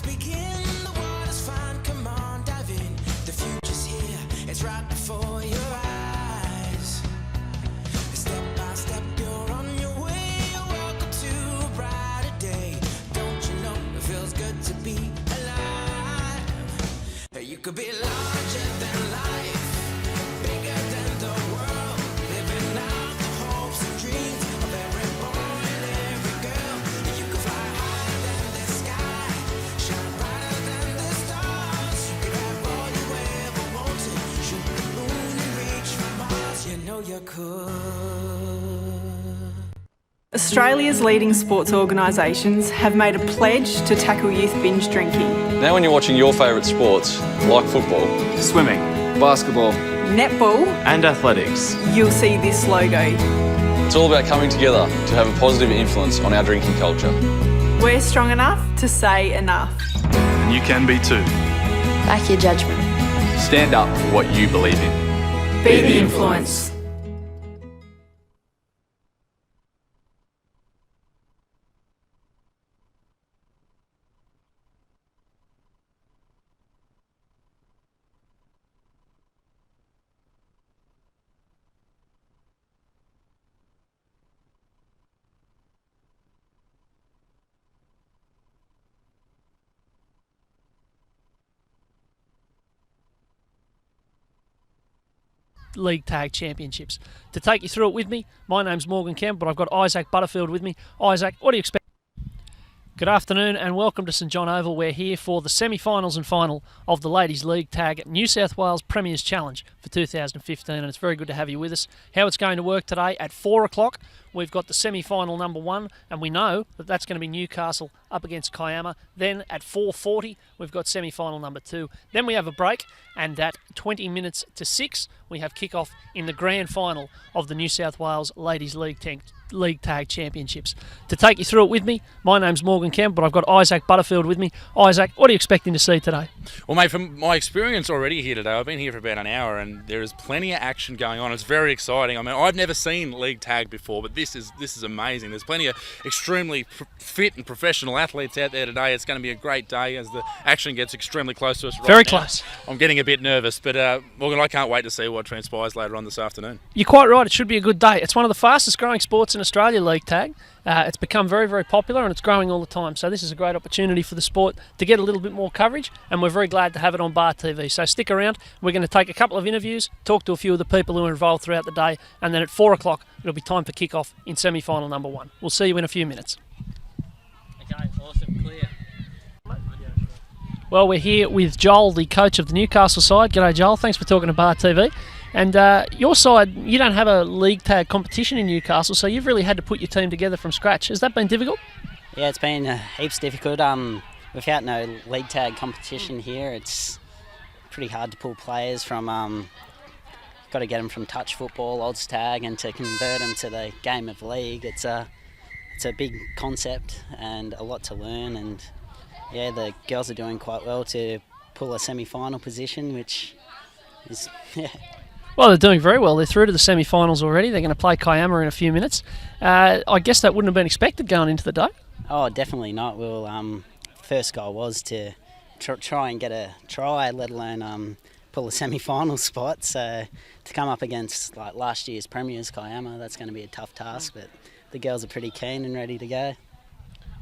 begin. The water's fine, come on, dive in. The future's here, it's right before your eyes. Step by step, you're on your way. You're welcome to a brighter day. Don't you know it feels good to be alive? You could be larger than life, bigger than the world, living out the hopes and dreams of every boy and every girl. You could fly higher than the sky, shine brighter than the stars. You could have all you ever wanted, shoot the moon and reach for Mars. You know you could. Australia's leading sports organisations have made a pledge to tackle youth binge drinking. Now when you're watching your favourite sports, like football, swimming, basketball, netball and athletics, you'll see this logo. It's all about coming together to have a positive influence on our drinking culture. We're strong enough to say enough. And you can be too. Back your judgment. Stand up for what you believe in. Be the influence. League Tag Championships. To take you through it with me, my name's Morgan Kemp, but I've got Isaac Butterfield with me. Isaac, what do you expect? Good afternoon and welcome to St John Oval. We're here for the semi-finals and final of the Ladies League Tag New South Wales Premiers Challenge for 2015, and it's very good to have you with us. How it's going to work today, at 4 o'clock we've got the semi-final number 1, and we know that that's going to be Newcastle up against Kiama. Then at 4:40 we've got semi-final number 2. Then we have a break, and at 20 minutes to 6 we have kick-off in the grand final of the New South Wales Ladies League Tag Championships. To take you through it with me, my name's Morgan Kemp, but I've got Isaac Butterfield with me. Isaac, what are you expecting to see today? Well, mate, from my experience already here today, I've been here for about an hour and there is plenty of action going on. It's very exciting. I mean, I've never seen league tag before, but this is amazing. There's plenty of extremely fit and professional athletes out there today. It's going to be a great day as the action gets extremely close to us right Very now. close. I'm getting a bit nervous, but Morgan, I can't wait to see what transpires later on this afternoon. You're quite right, it should be a good day. It's one of the fastest growing sports in Australia, league tag. It's become very, very popular and it's growing all the time. So this is a great opportunity for the sport to get a little bit more coverage, and we're very glad to have it on Bar TV. So stick around. We're going to take a couple of interviews, talk to a few of the people who are involved throughout the day, and then at 4 o'clock it'll be time for kick-off in semi-final number 1. We'll see you in a few minutes. Okay, awesome, clear. Well, we're here with Joel, the coach of the Newcastle side. G'day, Joel. Thanks for talking to Bar TV. And your side, you don't have a league tag competition in Newcastle, so you've really had to put your team together from scratch. Has that been difficult? Yeah, it's been heaps difficult. Without no league tag competition here, it's pretty hard to pull players from. Got to get them from touch football, odds tag, and to convert them to the game of league. It's a big concept and a lot to learn. And yeah, the girls are doing quite well to pull a semi-final position, which is yeah. Well, they're doing very well. They're through to the semi-finals already. They're going to play Kiama in a few minutes. I guess that wouldn't have been expected going into the day. Oh, definitely not. Well, first goal was to try and get a try, let alone pull a semi-final spot. So to come up against like last year's premiers, Kiama, that's going to be a tough task. But the girls are pretty keen and ready to go.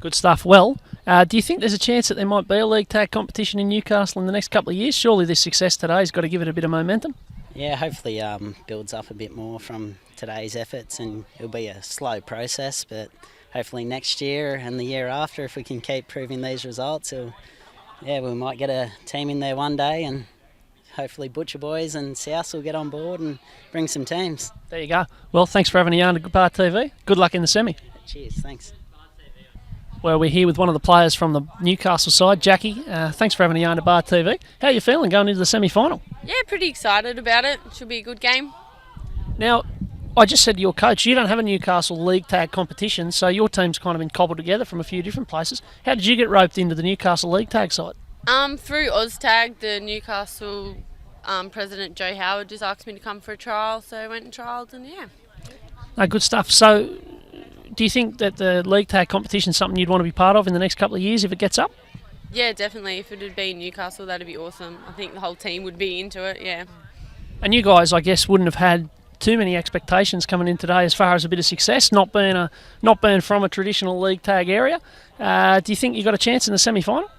Good stuff. Well, do you think there's a chance that there might be a league tag competition in Newcastle in the next couple of years? Surely this success today has got to give it a bit of momentum. Yeah, hopefully builds up a bit more from today's efforts, and it'll be a slow process, but hopefully next year and the year after, if we can keep proving these results, we might get a team in there one day, and hopefully Butcher Boys and South will get on board and bring some teams. There you go. Well, thanks for having a yarn to Bar TV. Good luck in the semi. Cheers, thanks. Well, we're here with one of the players from the Newcastle side, Jackie. Thanks for having a yarn to Bar TV. How are you feeling going into the semi-final? Yeah, pretty excited about it. Should be a good game. Now, I just said to your coach, you don't have a Newcastle league tag competition, so your team's kind of been cobbled together from a few different places. How did you get roped into the Newcastle league tag side? Through OzTag, the Newcastle president Joe Howard just asked me to come for a trial, so I went and trialled, and yeah. No, good stuff. So, do you think that the league tag competition is something you'd want to be part of in the next couple of years if it gets up? Yeah, definitely. If it had been Newcastle, that'd be awesome. I think the whole team would be into it, yeah. And you guys, I guess, wouldn't have had too many expectations coming in today as far as a bit of success, not being from a traditional league tag area. Do you think you got a chance in the semi-final?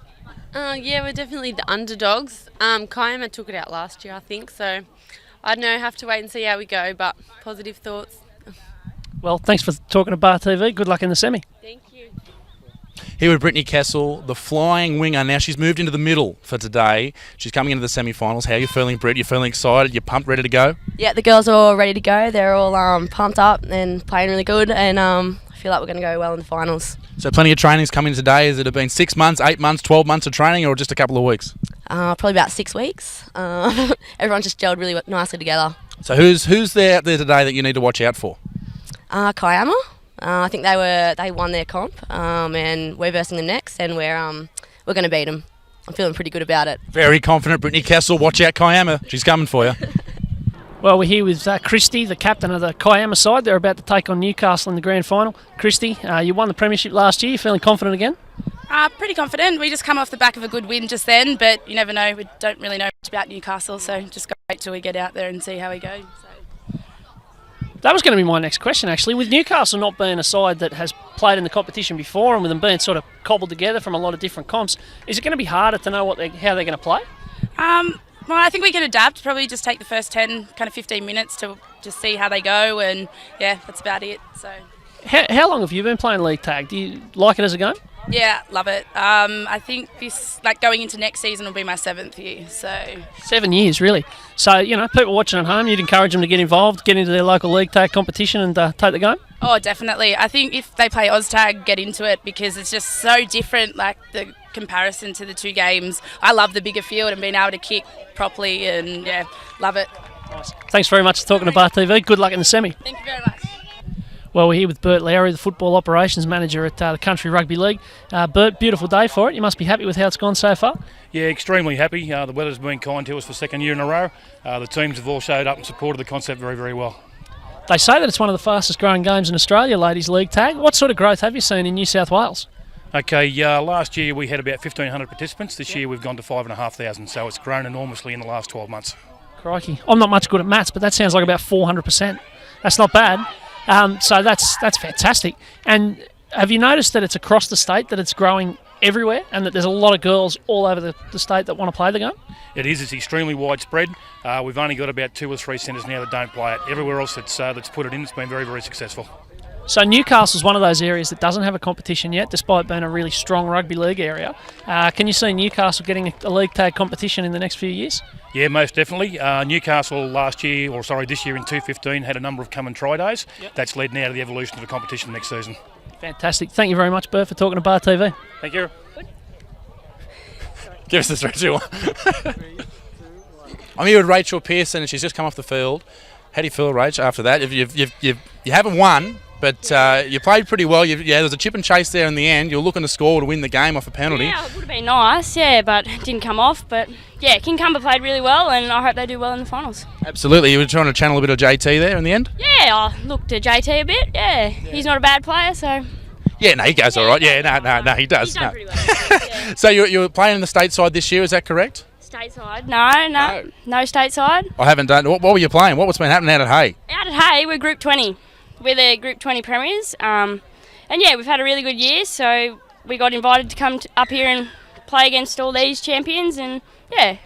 Yeah, we're definitely the underdogs. Kiama took it out last year, I think, so I don't know, have to wait and see how we go, but positive thoughts. Well, thanks for talking to Bar TV. Good luck in the semi. Thank you. Here with Brittany Kessel, the flying winger. Now she's moved into the middle for today. She's coming into the semi-finals. How are you feeling, Britt? You feeling excited? You pumped, ready to go? Yeah, the girls are all ready to go. They're all pumped up and playing really good, and I feel like we're going to go well in the finals. So plenty of training's coming today. Has it been 6 months, 8 months, 12 months of training, or just a couple of weeks? Probably about 6 weeks. Everyone just gelled really nicely together. So who's there out there today that you need to watch out for? Kiama. I think they won their comp, and we're versing them next, and we're going to beat them. I'm feeling pretty good about it. Very confident, Brittany Kessel. Watch out, Kiama. She's coming for you. Well, we're here with Christy, the captain of the Kiama side. They're about to take on Newcastle in the grand final. Christy, you won the premiership last year. You feeling confident again? Pretty confident. We just come off the back of a good win just then, but you never know. We don't really know much about Newcastle, so just got to wait till we get out there and see how we go. That was going to be my next question, actually. With Newcastle not being a side that has played in the competition before, and with them being sort of cobbled together from a lot of different comps, is it going to be harder to know how they're going to play? Well, I think we can adapt. Probably just take the first 10, kind of 15 minutes to just see how they go, and yeah, that's about it. So. How long have you been playing league tag? Do you like it as a game? Yeah, love it. I think this, going into next season, will be my 7th year. So 7 years, really. So, people watching at home, you'd encourage them to get involved, get into their local league tag competition and take the game? Oh, definitely. I think if they play OzTag, get into it because it's just so different, the comparison to the two games. I love the bigger field and being able to kick properly and, yeah, love it. Nice. Thanks very much for talking to Bar TV. Good luck in the semi. Thank you very much. Well, we're here with Bert Lowry, the Football Operations Manager at the Country Rugby League. Bert, beautiful day for it. You must be happy with how it's gone so far. Yeah, extremely happy. The weather's been kind to us for the second year in a row. The teams have all showed up and supported the concept very, very well. They say that it's one of the fastest growing games in Australia, Ladies League Tag. What sort of growth have you seen in New South Wales? Okay, last year we had about 1,500 participants. This year we've gone to 5,500, so it's grown enormously in the last 12 months. Crikey. I'm not much good at maths, but that sounds like about 400%. That's not bad. So that's fantastic. And have you noticed that it's across the state, that it's growing everywhere, and that there's a lot of girls all over the state that want to play the game? It is. It's extremely widespread. We've only got about 2 or 3 centres now that don't play it. Everywhere else that's put it in, it's been very, very successful. So Newcastle's one of those areas that doesn't have a competition yet, despite being a really strong rugby league area. Can you see Newcastle getting a league tag competition in the next few years? Yeah, most definitely. Newcastle this year in 2015 had a number of come and try days. Yep. That's led now to the evolution of the competition next season. Fantastic. Thank you very much, Bert, for talking to Bar TV. Thank you. Give us the 3, 2, 1. I'm here with Rachel Pearson, and she's just come off the field. How do you feel, Rach, after that? You haven't won, but you played pretty well. There was a chip and chase there in the end. You're looking to score to win the game off a penalty. Yeah, it would have been nice, but it didn't come off. But yeah, Kincumber played really well, and I hope they do well in the finals. Absolutely. You were trying to channel a bit of JT there in the end? Yeah, I looked at JT a bit. Yeah, he's not a bad player, so. Yeah, no, he goes all right. Yeah, no, he does. He's done pretty well. Yeah. So you're playing in the stateside this year, is that correct? Stateside? No stateside. I haven't done. What were you playing? What's been happening out at Hay? Out at Hay, we're Group 20. We're the Group 20 premiers. And yeah, we've had a really good year, so we got invited to come up here and play against all these champions, and yeah.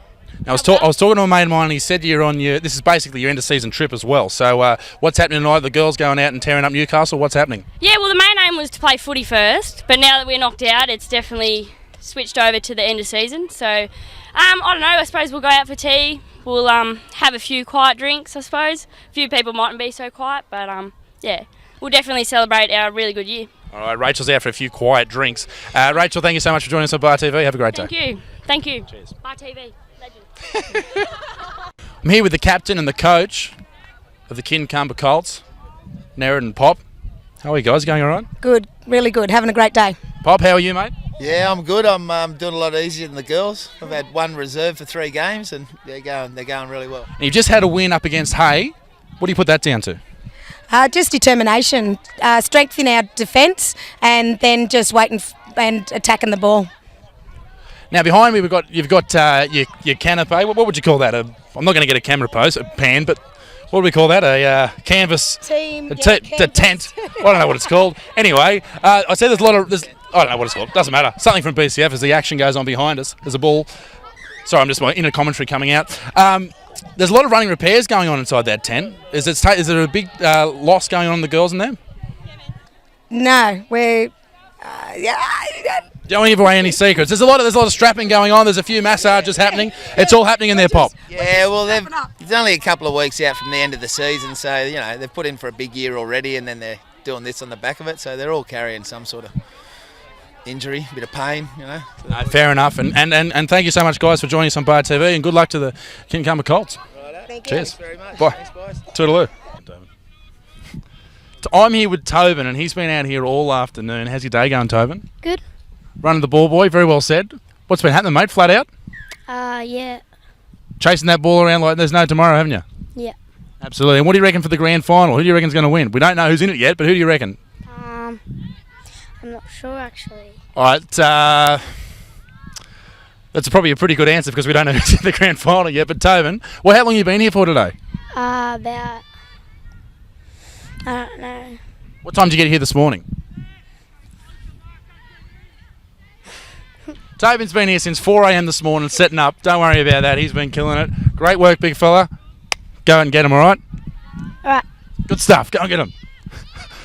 Now, I was talking to a mate of mine, and he said this is basically your end of season trip as well. So what's happening tonight? The girls going out and tearing up Newcastle. What's happening? Yeah, well, the main aim was to play footy first, but now that we're knocked out, it's definitely switched over to the end of season. So I don't know, I suppose we'll go out for tea. We'll have a few quiet drinks, I suppose. A few people mightn't be so quiet, but yeah, we'll definitely celebrate our really good year. All right, Rachel's out for a few quiet drinks. Rachel, thank you so much for joining us on Bar TV. Have a great day. Thank you. Cheers. Bar TV. I'm here with the captain and the coach of the Kincumber Colts, Nerad and Pop. How are you guys? Going all right? Good, really good. Having a great day. Pop, how are you, mate? Yeah, I'm good. I'm doing a lot easier than the girls. I've had one reserve for 3 games, and they're going really well. And you've just had a win up against Hay. What do you put that down to? Just determination, strength in our defence, and then just waiting and attacking the ball. Now behind me you've got your canopy. What would you call that? I'm not going to get a camera pose, a pan, but what do we call that? A canvas. Team. A tent. I don't know what it's called. Anyway, I said I don't know what it's called. Doesn't matter. Something from BCF as the action goes on behind us. There's a ball. Sorry, I'm just my inner commentary coming out. There's a lot of running repairs going on inside that tent. Is there a big loss going on in the girls in there? No, we're. Don't give away any secrets. There's a lot of strapping going on. There's a few massages happening. It's all happening in their pop. Yeah, well, it's only a couple of weeks out from the end of the season, so they've put in for a big year already, and then they're doing this on the back of it, so they're all carrying some sort of injury, a bit of pain, Fair enough, and thank you so much, guys, for joining us on Bar TV, and good luck to the Kincumber Colts. Thank you. Cheers. Thanks very much. Bye. Thanks, boys. Toodaloo. I'm here with Tobin, and he's been out here all afternoon. How's your day going, Tobin? Good. Running the ball, boy. Very well said. What's been happening, mate? Flat out? Yeah. Chasing that ball around like there's no tomorrow, haven't you? Yeah. Absolutely. And what do you reckon for the grand final? Who do you reckon's going to win? We don't know who's in it yet, but who do you reckon? I'm not sure actually. All right. That's probably a pretty good answer because we don't know who's in the grand final yet. But Tobin, well, how long have you been here for today? About. I don't know. What time did you get here this morning? Tobin's been here since 4 a.m. this morning, setting up. Don't worry about that. He's been killing it. Great work, big fella. Go and get him, all right? All right. Good stuff. Go and get him.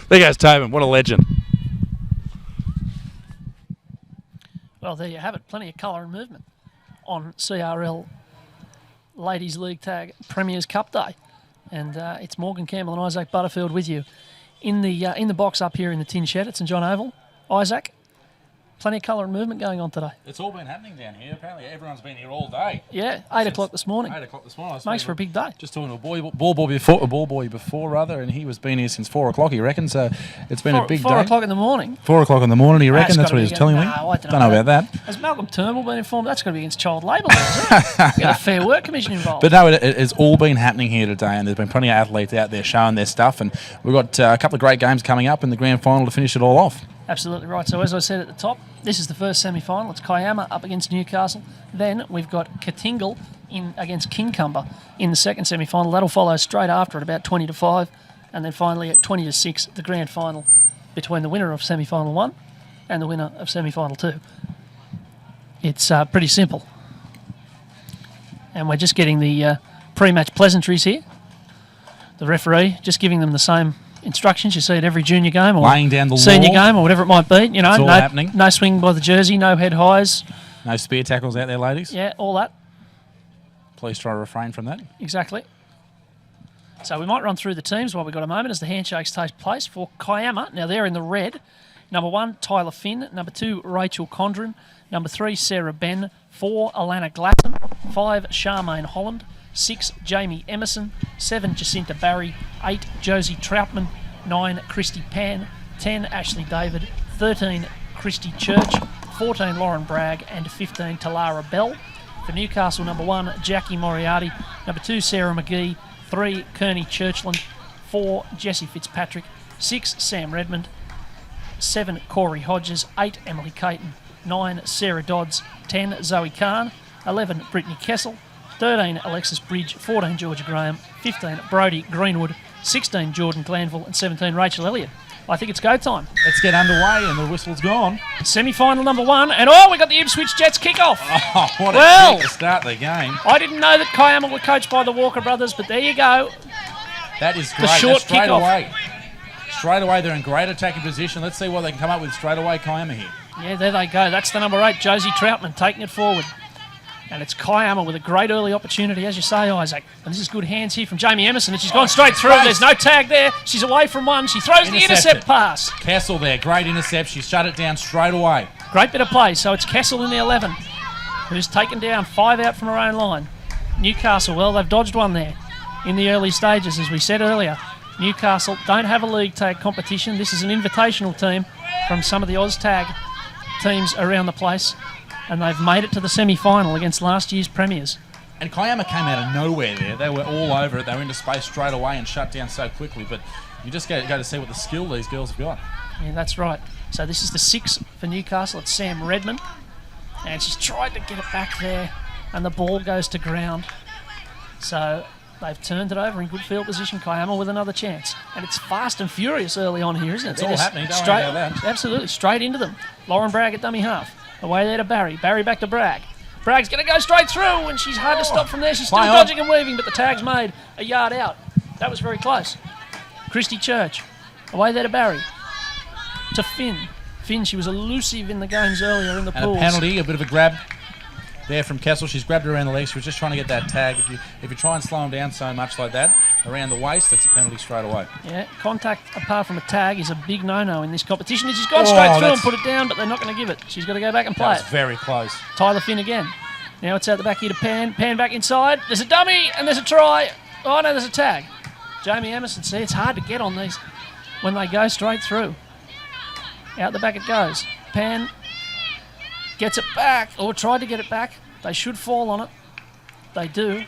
There goes Tobin. What a legend. Well, there you have it. Plenty of colour and movement on CRL Ladies League Tag Premiers Cup Day. And it's Morgan Campbell and Isaac Butterfield with you in the box up here in the tin shed at St John Oval. Isaac, plenty of colour and movement going on today. It's all been happening down here. Apparently everyone's been here all day. Yeah, 8 o'clock this morning. 8 o'clock this morning. Makes for a big day. Just talking to a ball boy before, and he was been here since 4 o'clock, he reckons. So it's been a big day. 4 o'clock in the morning? 4 o'clock in the morning, he reckon. That's what he was telling me. No, I don't know about that. Has Malcolm Turnbull been informed? That's got to be against child labour laws. Get a Fair Work Commission involved. But no, it's all been happening here today, and there's been plenty of athletes out there showing their stuff, and we've got a couple of great games coming up in the grand final to finish it all off. Absolutely right. So as I said at the top, this is the first semi-final. It's Kiama up against Newcastle. Then we've got Katingal against Kincumber in the second semi-final. That'll follow straight after at about 20 to 5. And then finally at 20 to 6, the grand final between the winner of semi-final 1 and the winner of semi-final 2. It's pretty simple. And we're just getting the pre-match pleasantries here. The referee just giving them the same instructions you see at every junior game or laying down the senior law. game or whatever it might be. You know, it's all happening. No swing by the jersey, no head highs. No spear tackles out there, ladies. Yeah, all that. Please try to refrain from that. Exactly. So we might run through the teams while we've got a moment as the handshakes take place for Kiama. Now they're in the red. Number 1, Tyler Finn. Number 2, Rachel Condren. Number 3, Sarah Ben. 4, Alana Glasson. 5, Charmaine Holland. 6, Jamie Emerson. 7, Jacinta Barry. 8, Josie Troutman. 9, Christy Pan. 10, Ashley David. 13, Christy Church. 14, Lauren Bragg. And 15, Talara Bell. For Newcastle, number 1, Jackie Moriarty. Number 2, Sarah McGee. 3, Kearney Churchland. 4, Jessie Fitzpatrick. 6, Sam Redmond. 7, Corey Hodges. 8, Emily Caton. 9, Sarah Dodds. 10, Zoe Kahn. 11, Brittany Kessel. 13, Alexis Bridge. 14, Georgia Graham. 15, Brodie Greenwood. 16, Jordan Glanville. And 17, Rachel Elliott. I think it's go time. Let's get underway, and the whistle's gone. Semi-final number 1, and we got the Ipswich Jets kick-off. Oh, what a kick to start the game. I didn't know that Kiama were coached by the Walker brothers, but there you go. That is great. The short straight kick-off. away. Straight away, they're in great attacking position. Let's see what they can come up with straight away, Kiama here. Yeah, there they go. That's the number 8, Josie Troutman, taking it forward. And it's Kiama with a great early opportunity, as you say, Isaac. And this is good hands here from Jamie Emerson, and she's gone straight through. There's no tag there. She's away from one. She throws the intercept pass. Kessel there, great intercept. She shut it down straight away. Great bit of play. So it's Kessel in the 11, who's taken down 5 out from her own line. Newcastle, well, they've dodged one there in the early stages, as we said earlier. Newcastle don't have a league tag competition. This is an invitational team from some of the Oz tag teams around the place. And they've made it to the semi-final against last year's premiers. And Kiama came out of nowhere there. They were all over it. They were into space straight away and shut down so quickly. But you just go to see what the skill these girls have got. Yeah, that's right. So this is the 6 for Newcastle. It's Sam Redmond. And she's tried to get it back there, and the ball goes to ground. So they've turned it over in good field position. Kiama with another chance. And it's fast and furious early on here, isn't it? It's all happening. Don't Straight, worry about that. absolutely, straight into them. Lauren Bragg at dummy half. Away there to Barry. Barry back to Bragg. Bragg's going to go straight through, and she's hard to stop from there. She's still dodging and weaving, but the tag's made a yard out. That was very close. Christy Church. Away there to Barry. To Finn. Finn, she was elusive in the games earlier in the And pools. a penalty, a bit of a grab there from Kessel. She's grabbed her around the legs. She was just trying to get that tag. If you try and slow them down so much like that, around the waist, that's a penalty straight away. Yeah, contact apart from a tag is a big no-no in this competition. She's gone straight through and put it down, but they're not going to give it. She's got to go back and play That was very close. Tyler Finn again. Now it's out the back here to Pan. Pan back inside. There's a dummy and there's a try. Oh no, there's a tag. Jamie Emerson, see, it's hard to get on these when they go straight through. Out the back it goes. Pan gets it back, or tried to get it back. They should fall on it. They do.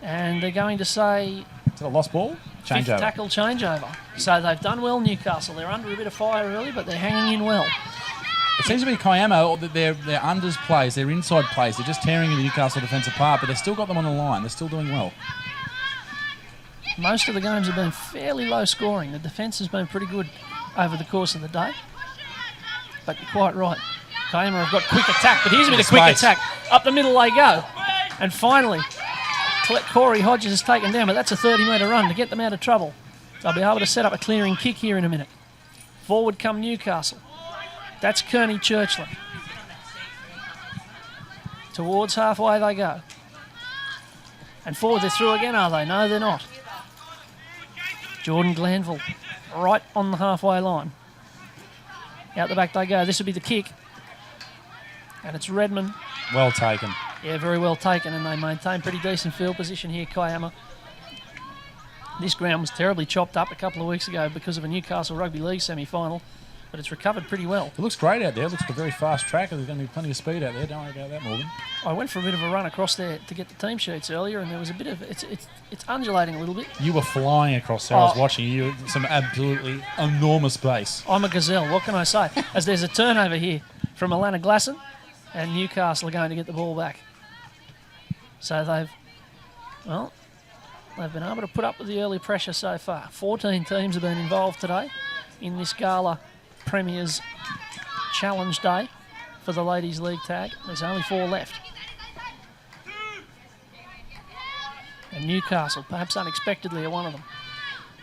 And they're going to say... Is it a lost ball? Fifth Changeover. tackle changeover. So they've done well, Newcastle. They're under a bit of fire early, but they're hanging in well. It seems to be Kiama, their unders plays, their inside plays, they're just tearing the Newcastle defence apart, but they've still got them on the line. They're still doing well. Most of the games have been fairly low scoring. The defence has been pretty good over the course of the day. But you're quite right. Kiama have got quick attack, but here's a bit of quick attack. Up the middle they go. And finally, Corey Hodges is taken down, but that's a 30-metre run to get them out of trouble. They'll be able to set up a clearing kick here in a minute. Forward come Newcastle. That's Kearney Churchland. Towards halfway they go. And forward they're through again, are they? No, they're not. Jordan Glanville right on the halfway line. Out the back they go. This will be the kick. And it's Redmond. Well taken. Yeah, very well taken, and they maintain pretty decent field position here, Kiama. This ground was terribly chopped up a couple of weeks ago because of a Newcastle Rugby League semi-final, but it's recovered pretty well. It looks great out there. It looks like a very fast track. There's going to be plenty of speed out there. Don't worry about that, Morgan. I went for a bit of a run across there to get the team sheets earlier, and there was a bit of... It's undulating a little bit. You were flying across there. I was watching you. Some absolutely enormous pace. I'm a gazelle. What can I say? As there's a turnover here from Alana Glasson, and Newcastle are going to get the ball back. So they've been able to put up with the early pressure so far. 14 teams have been involved today in this Gala Premiers Challenge Day for the Ladies League tag. There's only 4 left. And Newcastle, perhaps unexpectedly, are one of them.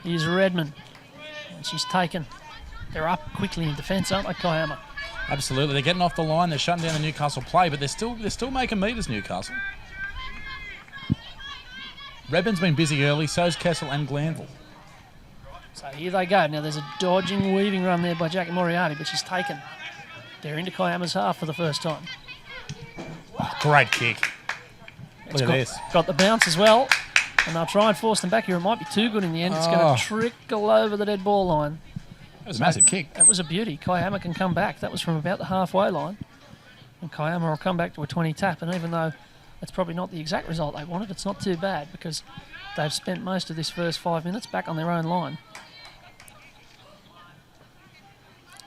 Here's Redmond, and she's taken. They're up quickly in defence, aren't they, Kiama? Absolutely. They're getting off the line. They're shutting down the Newcastle play, but they're still making meters, Newcastle. Redmond's been busy early, so's Kessel and Glanville. So here they go. Now there's a dodging, weaving run there by Jackie Moriarty, but she's taken. They're into Kiama's half for the first time. Great kick. Look at this. Got the bounce as well, and they'll try and force them back here. It might be too good in the end. It's going to trickle over the dead ball line. That was a massive kick. That was a beauty. Kiama can come back. That was from about the halfway line. And Kiama will come back to a 20 tap, and even though that's probably not the exact result they wanted, it's not too bad because they've spent most of this first 5 minutes back on their own line.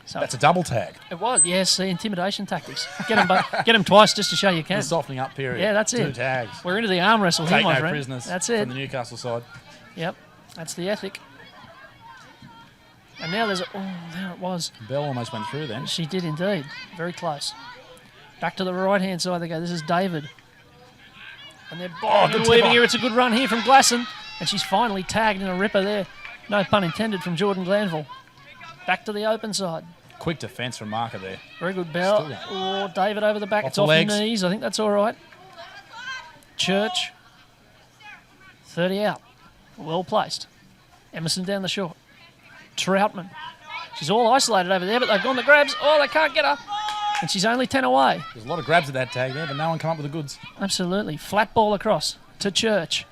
So that's a double tag. It was, yes. See, intimidation tactics. Get them twice just to show you can. The softening up period. Yeah, that's 2 it. tags. We're into the arm wrestle here, my friend. Prisoners. That's it. From the Newcastle side. Yep, that's the ethic. And now there's there it was. Bell almost went through then. She did indeed. Very close. Back to the right-hand side they go. This is David. And they're weaving here. It's a good run here from Glasson. And she's finally tagged in a ripper there. No pun intended from Jordan Glanville. Back to the open side. Quick defence from Marker there. Very good, Bell. Oh, David over the back. It's off the knees. I think that's all right. Church. 30 out. Well placed. Emerson down the short. Troutman. She's all isolated over there, but they've gone the grabs. Oh, they can't get her. And she's only 10 away. There's a lot of grabs at that tag there, but no one come up with the goods. Absolutely. Flat ball across to Church.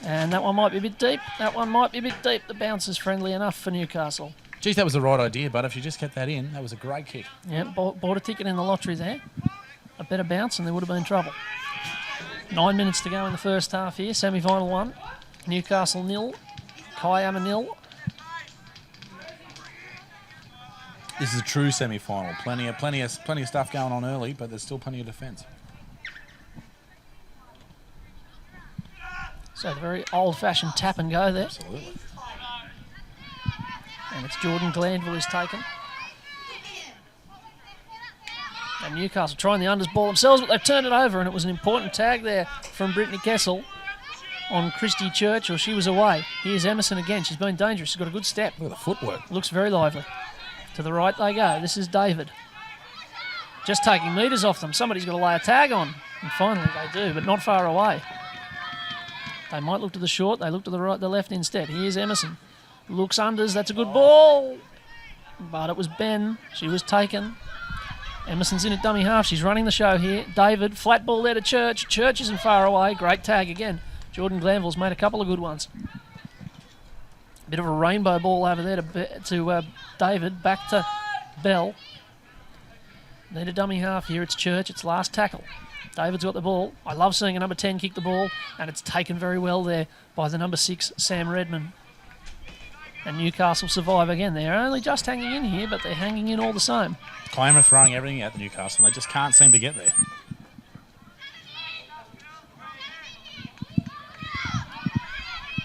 And that one might be a bit deep. That one might be a bit deep. The bounce is friendly enough for Newcastle. Geez, that was the right idea, but if you just kept that in, that was a great kick. Yeah, bought a ticket in the lottery there. A better bounce and there would have been trouble. 9 minutes to go in the first half here. Semi-final 1. Newcastle 0. Kiama 0. This is a true semi-final. Plenty of stuff going on early, but there's still plenty of defence. So the very old-fashioned tap and go there. Absolutely. And it's Jordan Glanville who's taken. And Newcastle trying the unders ball themselves, but they've turned it over, and it was an important tag there from Brittany Kessel on Christy Churchill. She was away. Here's Emerson again. She's been dangerous. She's got a good step. Look at the footwork. Looks very lively. To the right they go. This is David. Just taking metres off them. Somebody's got to lay a tag on. And finally they do, but not far away. They might look to the short. They look to the right, the left instead. Here's Emerson. Looks unders. That's a good ball. But it was Ben. She was taken. Emerson's in at dummy half. She's running the show here. David, flat ball there to Church. Church isn't far away. Great tag again. Jordan Glanville's made a couple of good ones. Bit of a rainbow ball over there to David. Back to Bell. Need a dummy half here. It's Church. It's last tackle. David's got the ball. I love seeing a number 10 kick the ball, and it's taken very well there by the number 6, Sam Redmond. And Newcastle survive again. They're only just hanging in here, but they're hanging in all the same. Kiama throwing everything at the Newcastle, and they just can't seem to get there.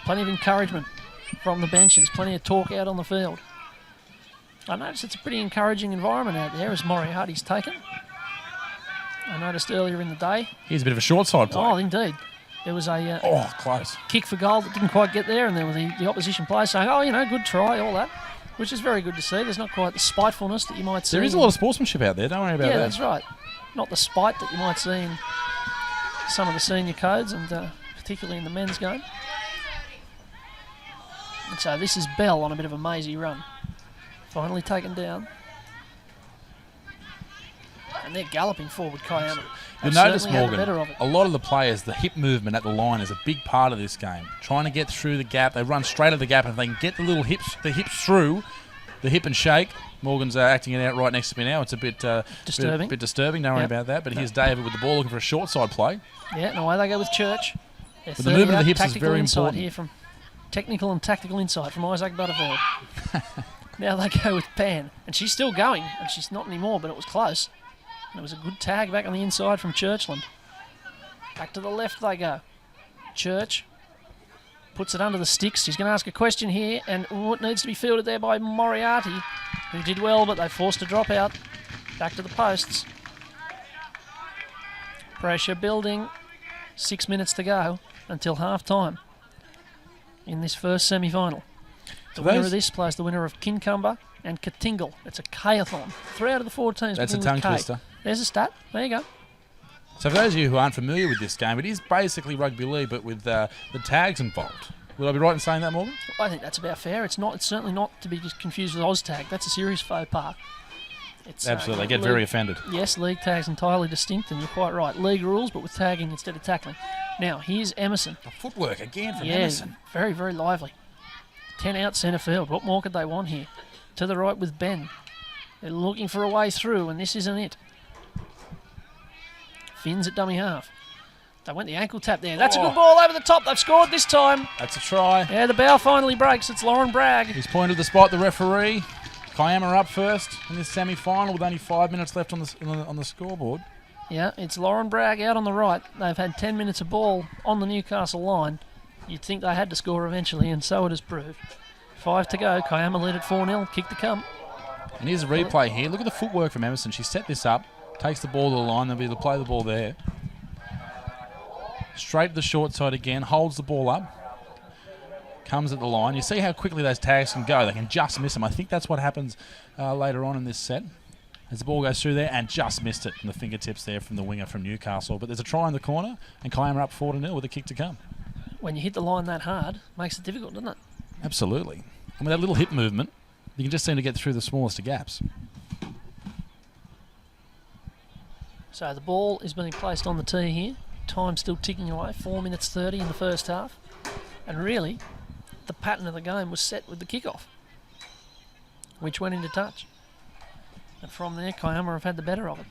Plenty of encouragement from the benches. Plenty of talk out on the field. I noticed it's a pretty encouraging environment out there as Moriarty's taken. I noticed earlier in the day. Here's a bit of a short side play. Oh, indeed. There was a close kick for goal that didn't quite get there, and there were the opposition players saying, oh, you know, good try, all that, which is very good to see. There's not quite the spitefulness that you might see. There is a lot of sportsmanship out there, don't worry about that. Yeah, that's right. Not the spite that you might see in some of the senior codes, and particularly in the men's game. And so this is Bell on a bit of a mazy run. Finally taken down. And they're galloping forward, Kiama. You'll notice, Morgan, a lot of the players, the hip movement at the line is a big part of this game. Trying to get through the gap. They run straight at the gap, and if they can get the little hips through, the hip and shake. Morgan's acting it out right next to me now. It's a bit disturbing. Bit disturbing. Don't worry about that. But here's David with the ball looking for a short side play. Yeah, and away they go with Church. But the movement of the hips is very important. Here from technical and tactical insight from Isaac Butterfield. Now they go with Pan, and she's still going, and she's not anymore, but it was close. And it was a good tag back on the inside from Churchland. Back to the left they go. Church puts it under the sticks. He's going to ask a question here, and it needs to be fielded there by Moriarty, who did well, but they forced a drop out. Back to the posts. Pressure building. 6 minutes to go until half time in this first semi-final. The winner of this plays the winner of Kincumber and Katingle. It's a K-a-thon. 3 out of the 4 teams. That's a tongue twister. There's a stat. There you go. So for those of you who aren't familiar with this game, it is basically rugby league, but with the tags involved. Would I be right in saying that, Morgan? I think that's about fair. It's not. It's certainly not to be confused with OzTag. That's a serious faux pas. Absolutely, they get very offended. Yes, league tag's entirely distinct, and you're quite right. League rules, but with tagging instead of tackling. Now, here's Emerson. The footwork again from Emerson. Very, very lively. 10 out centre field. What more could they want here? To the right with Ben. They're looking for a way through, and this isn't it. Finns at dummy half. They went the ankle tap there. That's a good ball over the top. They've scored this time. That's a try. Yeah, the bow finally breaks. It's Lauren Bragg. He's pointed the spot, the referee. Kiama up first in this semi-final with only 5 minutes left on the scoreboard. Yeah, it's Lauren Bragg out on the right. They've had 10 minutes of ball on the Newcastle line. You'd think they had to score eventually, and so it has proved. 5 to go. Kiama lead at 4-0. Kick to come. And here's a replay here. Look at the footwork from Emerson. She set this up, takes the ball to the line. They'll be able to play the ball there. Straight to the short side again. Holds the ball up. Comes at the line. You see how quickly those tags can go. They can just miss them. I think that's what happens later on in this set. As the ball goes through there and just missed it from the fingertips there from the winger from Newcastle. But there's a try in the corner, and Kiama up 4-0 with a kick to come. When you hit the line that hard, makes it difficult, doesn't it? Absolutely. And with that little hip movement, you can just seem to get through the smallest of gaps. So the ball is being placed on the tee here. Time still ticking away. 4 minutes 30 in the first half. And really, the pattern of the game was set with the kickoff, which went into touch. And from there, Kiama have had the better of it.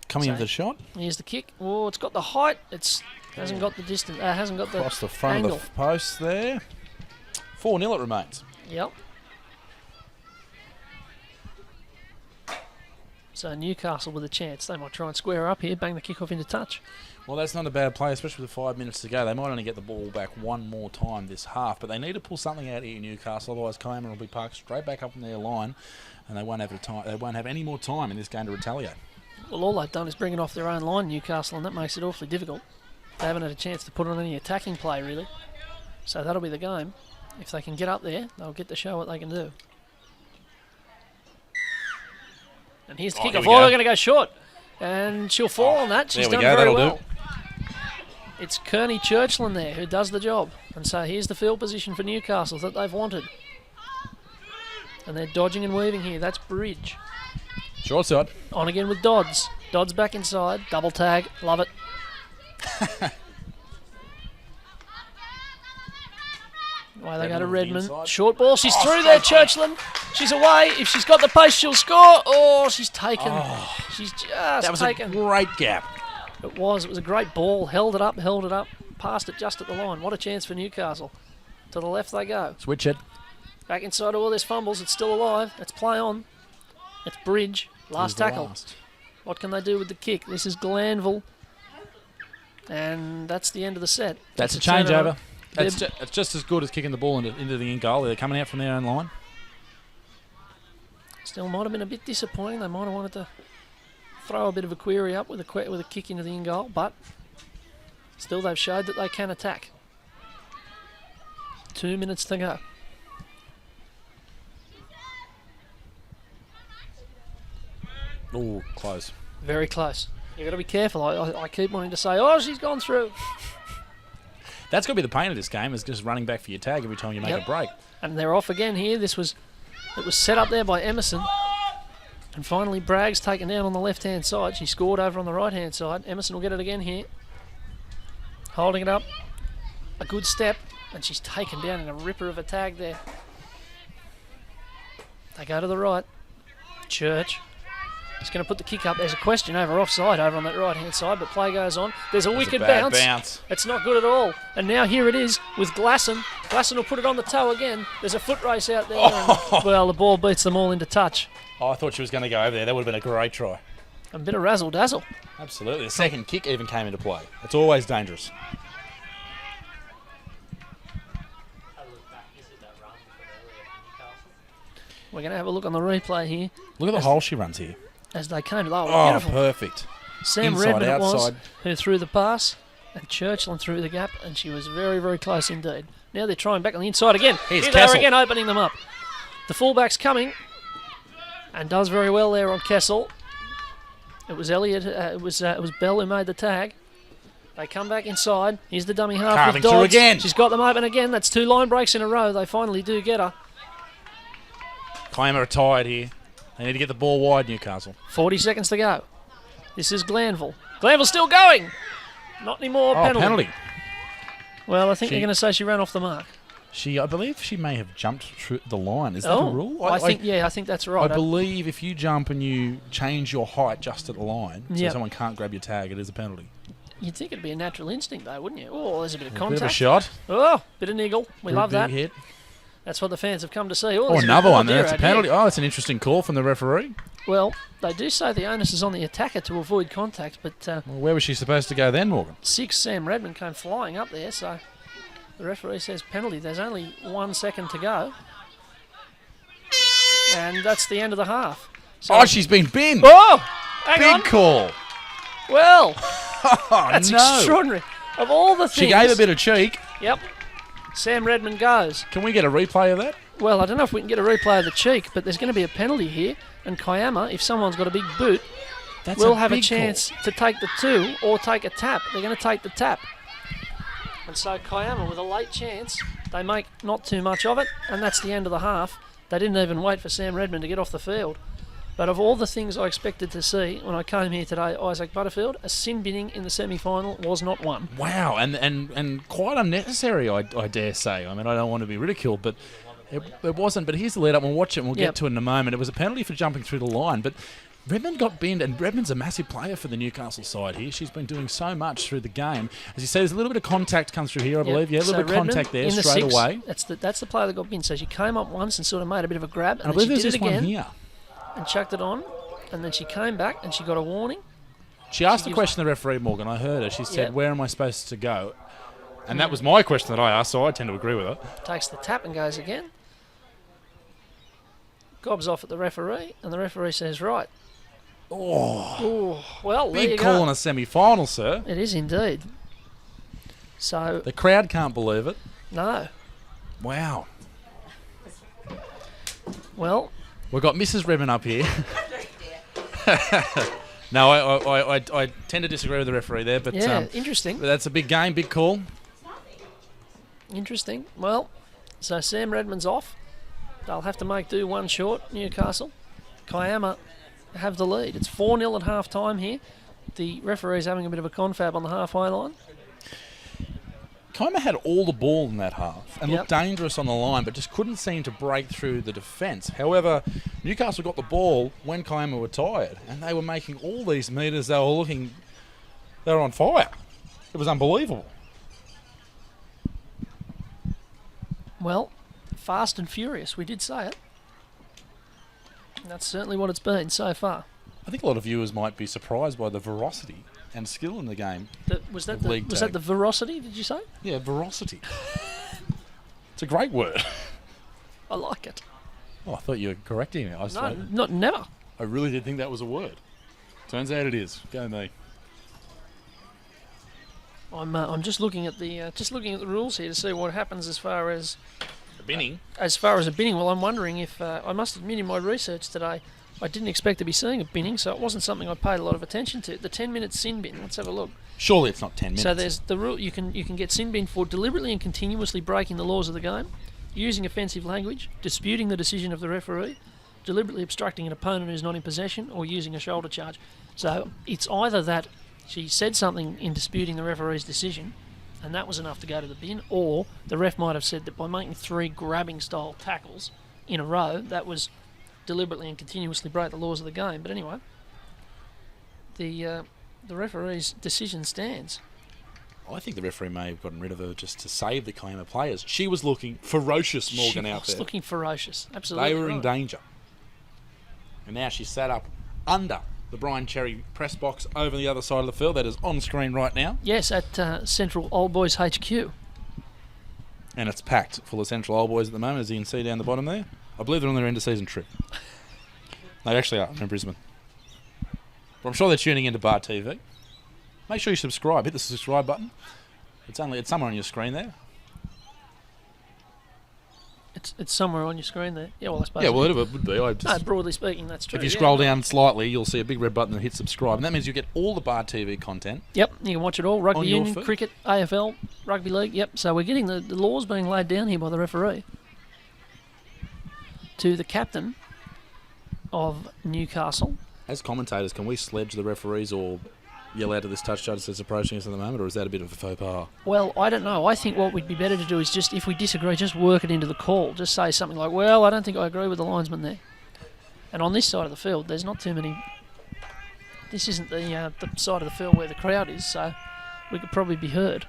Coming into the shot. Here's the kick. Oh, it's got the height. It's hasn't got the distance. Hasn't got the across the front angle. of the post there. 4-0 it remains. Yep. So Newcastle with a chance. They might try and square up here, bang the kickoff into touch. Well, that's not a bad play, especially with 5 minutes to go. They might only get the ball back one more time this half, but they need to pull something out here, Newcastle. Otherwise, Kiama will be parked straight back up on their line, and they won't have any more time in this game to retaliate. Well, all they've done is bring it off their own line, Newcastle, and that makes it awfully difficult. They haven't had a chance to put on any attacking play, really. So that'll be the game. If they can get up there, they'll get to show what they can do. And here's the kickoff. Oh, they're going to go short. And she'll fall on that. She's done very well. It's Kearney Churchland there who does the job. And so here's the field position for Newcastle that they've wanted. And they're dodging and weaving here. That's Bridge. Short side. On again with Dodds. Dodds back inside. Double tag. Love it. Away they go to Redmond. Short ball. She's through there, Churchland. She's away. If she's got the pace, she'll score. Oh, she's taken. She's just that was taken. a great gap. It was. It was a great ball. Held it up. Passed it just at the line. What a chance for Newcastle. To the left they go. Switch it. Back inside all there's fumbles. It's still alive. It's play on. It's Bridge. Last tackle. What can they do with the kick? This is Glanville. And that's the end of the set. That's a changeover. It's just as good as kicking the ball into the in goal. They're coming out from their own line. Still might have been a bit disappointing. They might have wanted to throw a bit of a query up with a kick into the in goal, but still they've showed that they can attack. 2 minutes to go. Oh, close. Very close. You've got to be careful. I keep wanting to say, oh, she's gone through. That's got to be the pain of this game, is just running back for your tag every time you make a break. And they're off again here. It was set up there by Emerson. And finally Bragg's taken down on the left-hand side. She scored over on the right-hand side. Emerson will get it again here. Holding it up. A good step. And she's taken down in a ripper of a tag there. They go to the right. Church. He's going to put the kick up. There's a question over offside over on that right-hand side, but play goes on. There's a wicked bounce. It's not good at all. And now here it is with Glasson. Glasson will put it on the toe again. There's a foot race out there. And, well, the ball beats them all into touch. Oh, I thought she was going to go over there. That would have been a great try. A bit of razzle-dazzle. Absolutely. The second kick even came into play. It's always dangerous. We're going to have a look on the replay here. Look at the hole she runs here. As they came to beautiful. Perfect. Sam Inside, Redmond it was outside. who threw the pass, and Churchland threw the gap, and she was very, very close indeed. Now they're trying back on the inside again. Here's Here they are Kessel. again, opening them up. The fullback's coming, and does very well there on Kessel. It was Elliott. It was Bell who made the tag. They come back inside. Here's the dummy half Carving with through Dodds. again. She's got them open again. That's 2 line breaks in a row. They finally do get her. Kiama are tired here. They need to get the ball wide, Newcastle. 40 seconds to go. This is Glanville. Glanville's still going. Not anymore. Penalty. Well, I think they're going to say she ran off the mark. I believe she may have jumped through the line. Is that a rule? I think that's right. I believe if you jump and you change your height just at the line, so someone can't grab your tag, it is a penalty. You'd think it'd be a natural instinct, though, wouldn't you? Oh, there's a bit of contact. Bit of a shot. Oh, bit of niggle. We love that. Hit. That's what the fans have come to see. Oh, another one there. That's a penalty. Oh, that's an interesting call from the referee. Well, they do say the onus is on the attacker to avoid contact, but... well, where was she supposed to go then, Morgan? 6, Sam Redmond came flying up there, so the referee says penalty. There's only 1 second to go. And that's the end of the half. So she's been binned. Oh, hang on. Big call. Well, that's extraordinary. Of all the things... She gave a bit of cheek. Yep. Sam Redmond goes. Can we get a replay of that? Well, I don't know if we can get a replay of the cheek, but there's going to be a penalty here. And Kiama, if someone's got a big boot, will have a chance to take the 2 or take a tap. They're going to take the tap. And so Kiama, with a late chance, they make not too much of it, and that's the end of the half. They didn't even wait for Sam Redmond to get off the field. But of all the things I expected to see when I came here today, Isaac Butterfield, a sin binning in the semi-final was not one. Wow, and quite unnecessary, I dare say. I mean, I don't want to be ridiculed, but it wasn't. But here's the lead-up. We'll watch it and we'll get to it in a moment. It was a penalty for jumping through the line, but Redmond got binned, and Redmond's a massive player for the Newcastle side here. She's been doing so much through the game. As you say, there's a little bit of contact comes through here, I believe. Yeah, a little bit of contact there straight away. That's the player that got binned. So she came up once and sort of made a bit of a grab, and I believe then she there's did this it again one here. and chucked it on, and then she came back and she got a warning. She asked the question to the referee, Morgan. I heard her. She said, Yep. where am I supposed to go? And that was my question that I asked, so I tend to agree with her. Takes the tap and goes again. Gobs off at the referee, and the referee says, right. Oh, well, there you Big go. call in a semi-final, sir. It is indeed. So The crowd can't believe it. no. Wow. Well, We've got Mrs. Redmond up here. No, I tend to disagree with the referee there, but yeah, interesting. but that's a big game, big call. Interesting. Well, so Sam Redmond's off. They'll have to make do one short, Newcastle. Kiama have the lead. It's 4-0 at half-time here. The referee's having a bit of a confab on the halfway line. Kiama had all the ball in that half and looked dangerous on the line, but just couldn't seem to break through the defence. However, Newcastle got the ball when Kiama were tired, and they were making all these metres. They were on fire. It was unbelievable. Well, fast and furious. We did say it. And that's certainly what it's been so far. I think a lot of viewers might be surprised by the veracity and skill in the game. Was that the veracity, did you say? Yeah, veracity. It's a great word. I like it. Oh, I thought you were correcting me. Never. I really did think that was a word. Turns out it is. Go me. I'm just looking at the rules here to see what happens as far as a binning. As far as a binning, well, I'm wondering if I must admit in my research today, I didn't expect to be seeing a binning, so it wasn't something I paid a lot of attention to. The 10-minute sin bin. Let's have a look. Surely it's not 10 minutes. So there's the rule. You can get sin bin for deliberately and continuously breaking the laws of the game, using offensive language, disputing the decision of the referee, deliberately obstructing an opponent who's not in possession, or using a shoulder charge. So it's either that she said something in disputing the referee's decision, and that was enough to go to the bin, or the ref might have said that by making 3 grabbing style tackles in a row, that was deliberately and continuously break the laws of the game. But anyway, the referee's decision stands. I think the referee may have gotten rid of her just to save the Kiama players. She was looking ferocious, Morgan, out there. She was looking ferocious, absolutely. They were in danger. And now she's sat up under the Brian Cherry press box over the other side of the field. That is on screen right now. Yes, at Central Old Boys HQ. And it's packed full of Central Old Boys at the moment, as you can see down the bottom there. I believe they're on their end-of-season trip. They actually are. They're in Brisbane. But I'm sure they're tuning into Bar TV. Make sure you subscribe. Hit the subscribe button. It's somewhere on your screen there. It's somewhere on your screen there. Yeah, well, I suppose. Yeah, well, it would be. No, broadly speaking, that's true. If you scroll down slightly, you'll see a big red button that hit subscribe, and that means you get all the Bar TV content. Yep, you can watch it all. Rugby union, cricket, AFL, rugby league. Yep, so we're getting the laws being laid down here by the referee. To the captain of Newcastle. As commentators, can we sledge the referees or yell out to this touch judge that's approaching us at the moment, or is that a bit of a faux pas? Well, I don't know. I think what would be better to do is just, if we disagree, just work it into the call. Just say something like, well, I don't think I agree with the linesman there. And on this side of the field, there's not too many... This isn't the side of the field where the crowd is, so we could probably be heard.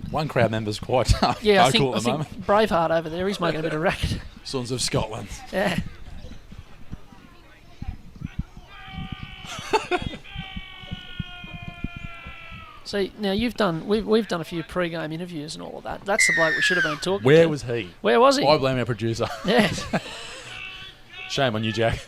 One crowd member's quite yeah, vocal I at the moment. think Braveheart over there, he's making a bit of racket. Sons of Scotland. Yeah. See, now we've done a few pre-game interviews and all of that. That's the bloke we should have been talking to. Where was he? Where was he? I blame our producer. Yes. Shame on you, Jack.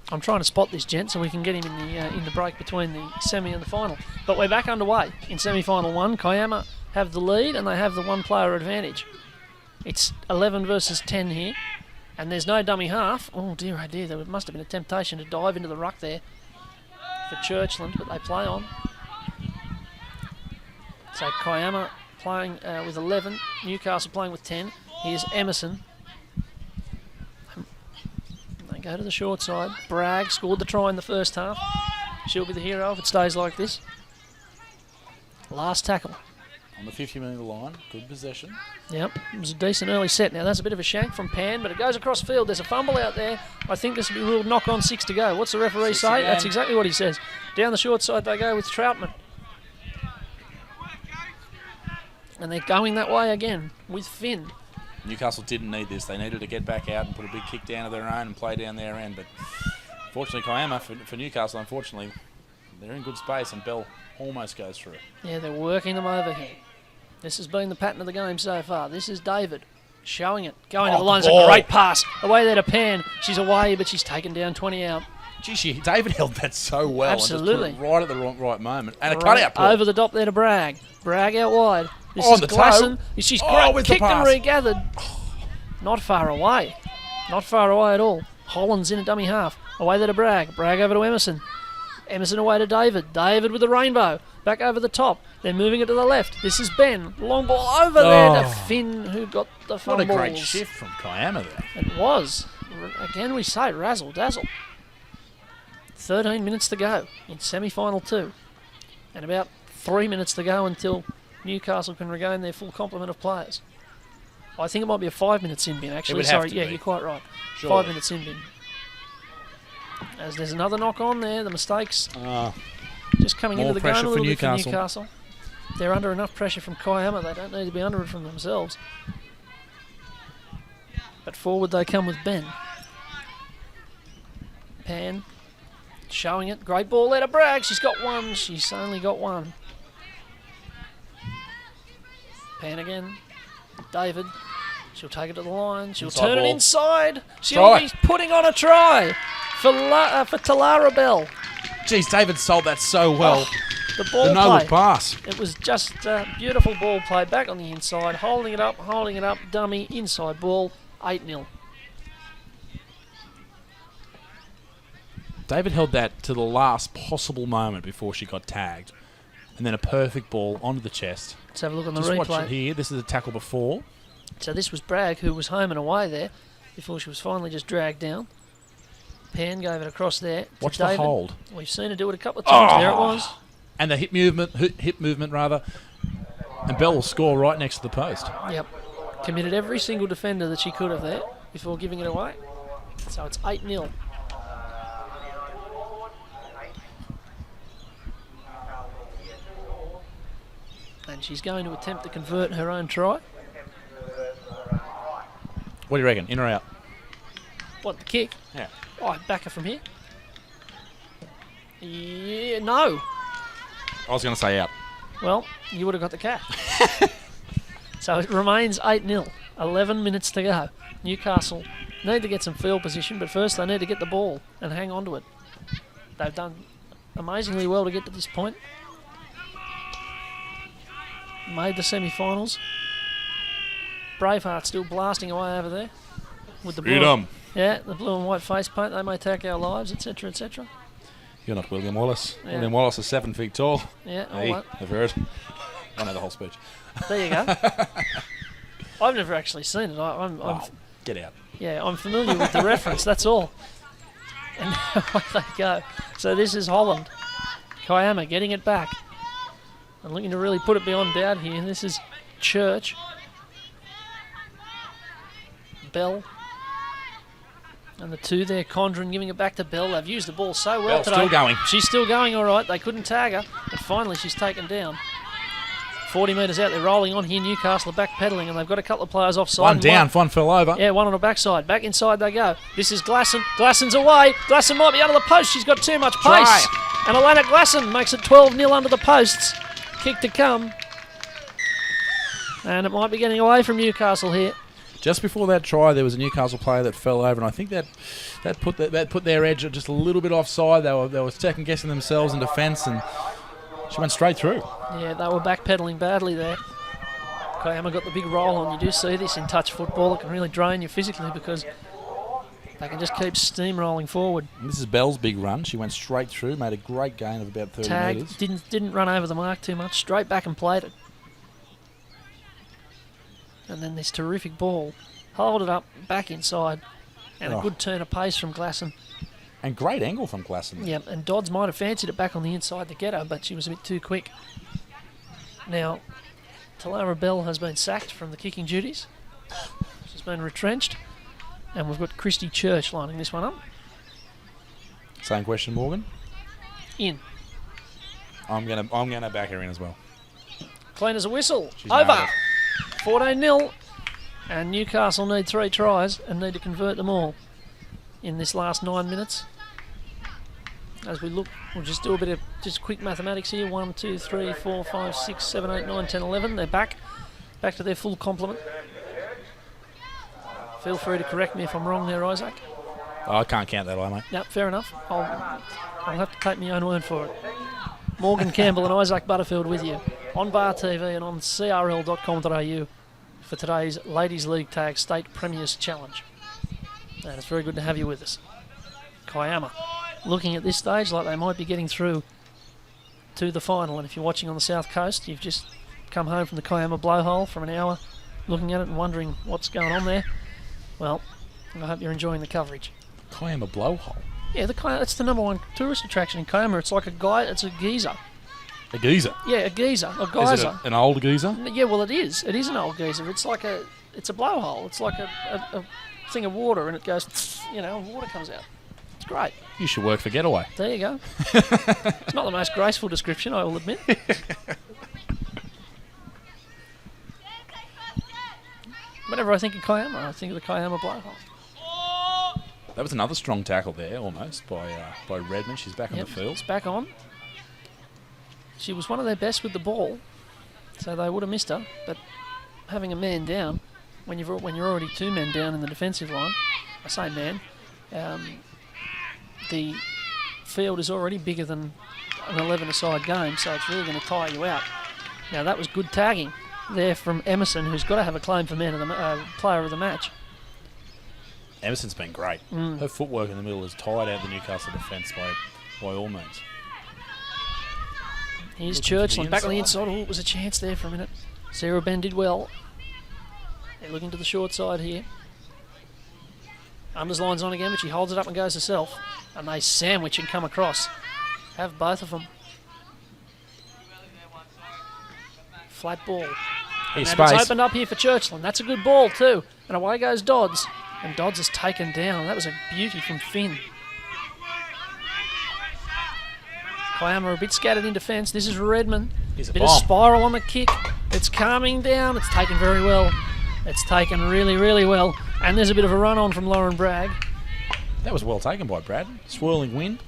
I'm trying to spot this gent so we can get him in the break between the semi and the final. But we're back underway in semi-final 1. Kiama have the lead and they have the one-player advantage. It's 11 versus 10 here, and there's no dummy half. Oh dear, there must have been a temptation to dive into the ruck there for Churchland, but they play on. So Kiama playing with 11, Newcastle playing with 10. Here's Emerson. They go to the short side. Bragg scored the try in the first half. She'll be the hero if it stays like this. Last tackle. On the 50-metre line, good possession. Yep, it was a decent early set. Now, that's a bit of a shank from Pan, but it goes across field. There's a fumble out there. I think this will be ruled knock on, 6 to go. What's the referee say? That's exactly what he says. Down the short side they go with Troutman. And they're going that way again with Finn. Newcastle didn't need this. They needed to get back out and put a big kick down of their own and play down their end. But fortunately, Kiama, for Newcastle, unfortunately, they're in good space and Bell almost goes through. Yeah, they're working them over here. This has been the pattern of the game so far. This is David showing it. Going to the line. It's a great pass. Away there to Pan. She's away, but she's taken down 20 out. Gee, David held that so well. Absolutely. And just put it right at the right moment. And a cutout ball. Over the top there to Bragg. Bragg out wide. This on is the Glasson. toe. She's great. Kicked and regathered. Not far away. Not far away at all. Holland's in at dummy half. Away there to Bragg. Bragg over to Emerson. Emerson away to David. David with the rainbow. Back over the top. They're moving it to the left. This is Ben. Long ball over there to Finn, who got the fumbles. What a great shift from Kiama there. It was. Again, we say razzle dazzle. 13 minutes to go in semi-final 2. And about 3 minutes to go until Newcastle can regain their full complement of players. I think it might be a 5-minute sin bin, actually. Sorry, yeah, you're quite right. Sure. 5-minute sin bin. As there's another knock on there, the mistakes just coming into the game a little bit for Newcastle. They're under enough pressure from Kiama, they don't need to be under it from themselves. But forward they come with Ben. Pan showing it, great ball there to Bragg, she's got one, she's only got one. Pan again, David, she'll take it to the line, she'll turn it inside, she'll be putting on a try for Talara Bell. Jeez, David sold that so well. The ball the play. pass. It was just beautiful ball play back on the inside, holding it up, dummy, inside ball, 8-0. David held that to the last possible moment before she got tagged. And then a perfect ball onto the chest. Let's have a look on the replay. replay. Watch it here. This is a tackle before. So this was Bragg, who was home and away there before she was finally just dragged down. Pan gave it across there. Watch David. the hold. We've seen her do it a couple of times. There it was. And the hip movement rather. And Bell will score right next to the post. Yep. Committed every single defender that she could have there before giving it away. So it's 8-0. And she's going to attempt to convert her own try. What do you reckon? In or out? What, the kick? Yeah. Oh, I'd back her from here. Yeah, no. I was going to say out. Well, you would have got the cat. So it remains 8-0. 11 minutes to go. Newcastle need to get some field position, but first they need to get the ball and hang on to it. They've done amazingly well to get to this point. Made the semi-finals. Braveheart still blasting away over there with the blue. Yeah, the blue and white face paint. They may take our lives, etc., etc. You're not William Wallace. Yeah. William Wallace is 7 feet tall. Yeah, all hey, that. I've heard. I know the whole speech. There you go. I've never actually seen it. I'm get out. Yeah, I'm familiar with the reference. That's all. And away they go. So this is Holland. Kiama getting it back. And looking to really put it beyond doubt here. This is Church. Bell. And the two there, Condren giving it back to Bell. They've used the ball so well Bell's today. still going. She's still going all right. They couldn't tag her. But finally she's taken down. 40 metres out, they're rolling on here. Newcastle are backpedaling, and they've got a couple of players offside. One down, one fell over. Yeah, one on the backside. Back inside they go. This is Glasson. Glasson's away. Glasson might be under the post. She's got too much pace. Try. And Alana Glasson makes it 12-0 under the posts. Kick to come. And it might be getting away from Newcastle here. Just before that try, there was a Newcastle player that fell over, and I think that put their edge just a little bit offside. They were second guessing themselves in defence, and she went straight through. Yeah, they were backpedaling badly there. Kiama got the big roll on. You do see this in touch football. It can really drain you physically because they can just keep steamrolling forward. And this is Bell's big run. She went straight through, made a great gain of about 30 metres. Didn't run over the mark too much. Straight back and played it. And then this terrific ball. Hold it up, back inside. And a good turn of pace from Glasson. And great angle from Glasson. Yeah, and Dodds might have fancied it back on the inside to get her, but she was a bit too quick. Now, Talara Bell has been sacked from the kicking duties. She's been retrenched. And we've got Christy Church lining this one up. Same question, Morgan. In. I'm gonna back her in as well. Clean as a whistle. She's Over. nailed 14-0. And Newcastle need 3 tries and need to convert them all in this last 9 minutes. As we look, we'll just do a bit of just quick mathematics here. 1, 2, 3, 4, 5, 6, 7, 8, 9, 10, 11. They're back to their full complement. Feel free to correct me if I'm wrong there, Isaac. Oh, I can't count that, mate. Yep, fair enough. I'll have to take my own word for it. Morgan Campbell and Isaac Butterfield with you on Bar TV and on crl.com.au for today's Ladies League Tag State Premiers Challenge. And it's very good to have you with us. Kiama looking at this stage like they might be getting through to the final. And if you're watching on the South Coast, you've just come home from the Kiama blowhole from an hour looking at it and wondering what's going on there. Well, I hope you're enjoying the coverage. Kiama blowhole? Yeah, it's the #1 tourist attraction in Kiama. It's like it's a geyser. A geyser? Yeah, a geyser. A geyser. Is it an old geyser? Yeah, well, it is. It is an old geyser. It's like it's a blowhole. It's like a thing of water, and it goes, and water comes out. It's great. You should work for Getaway. There you go. It's not the most graceful description, I will admit. Whenever I think of Kiama, I think of the Kiama blowhole. That was another strong tackle there, almost, by Redmond. She's back on the field. It's back on. She was one of their best with the ball, so they would have missed her. But having a man down, when you're already 2 men down in the defensive line, I say man, the field is already bigger than an 11-a-side game, so it's really going to tire you out. Now that was good tagging there from Emerson, who's got to have a claim for player of the match. Emerson's been great. Her footwork in the middle has tired out the Newcastle defence by all means. Here's Churchland back on the inside. Oh, it was a chance there for a minute. Sarah Ben did well. They're looking to the short side here. Underline's on again, but she holds it up and goes herself. And they sandwich and come across. Have both of them. Flat ball. And it's opened up here for Churchland. That's a good ball too. And away goes Dodds. And Dodds is taken down. That was a beauty from Finn. Kiama are a bit scattered in defence. This is Redmond. Here's a bit of spiral on the kick. It's calming down. It's taken very well. It's taken really, really well. And there's a bit of a run on from Lauren Bragg. That was well taken by Brad. Swirling wind.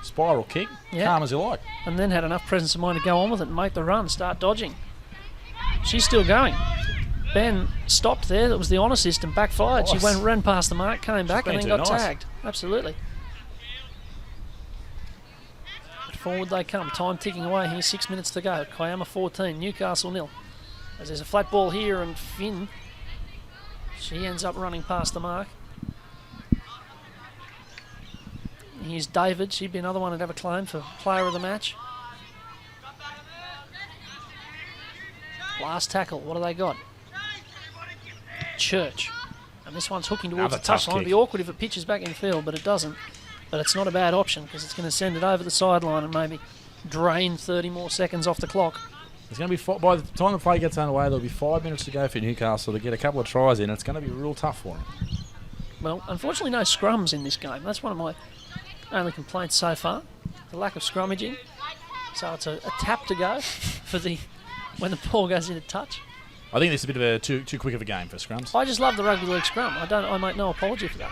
Spiral kick. Calm as you like. And then had enough presence of mind to go on with it and make the run. Start dodging. She's still going. Ben stopped there. That was the honour system. Backfired. Nice. She ran past the mark, came back, and then got tagged. Absolutely. But forward they come. Time ticking away here. 6 minutes to go. Kiama 14. Newcastle 0. As there's a flat ball here, and Finn, she ends up running past the mark. Here's David. She'd be another one who'd have a claim for player of the match. Last tackle. What do they got? Church. And this one's hooking towards the touchline. It'd be awkward if it pitches back in field, but it doesn't. But it's not a bad option because it's going to send it over the sideline and maybe drain 30 more seconds off the clock. It's going to be, by the time the play gets underway, there'll be 5 minutes to go for Newcastle to get a couple of tries in. It's going to be real tough for them. Well, unfortunately no scrums in this game. That's one of my only complaints so far. The lack of scrummaging. So it's a tap to go for when the ball goes into touch. I think this is a bit of a too quick of a game for scrums. I just love the rugby league scrum. I make no apology for that.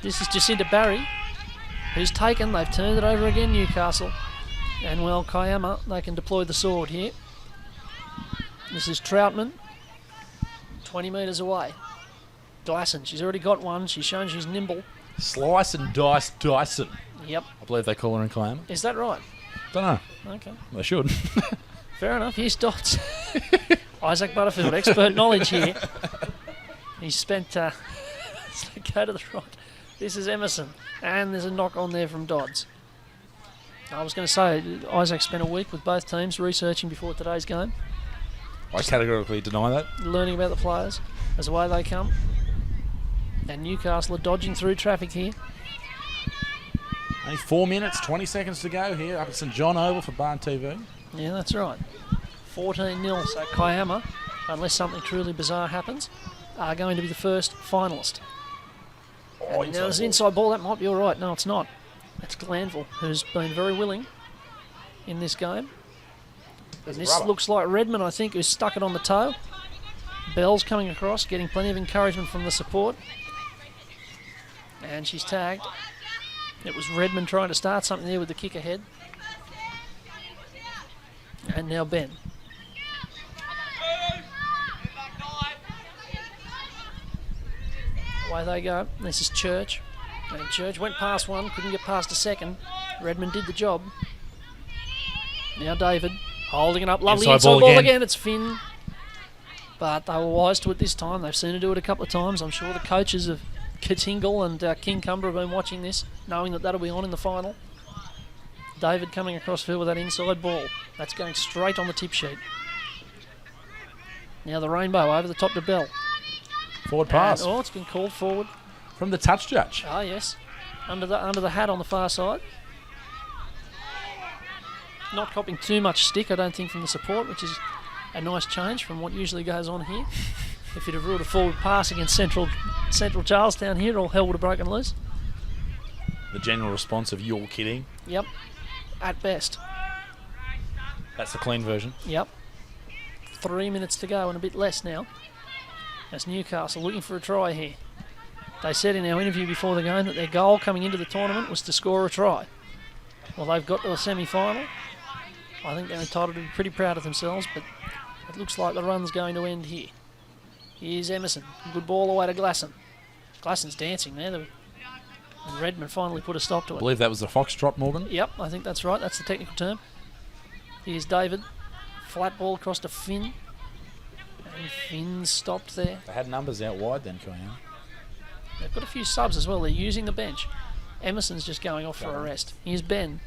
This is Jacinta Barry, who's taken. They've turned it over again, Newcastle. And well, Kiama, they can deploy the sword here. This is Troutman, 20 metres away. Dyson, she's already got one. She's shown she's nimble. Slice and dice Dyson. Yep. I believe they call her in Kiama. Is that right? Don't know. Okay. They should. Fair enough. Here's Dots. Isaac Butterfield, expert knowledge here. He's spent... go to the right. This is Emerson. And there's a knock on there from Dodds. I was going to say, Isaac spent a week with both teams researching before today's game. I categorically deny that. Learning about the players as away they come. And Newcastle are dodging through traffic here. Only 4 minutes, 20 seconds to go here up at St John Oval for Barn TV. Yeah, that's right. 14-0, so Kiama, unless something truly bizarre happens, are going to be the first finalist. Oh, And now there's an inside ball. That might be all right. No, it's not. It's Glanville, who's been very willing in this game. And this looks like Redmond, I think, who's stuck it on the toe. Bell's coming across, getting plenty of encouragement from the support. And she's tagged. It was Redmond trying to start something there with the kick ahead. And now Ben. Away they go. This is Church. And Church went past one, couldn't get past a second. Redmond did the job. Now David holding it up. Lovely inside ball again. It's Finn. But they were wise to it this time. They've seen her do it a couple of times. I'm sure the coaches of Katingle and King Cumber have been watching this, knowing that that'll be on in the final. David coming across field with that inside ball. That's going straight on the tip sheet. Now the Rainbow over the top to Bell. Forward pass. And, it's been called forward. From the touch judge. Ah, yes. Under the hat on the far side. Not copping too much stick, I don't think, from the support, which is a nice change from what usually goes on here. If you'd have ruled a forward pass against Central Charlestown here, all hell would have broken loose. The general response of "you're kidding." Yep. At best. That's the clean version. Yep. 3 minutes to go and a bit less now. That's Newcastle looking for a try here. They said in our interview before the game that their goal coming into the tournament was to score a try. Well, they've got to a semi-final. I think they're entitled to be pretty proud of themselves, but it looks like the run's going to end here. Here's Emerson. Good ball away to Glasson. Glasson's dancing there. And Redmond finally put a stop to it. I believe that was the foxtrot, Morgan. Yep, I think that's right. That's the technical term. Here's David. Flat ball across to Finn. And Finn's stopped there. They had numbers out wide then, Kiama. They've got a few subs as well. They're using the bench. Emerson's just going off for a rest. Here's Ben.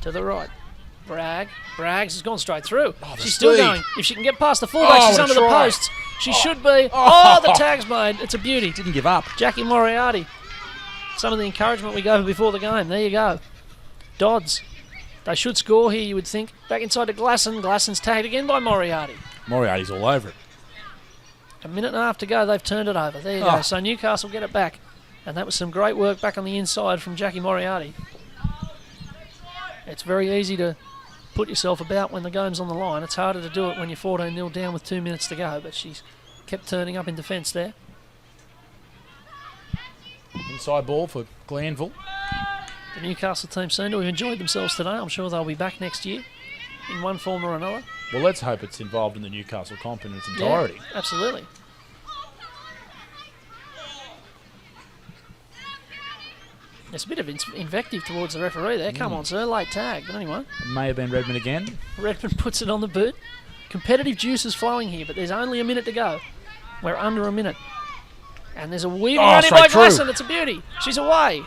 To the right. Braggs has gone straight through. She's still going. If she can get past the fullback, she's under the posts. She should be. The tag's made. It's a beauty. Didn't give up. Jackie Moriarty. Some of the encouragement we gave her before the game. There you go. Dodds. They should score here, you would think. Back inside to Glasson. Glasson's tagged again by Moriarty. Moriarty's all over it. A minute and a half to go. They've turned it over. There you go. So Newcastle get it back. And that was some great work back on the inside from Jackie Moriarty. It's very easy to put yourself about when the game's on the line. It's harder to do it when you're 14-0 down with 2 minutes to go, but she's kept turning up in defence there. Inside ball for Glanville. The Newcastle team seem to have enjoyed themselves today. I'm sure they'll be back next year in one form or another. Well, let's hope it's involved in the Newcastle comp in its entirety. Yeah, absolutely. There's a bit of invective towards the referee there. Come on, sir, late tag. But anyway. It may have been Redmond again. Redmond puts it on the boot. Competitive juice is flowing here, but there's only a minute to go. We're under a minute. And there's a weaving run in by Glasson. It's a beauty. She's away.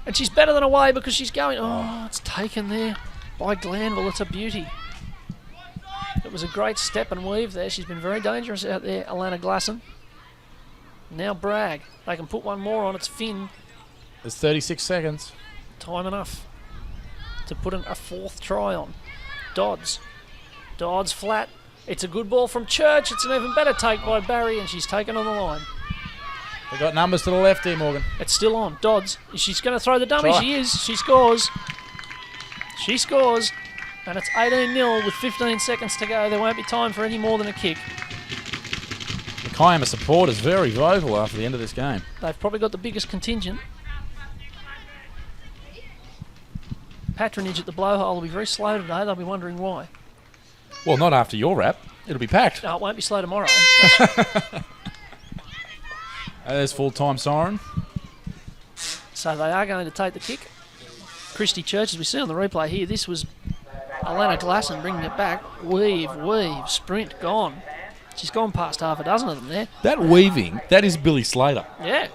And she's better than away because she's going... it's taken there by Glanville. It's a beauty. It was a great step and weave there. She's been very dangerous out there, Alana Glasson. Now Bragg. They can put one more on. It's Finn. There's 36 seconds. Time enough to put a fourth try on. Dodds flat. It's a good ball from Church. It's an even better take by Barry, and she's taken on the line. They've got numbers to the left here, Morgan. It's still on. Dodds. She's going to throw the dummy. Try. She is. She scores. She scores. And it's 18-0 with 15 seconds to go. There won't be time for any more than a kick. The Kiama support is very vocal after the end of this game. They've probably got the biggest contingent. Patronage at the blowhole will be very slow today. They'll be wondering why. Well, not after your wrap. It'll be packed. No, it won't be slow tomorrow. There's full-time siren. So they are going to take the kick. Christy Church, as we see on the replay here, this was Alana Glasson bringing it back. Weave, sprint, gone. She's gone past half a dozen of them there. That weaving, that is Billy Slater. Yeah.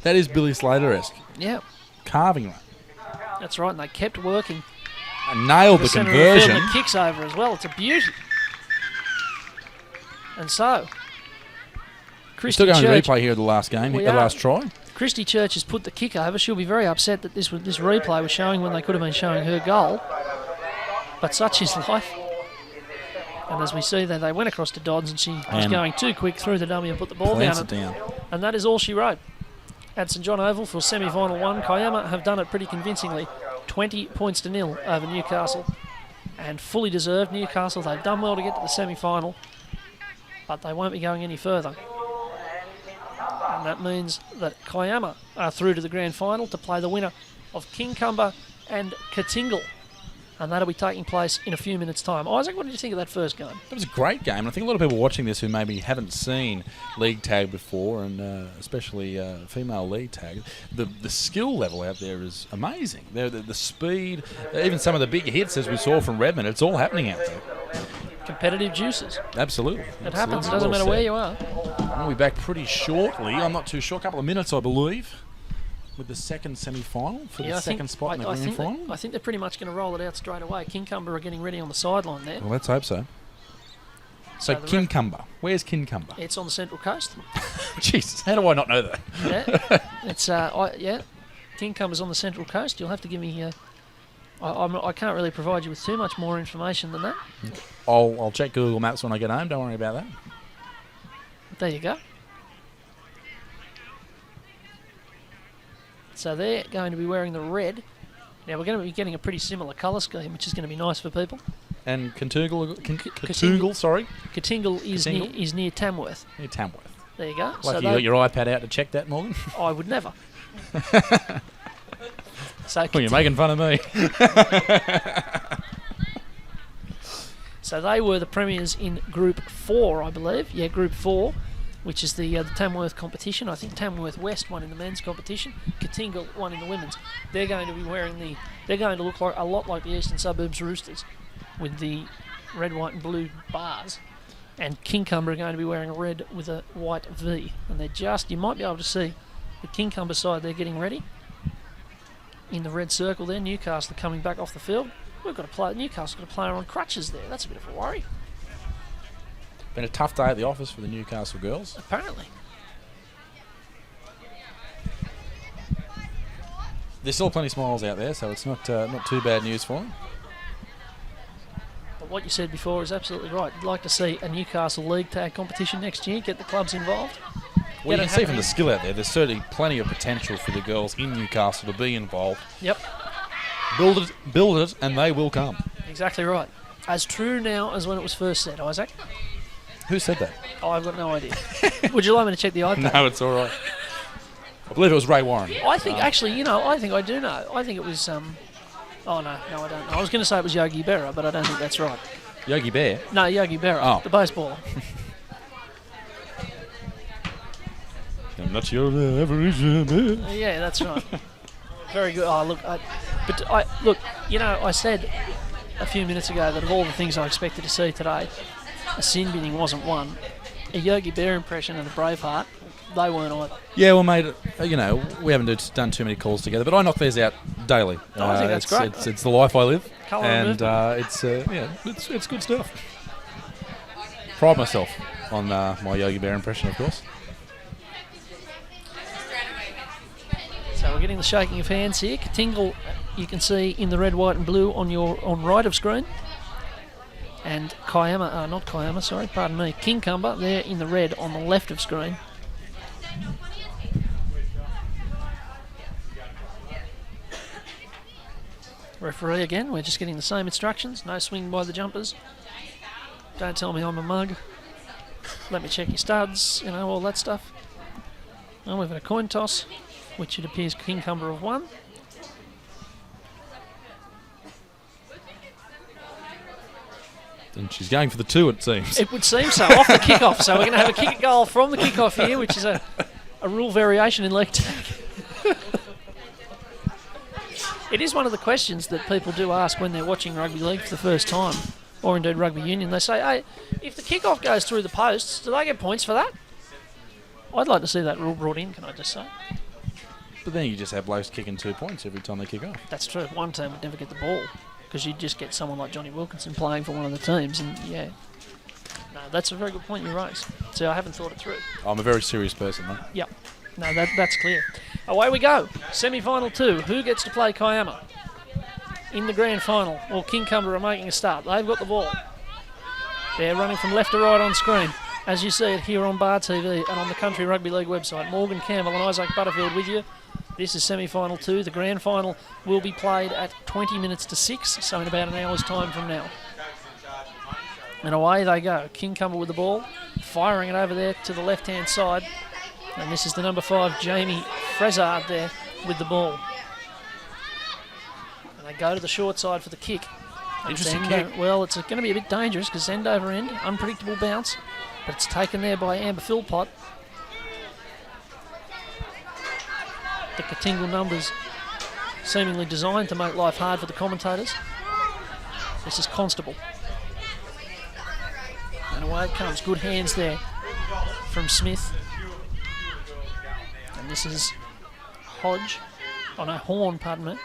That is Billy Slater-esque. Yeah. Carving it. That's right, and they kept working. And nailed the conversion. And the kicks over as well. It's a beauty. And so, Christy Church... Still going to replay here at the last game, the last try. Christy Church has put the kick over. She'll be very upset that this replay was showing when they could have been showing her goal. but such is life. And as we see there, they went across to Dodds and she was going too quick through the dummy and put the ball down. And that is all she wrote. At St John Oval for semi-final 1, Kiama have done it pretty convincingly. 20 points to 0 over Newcastle. And fully deserved. Newcastle, they've done well to get to the semi-final, but they won't be going any further. And that means that Kiama are through to the grand final to play the winner of Kincumber and Katingal. And that'll be taking place in a few minutes' time. Isaac, what did you think of that first game? It was a great game. I think a lot of people watching this who maybe haven't seen league tag before, and especially female league tag, the skill level out there is amazing. The speed, even some of the big hits as we saw from Redmond, it's all happening out there. Competitive juices. Absolutely. It happens. It doesn't matter where you are. We'll be back pretty shortly. I'm not too sure. A couple of minutes, I believe, with the second semi-final for the second spot in the grand final. I think they're pretty much going to roll it out straight away. Kincumber are getting ready on the sideline there. Well, let's hope so. So Kincumber. Where's Kincumber? It's on the Central Coast. Jesus, how do I not know that? It's Kincumber's on the Central Coast. You'll have to give me. I can't really provide you with too much more information than that. I'll check Google Maps when I get home. Don't worry about that. There you go. So they're going to be wearing the red. Now we're going to be getting a pretty similar colour scheme, which is going to be nice for people. And Katingal is near Tamworth. Near Tamworth. There you go. Like so you got your iPad out to check that, Morgan? I would never. Well, you're making fun of me. So they were the premiers in Group 4, I believe. Yeah, Group 4, which is the Tamworth competition. I think Tamworth West won in the men's competition. Katingal won in the women's. They're going to be wearing they're going to look like a lot like the Eastern Suburbs Roosters, with the red, white, and blue bars. And Kincumber are going to be wearing a red with a white V. And they're you might be able to see the Kincumber side. They're getting ready in the red circle there. Newcastle coming back off the field. Newcastle got a player on crutches there. That's a bit of a worry. Been a tough day at the office for the Newcastle girls. Apparently. There's still plenty of smiles out there, so it's not too bad news for them. But what you said before is absolutely right. I'd like to see a Newcastle League Tag competition next year, get the clubs involved. Well, you can see from the skill out there, there's certainly plenty of potential for the girls in Newcastle to be involved. Yep. Build it, and they will come. Exactly right. As true now as when it was first said, Isaac. Who said that? Oh, I've got no idea. Would you like me to check the iPad? No, it's all right. I believe it was Ray Warren. I think, actually, I think I do know. I think it was, oh, no, I don't know. I was going to say it was Yogi Berra, but I don't think that's right. Yogi Bear? No, Yogi Berra, the baseballer. I'm not your average man. Yeah, that's right. Very good. Oh, look, I said a few minutes ago that of all the things I expected to see today, a sin binning wasn't one. A Yogi Bear impression and a Braveheart, they weren't either. Yeah, well, mate, we haven't done too many calls together, but I knock theirs out daily. I think that's great. It's the life I live, Colour and it's good stuff. Pride myself on my Yogi Bear impression, of course. So we're getting the shaking of hands here. Katingal, you can see in the red, white and blue on right of screen. And Kincumber, they're in the red on the left of screen. Referee again, we're just getting the same instructions. No swing by the jumpers. Don't tell me I'm a mug. Let me check your studs, all that stuff. And we've got a coin toss, which it appears Kincumber have won. And she's going for the 2, it seems. It would seem so, off the kickoff. So we're going to have a kick goal from the kickoff here, which is a rule variation in league tag. It is one of the questions that people do ask when they're watching rugby league for the first time, or indeed rugby union. They say, hey, if the kickoff goes through the posts, do they get points for that? I'd like to see that rule brought in, can I just say? But then you just have blokes kicking 2 points every time they kick off. That's true. One team would never get the ball, because you'd just get someone like Johnny Wilkinson playing for one of the teams, and yeah. No, that's a very good point you raise. See, I haven't thought it through. I'm a very serious person, mate. Yep. No, that's clear. Away we go. Semi-final 2. Who gets to play Kiama? in the grand final. Well, Kincumber are making a start. They've got the ball. They're running from left to right on screen, as you see it here on Bar TV and on the Country Rugby League website. Morgan Campbell and Isaac Butterfield with you. This is semi-final 2. The grand final will be played at 20 minutes to 6, so in about an hour's time from now. And away they go. Kincumber with the ball, firing it over there to the left-hand side. And this is the number 5, Jamie Frezard, there with the ball. And they go to the short side for the kick. Interesting kick. Well, it's going to be a bit dangerous because end over end, unpredictable bounce. But it's taken there by Amber Philpott. The Katingal numbers seemingly designed to make life hard for the commentators. This is Constable. And away it comes. Good hands there from Smith. And this is Hodge. Oh no, Horn, pardon me.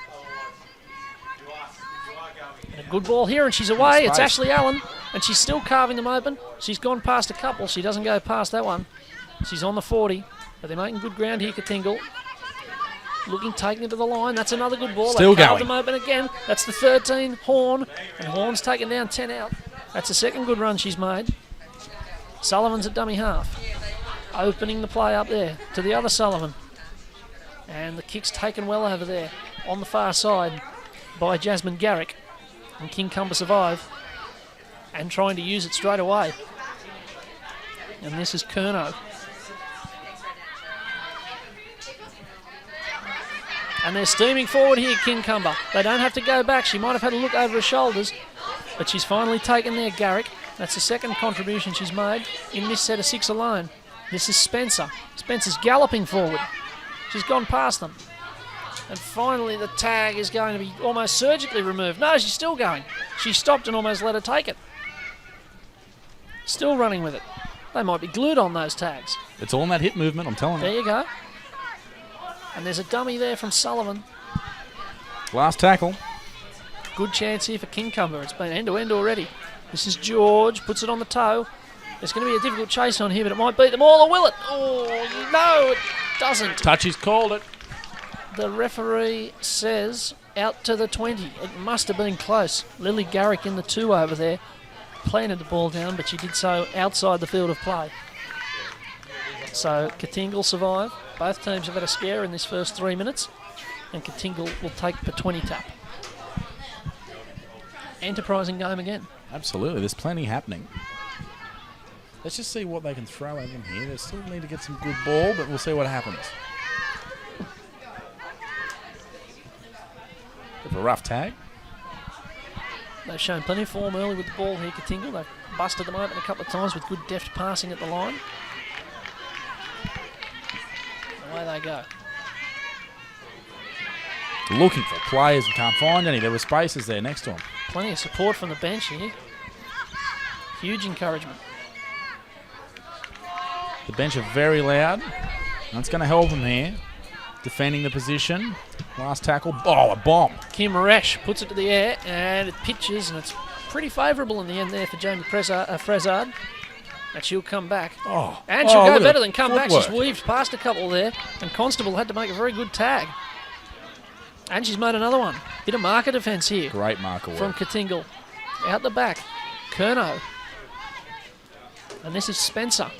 And a good ball here, and she's away. It's Ashley Allen, and she's still carving them open. She's gone past a couple. She doesn't go past that one. She's on the 40, but they're making good ground here, Katingal. Looking, taking it to the line. That's another good ball. Still they carved going. them open again. That's the 13, Horn, and Horn's taken down 10 out. That's the second good run she's made. Sullivan's at dummy half. Opening the play up there to the other Sullivan. And the kick's taken well over there on the far side by Jasmine Garrick. And Kincumber survive and trying to use it straight away. And this is Curnow. And they're steaming forward here, Kincumber. They don't have to go back. She might have had a look over her shoulders, but she's finally taken there, Garrick. That's the second contribution she's made in this set of 6 alone. This is Spencer. Spencer's galloping forward. She's gone past them. And finally the tag is going to be almost surgically removed. No, she's still going. She stopped and almost let her take it. Still running with it. They might be glued on those tags. It's all in that hip movement, I'm telling There you. you go. And there's a dummy there from Sullivan. Last tackle. Good chance here for Kincumber. It's been end-to-end already. This is George, puts it on the toe. There's going to be a difficult chase on here, but it might beat them all, or will it? Oh, no, it doesn't. Touchy's called it. The referee says out to the 20. It must have been close. Lily Garrick in the 2 over there planted the ball down, but she did so outside the field of play. So Katingal survive. Both teams have had a scare in this first 3 minutes, and Katingal will take the 20 tap. Enterprising game again. Absolutely, there's plenty happening. Let's just see what they can throw at them here. They still need to get some good ball, but we'll see what happens. Bit of a rough tag. They've shown plenty of form early with the ball here, Katingal. They've busted them open a couple of times with good deft passing at the line. Away they go. Looking for players and can't find any. There were spaces there next to them. Plenty of support from the bench here. Huge encouragement. The bench are very loud. That's going to help them here. Defending the position. Last tackle. Oh, a bomb. Kim Resch puts it to the air and it pitches, and it's pretty favourable in the end there for Jamie Frezard. And she'll come back. Oh. And she'll go look at better the than come back. footwork. She's weaved past a couple there, and Constable had to make a very good tag. And she's made another one. Bit of marker defence here. Great marker work. From Katingal. Out the back. Curnow. And this is Spencer.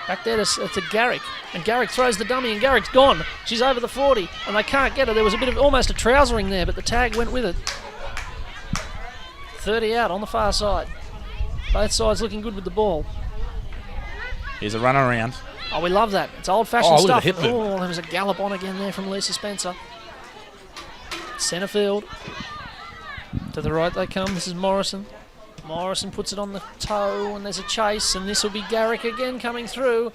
Back there to Garrick. And Garrick throws the dummy, and Garrick's gone. She's over the 40, and they can't get her. There was a bit of almost a trousering there, but the tag went with it. 30 out on the far side. Both sides looking good with the ball. Here's a run around. Oh, we love that. It's old-fashioned look at stuff. the hip movement. Oh, there was a gallop on again there from Lisa Spencer. Centre field. To the right they come. This is Morrison. Morrison puts it on the toe, and there's a chase, and this will be Garrick again coming through.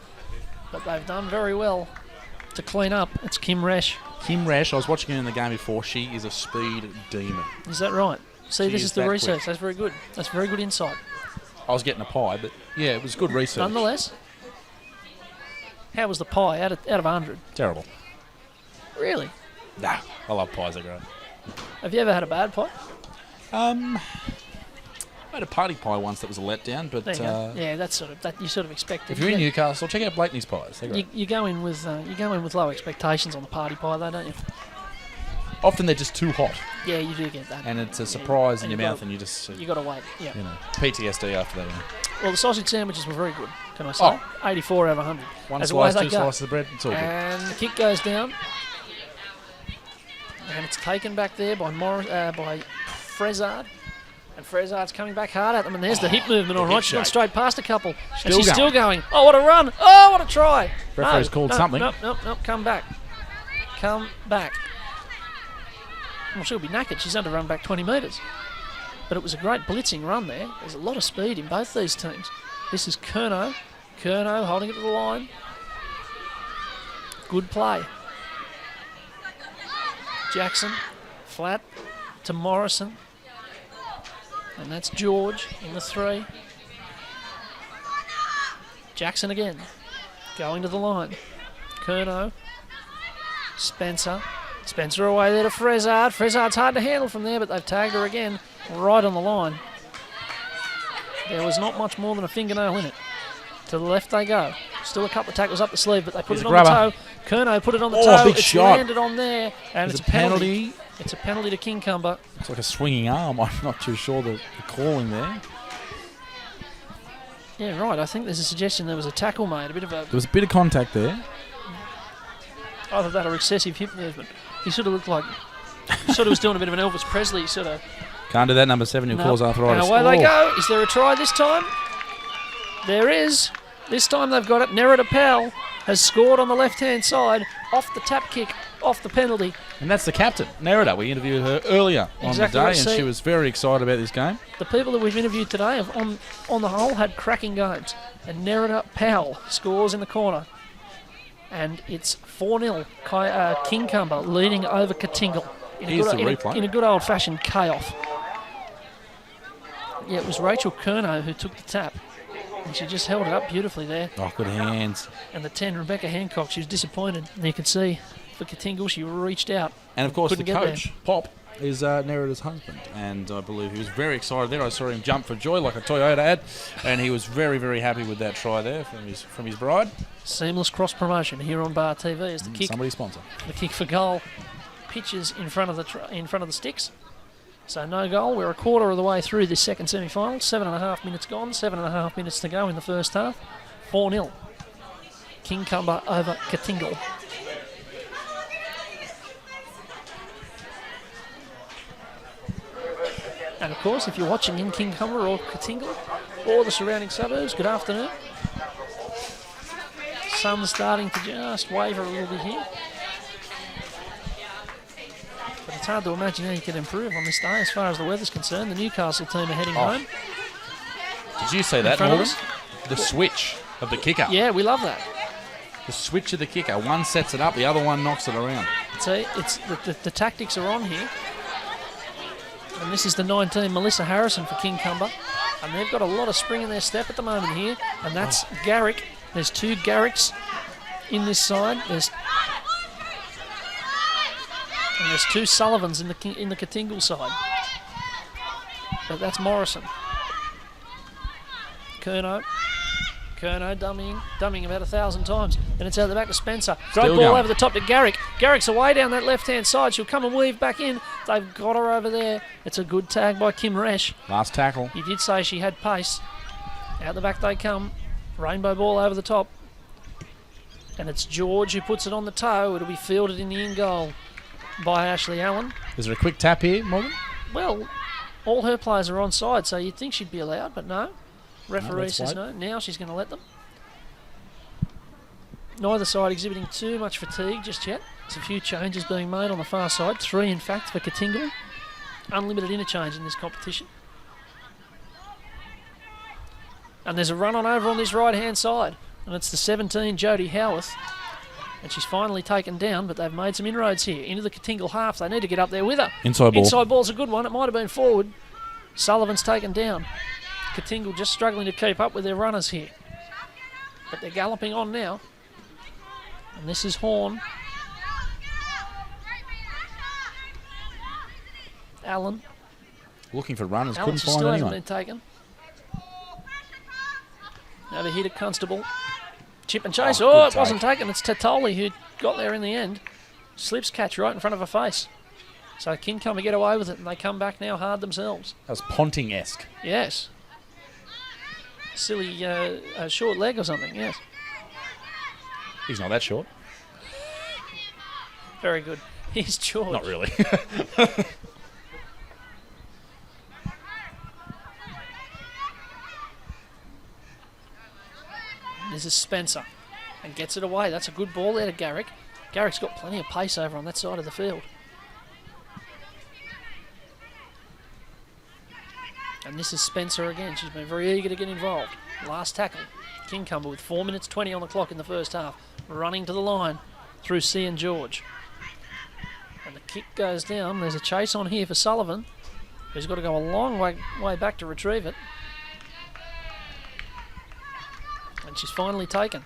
But they've done very well to clean up. It's Kim Resch. Kim Resch, I was watching her in the game before. She is a speed demon. Is that right? See, She this is is the that research. quick. That's very good. That's very good insight. I was getting a pie, but yeah, it was good research. Nonetheless, how was the pie out of 100? Terrible. Really? Nah, I love pies, they're great. Have you ever had a bad pie? I had a party pie once that was a letdown, but There you go. Yeah, that's sort of that you sort of expect. if you're in Newcastle, check out Blakeney's pies. They're great. You go in with low expectations on the party pie, though, don't you? Often they're just too hot. Yeah, you do get that. And it's a surprise in your mouth, and you just... You got to wait, yeah. PTSD after that. Well, the sausage sandwiches were very good, can I say? 84 over 100. One slice, two slices of bread, it's all good. And the kick goes down. And it's taken back there by Frezard. And Frezard's coming back hard at them, and there's the hip movement, all right. She's gone straight past a couple. And she's still going. Oh, what a run. Oh, what a try. Referee's called something. Nope, come back. Come back. Well, she'll be knackered. She's had to run back 20 metres. But it was a great blitzing run there. There's a lot of speed in both these teams. This is Curnow. Curnow holding it to the line. Good play. Jackson, flat to Morrison. And that's George in the 3. Jackson again, going to the line. Curnow, Spencer. Spencer away there to Frezard. Frezard's hard to handle from there, but they've tagged her again, right on the line. There was not much more than a fingernail in it. To the left they go. Still a couple of tackles up the sleeve, but they put it on the toe. Curnow put it on the toe. Big it's shot. Landed on there, and it's a penalty. It's a penalty to Kincumber. It's like a swinging arm. I'm not too sure the calling there. Yeah, right. I think there's a suggestion there was a tackle made. There was a bit of contact there. Either that or excessive hip movement. He sort of looked like... sort of was doing a bit of an Elvis Presley sort of... Can't do that, number 7, who calls arthritis. And away they go. Is there a try this time? There is. This time they've got it. Nerida Powell has scored on the left-hand side off the tap kick, off the penalty. And that's the captain, Nerida. We interviewed her earlier on the day, and she was very excited about this game. The people that we've interviewed today have, on the whole, had cracking games. And Nerida Powell scores in the corner. And it's 4-0, Kincumber leading over Katingle in a good old-fashioned chaos. Yeah, it was Rachel Curnow who took the tap. And she just held it up beautifully there. Oh, good hands. And the 10, Rebecca Hancock, she was disappointed. And you can see for Katingle, she reached out. And, of course, the coach, Pop, is Nerida's husband. And I believe he was very excited there. I saw him jump for joy like a Toyota ad. And he was very, very happy with that try there from his bride. Seamless cross-promotion here on Bar TV as the kick. Somebody sponsor. The kick for goal pitches in front of the sticks. So no goal. We're a quarter of the way through this second semi-final. 7.5 minutes gone. 7.5 minutes to go in the first half. 4-0. Kincumber over Katingle. And of course, if you're watching in Kincumber or Katingle or the surrounding suburbs, good afternoon. Sun's starting to just waver a little bit here. But it's hard to imagine how you can improve on this day as far as the weather's concerned. The Newcastle team are heading home. Did you see that, Morgan? The switch of the kicker. Yeah, we love that. The switch of the kicker. One sets it up, the other one knocks it around. See, it's the tactics are on here. And this is the 19, Melissa Harrison for Kincumber. And they've got a lot of spring in their step at the moment here. And that's Garrick. There's 2 Garricks in this side. There's 2 Sullivans in the Katingle side. But that's Morrison. Curnow dummying about 1,000 times. And it's out the back to Spencer. Great ball over the top to Garrick. Garrick's away down that left-hand side. She'll come and weave back in. They've got her over there. It's a good tag by Kim Resch. Last tackle. He did say she had pace. Out the back they come. Rainbow ball over the top. And it's George who puts it on the toe. It'll be fielded in the in goal by Ashley Allen. Is there a quick tap here, Morgan? Well, all her players are onside, so you'd think she'd be allowed, but no. Referee says no. Now she's going to let them. Neither side exhibiting too much fatigue just yet. There's a few changes being made on the far side. 3, in fact, for Katingle. Unlimited interchange in this competition. And there's a run on over on this right-hand side. And it's the 17, Jodie Howarth. And she's finally taken down, but they've made some inroads here. Into the Katingle half. They need to get up there with her. Inside ball. Inside ball's a good one. It might have been forward. Sullivan's taken down. Katingle just struggling to keep up with their runners here. But they're galloping on now. And this is Horn. Allen. Looking for runners, Allen couldn't find still anyone. hasn't been taken. Over here to Constable. Chip and chase. Oh, it wasn't taken. It's Tatoli who got there in the end. Slips catch right in front of her face. So Kincumber get away with it, and they come back now hard themselves. That was Ponting-esque. Yes. Silly short leg or something, yes. He's not that short. Very good. He's George. Not really. This is Spencer. And gets it away. That's a good ball there to Garrick. Garrick's got plenty of pace over on that side of the field. And this is Spencer again. She's been very eager to get involved. Last tackle. Kincumber with 4 minutes 20 on the clock in the first half. Running to the line through C and George. And the kick goes down. There's a chase on here for Sullivan, who's got to go a long way back to retrieve it. And she's finally taken.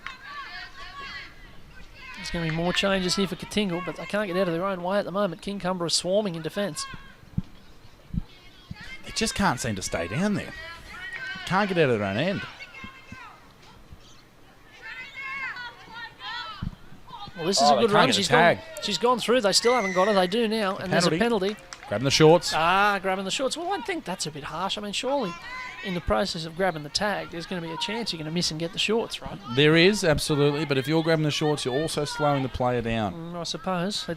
There's going to be more changes here for Katingle, but they can't get out of their own way at the moment. Kincumber is swarming in defence. They just can't seem to stay down there. Can't get out of their own end. Well, this is a good run. She's gone through. They still haven't got her. They do now, and there's a penalty. Grabbing the shorts. Grabbing the shorts. Well, I think that's a bit harsh. I mean, surely in the process of grabbing the tag, there's going to be a chance you're going to miss and get the shorts, right? There is, absolutely. But if you're grabbing the shorts, you're also slowing the player down. I suppose.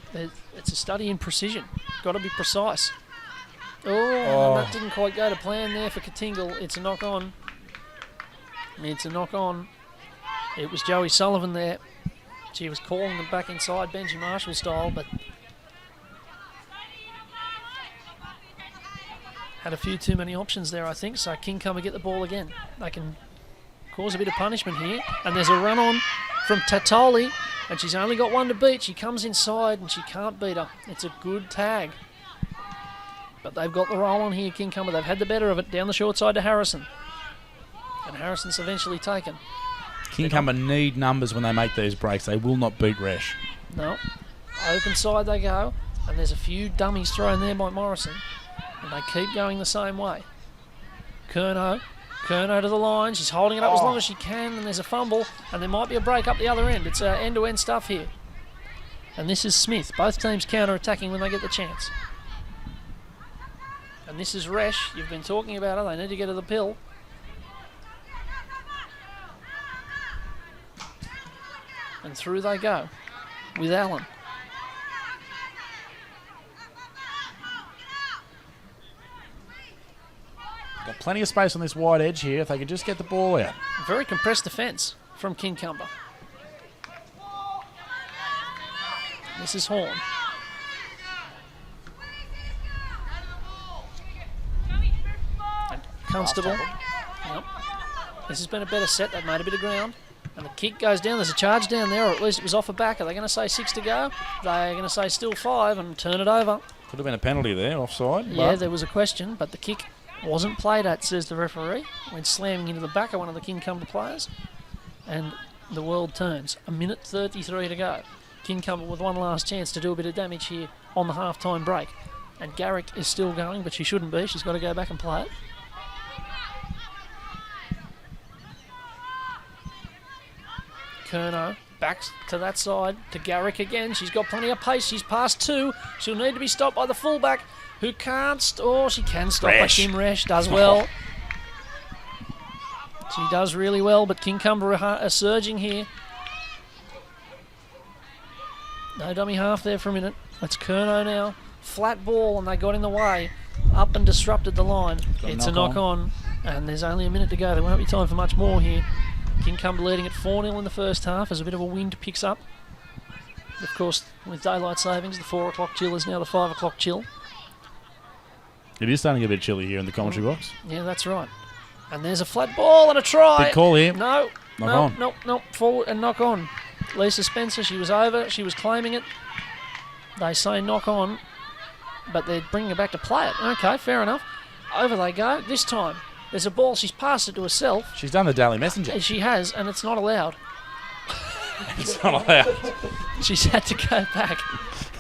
It's a study in precision. Got to be precise. Oh, that didn't quite go to plan there for Katingle. It's a knock-on. It's a knock-on. It was Joey Sullivan there. She was calling them back inside, Benji Marshall style, but had a few too many options there, I think. So Kincumber get the ball again. They can cause a bit of punishment here. And there's a run on from Tatoli, and she's only got one to beat. She comes inside and she can't beat her. It's a good tag. But they've got the roll on here, Kincumber. They've had the better of it down the short side to Harrison. And Harrison's eventually taken. Kincumber need numbers when they make these breaks. They will not beat Resh. No. Open side they go. And there's a few dummies thrown there by Morrison. And they keep going the same way. Curnow to the line. She's holding it up as long as she can. And there's a fumble. And there might be a break up the other end. It's end-to-end stuff here. And this is Smith. Both teams counter-attacking when they get the chance. And this is Resh. You've been talking about her. They need to get to the pill. And through they go with Allen. Got plenty of space on this wide edge here if they can just get the ball out. Very compressed defence from Kincumber. This is Horn. And Constable. Yep. This has been a better set. They've made a bit of ground. And the kick goes down. There's a charge down there, or at least it was off a back. Are they going to say 6 to go? They're going to say still 5 and turn it over. Could have been a penalty there, offside. Yeah, there was a question, but the kick wasn't played at, says the referee. Went slamming into the back of one of the Kincumber players. And the world turns. 1:33 to go. Kincumber with one last chance to do a bit of damage here on the half-time break. And Garrick is still going, but she shouldn't be. She's got to go back and play it. Curnow back to that side to Garrick again. She's got plenty of pace. She's past 2. She'll need to be stopped by the fullback, who can't. She can stop. But Kim Resh does well. She does really well, but Kincumber are surging here. No dummy half there for a minute. That's Curnow now. Flat ball, and they got in the way. Up and disrupted the line. It's a knock on, and there's only a minute to go. There won't be time for much more here. Kincumber leading at 4-0 in the first half as a bit of a wind picks up. Of course, with daylight savings, the 4 o'clock chill is now the 5 o'clock chill. It is starting to get a bit chilly here in the commentary box. Yeah, that's right. And there's a flat ball and a try. Big call here. No. Knock on. No. Forward and knock on. Lisa Spencer, she was over. She was claiming it. They say knock on, but they're bringing her back to play it. Okay, fair enough. Over they go. This time, there's a ball. She's passed it to herself. She's done the Daily Messenger. She has, and it's not allowed. It's not allowed. She's had to go back.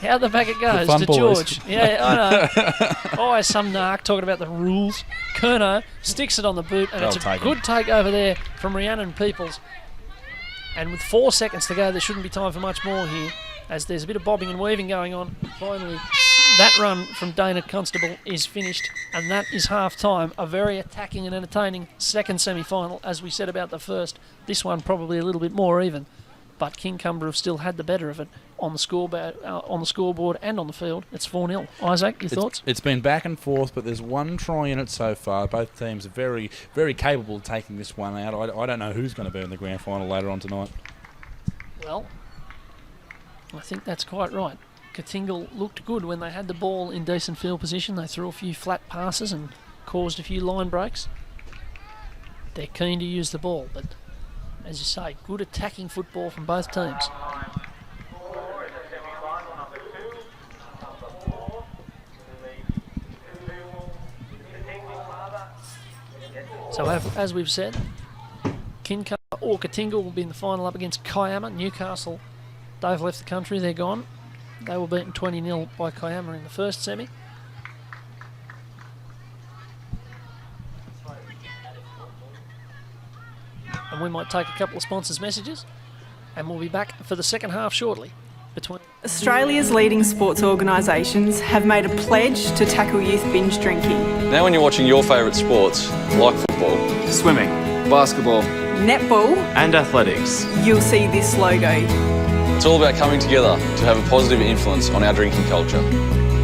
How the back it goes The to George. Yeah, I know. Always some narc talking about the rules. Curnow sticks it on the boot, and it's a good take over there from Rhiannon Peoples. And with 4 seconds to go, there shouldn't be time for much more here, as there's a bit of bobbing and weaving going on. Finally, That run from Dana Constable is finished, and that is half-time. A very attacking and entertaining second semi-final, as we said about the first. This one probably a little bit more even, but King Cumber have still had the better of it on the scoreboard and on the field. It's 4-0. Isaac, your thoughts? It's been back and forth, but there's one try in it so far. Both teams are very, very capable of taking this one out. I don't know who's going to be in the grand final later on tonight. Well, I think that's quite right. Katingal looked good when they had the ball in decent field position. They threw a few flat passes and caused a few line breaks. They're keen to use the ball, but as you say, good attacking football from both teams. So as we've said, Kincup or Katingal will be in the final up against Kiama. Newcastle, they've left the country, they're gone. They were beaten 20-0 by Kiama in the first semi. And we might take a couple of sponsors' messages, and we'll be back for the second half shortly. Australia's leading sports organisations have made a pledge to tackle youth binge drinking. Now when you're watching your favourite sports, like football, swimming, basketball, netball and athletics, you'll see this logo. it's all about coming together to have a positive influence on our drinking culture.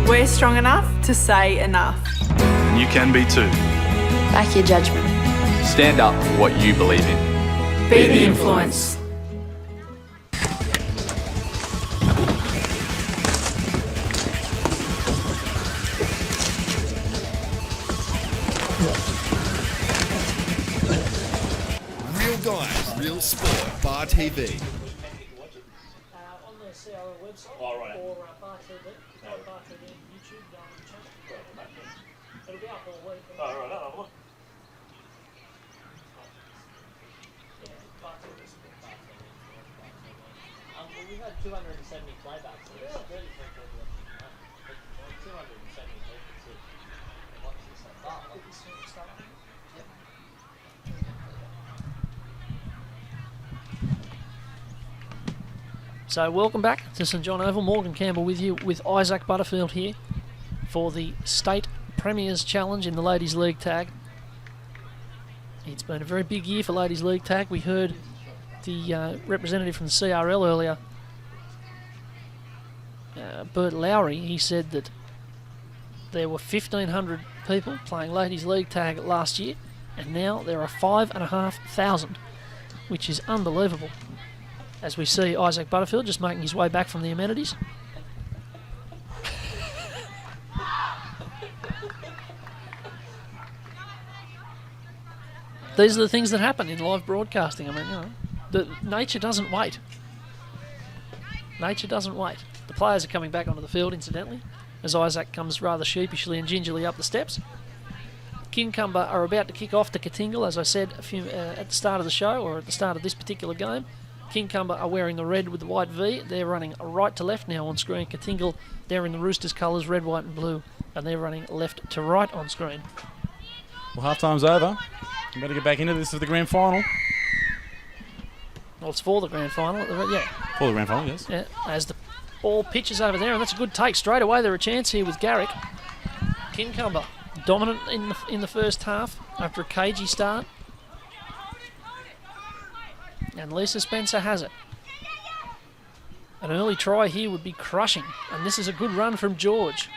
We're strong enough to say enough. You can be too. Back your judgment. Stand up for what you believe in. Be the influence. Real Guys, Real Sport, Bar TV. On the CRL website or Bar TV, Bar TV, YouTube, go and check it. It'll be up all week. Oh, right, I'll look. Yeah, Bar TV. Well, we've had 270 playbacks, so there's 33 people watching. 270 people watching this so far. Like this sort of stuff. Yep. So welcome back to St John Oval. Morgan Campbell with you, with Isaac Butterfield here for the State Premiers Challenge in the Ladies League Tag. It's been a very big year for Ladies League Tag. We heard the representative from the CRL earlier, Bert Lowry. He said that there were 1,500 people playing Ladies League Tag last year, and now there are 5,500, which is unbelievable. As we see Isaac Butterfield just making his way back from the amenities. These are the things that happen in live broadcasting. I mean, you know, nature doesn't wait. Nature doesn't wait. The players are coming back onto the field, incidentally, as Isaac comes rather sheepishly and gingerly up the steps. Kincumber are about to kick off to Katingal, as I said at the start of the show, or at the start of this particular game. Kincumber are wearing the red with the white V. They're running right to left now on screen. Katingal, they're in the Roosters colours, red, white and blue, and they're running left to right on screen. Well, half-time's over. We better get back into this for the grand final. Well, it's for the grand final. Yeah. For the grand final, yes. Yeah, as the ball pitches over there, and that's a good take. Straight away, they're a chance here with Garrick. Kincumber, dominant in the first half after a cagey start. And Lisa Spencer has it. An early try here would be crushing. And this is a good run from George.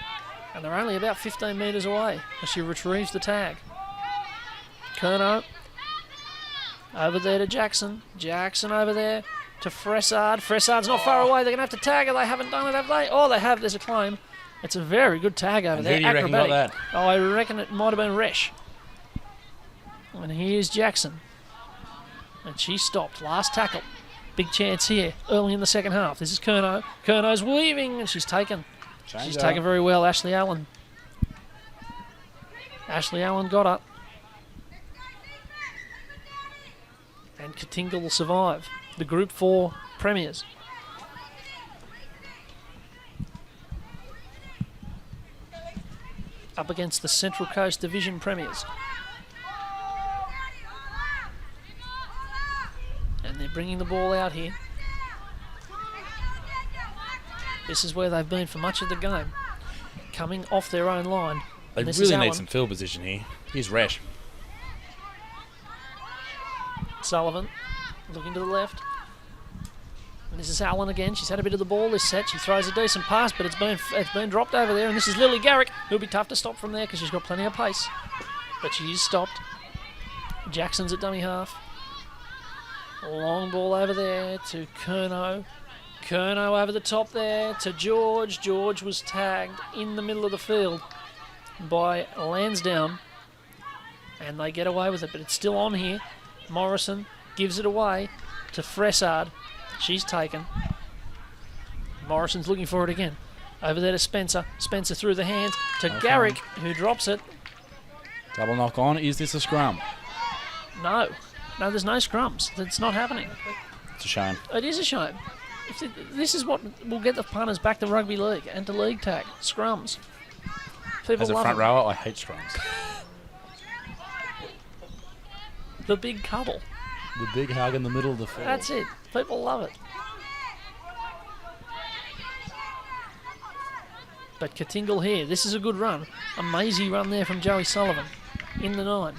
And they're only about 15 metres away as she retrieves the tag. Kerno over there to Jackson. Jackson over there to Fressard. Fressard's not far away. They're going to have to tag her. They haven't done it, have they? Oh, they have. There's a claim. It's a very good tag over there. Who do you reckon got that? Oh, I reckon it might have been Resch. And here's Jackson. And she stopped. Last tackle. Big chance here early in the second half. This is Kerno. Kerno's weaving and she's taken. She's taken very well. Ashley Allen. Ashley Allen got up. And Katingal will survive. The Group 4 Premiers. Up against the Central Coast Division Premiers. And they're bringing the ball out here. This is where they've been for much of the game. coming off their own line. They And this really is need Allen. some field position here. Here's Resch. Sullivan looking to the left. And this is Allen again. She's had a bit of the ball this set. She throws a decent pass, but it's been dropped over there. And this is Lily Garrick, who'll be tough to stop from there because she's got plenty of pace. But she is stopped. Jackson's at dummy half. A long ball over there to Curnow. Curnow over the top there to George. George was tagged in the middle of the field by Lansdowne. And they get away with it, but it's still on here. Morrison gives it away to Fressard. She's taken. Morrison's looking for it again. Over there to Spencer. Spencer through the hands to Garrick, who drops it. Double knock on. Is this a scrum? No. No, there's no scrums. It's not happening. It's a shame. It is a shame. This is what will get the punters back to rugby league and to league tag. Scrums. People As a love front them. rower, I hate scrums. The big cuddle. The big hug in the middle of the field. That's it. People love it. But Katingle here. This is a good run. A mazy run there from Joey Sullivan in the 9.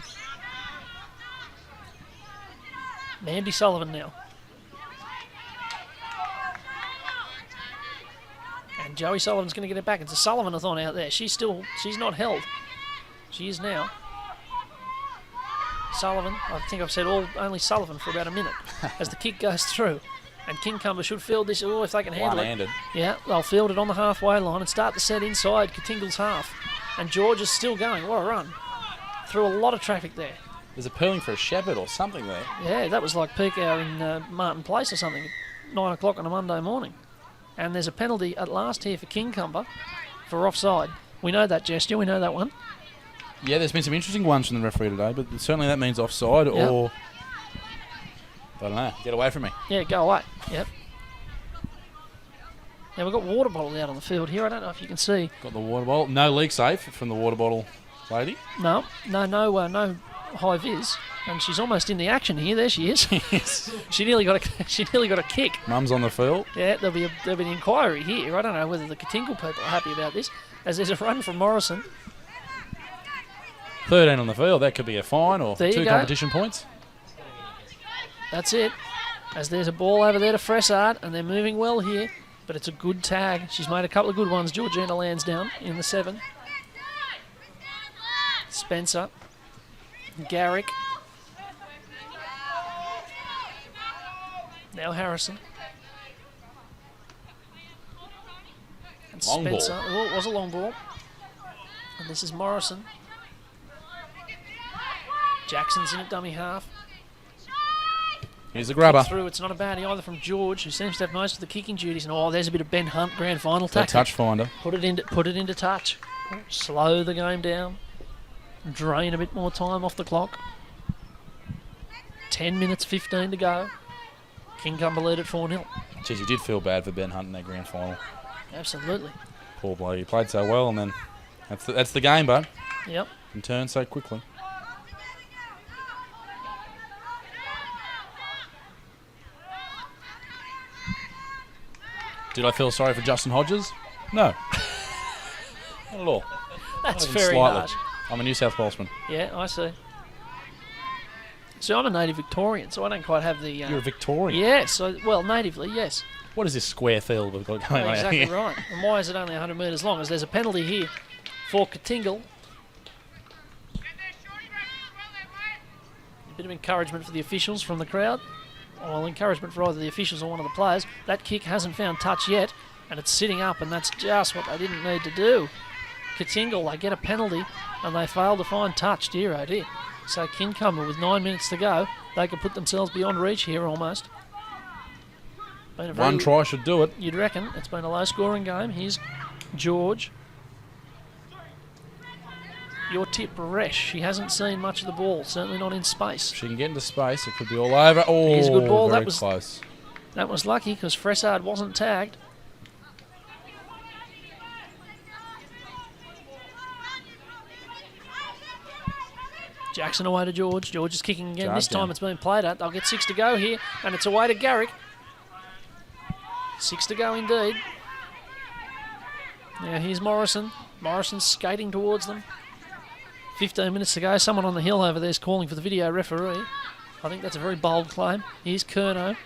Mandy Sullivan now. And Joey Sullivan's going to get it back. It's a Sullivan-a-thon out there. She's not held. She is now. Sullivan, I think I've said only Sullivan for about a minute as the kick goes through. And Kincumber should field this, if they can handle One-handed. it. Yeah, they'll field it on the halfway line and start the set inside Katingle's half. And George is still going. What a run. Through a lot of traffic there. There's a purling for a shepherd or something there. Yeah, that was like peak hour in Martin Place or something, 9 o'clock on a Monday morning. And there's a penalty at last here for Kincumber for offside. We know that gesture, we know that one. Yeah, there's been some interesting ones from the referee today, but certainly that means offside or... I don't know. Get away from me. Yeah, go away. Yep. Now we've got water bottle out on the field here. I don't know if you can see. Got the water bottle. No leak safe from the water bottle lady. No high vis, and she's almost in the action here. There she is. She nearly got a kick. Mum's on the field. Yeah, there'll be an inquiry here. I don't know whether the Katingle people are happy about this, as there's a run from Morrison. 13 on the field. That could be a fine or There you 2 go. competition points. That's it. As there's a ball over there to Fressard, and they're moving well here, but it's a good tag. She's made a couple of good ones. Georgina Lansdowne in the 7. Spencer. Garrick. Now Harrison. And Long ball. Spencer. Oh, it was a long ball. And this is Morrison. Jackson's in at dummy half. Here's the grabber. Kick through. It's not a baddie either from George, who seems to have most of the kicking duties. And there's a bit of Ben Hunt grand final The tactic. touch finder. Put it into touch. Slow the game down. Drain a bit more time off the clock. 10 minutes 15 to go. Kincumber lead at 4-0. Geez, you did feel bad for Ben Hunt in that grand final. Absolutely. Poor bloke. He played so well, and then that's the game, bud. Yep. Can turn so quickly. Did I feel sorry for Justin Hodges? No. Not at all. That's Not even very slightly. harsh. I'm a New South Walesman. Yeah, I see. So I'm a native Victorian, so I don't quite have the... You're a Victorian? Yes. Well, natively, yes. What is this square field we've got going on Exactly here? right. And why is it only 100 metres long? As there's a penalty here for Katingle. A bit of encouragement for the officials from the crowd. Well, encouragement for either the officials or one of the players. That kick hasn't found touch yet, and it's sitting up, and that's just what they didn't need to do. Katingle, they get a penalty, and they fail to find touch. Dear, oh dear. So Kincumber, with 9 minutes to go, they could put themselves beyond reach here almost. Been a One try should do it. You'd reckon. It's been a low-scoring game. Here's George. Your tip, Resch. She hasn't seen much of the ball, certainly not in space. She can get into space. It could be all over. Oh, Here's a good ball. Very That was close. That was lucky because Fressard wasn't tagged. Jackson away to George. George is kicking again. Charge This time down. it's been played at. They'll get 6 to go here, and it's away to Garrick. 6 to go indeed. Now here's Morrison. Morrison's skating towards them. 15 minutes to go. Someone on the hill over there is calling for the video referee. I think that's a very bold claim. Here's Curnow.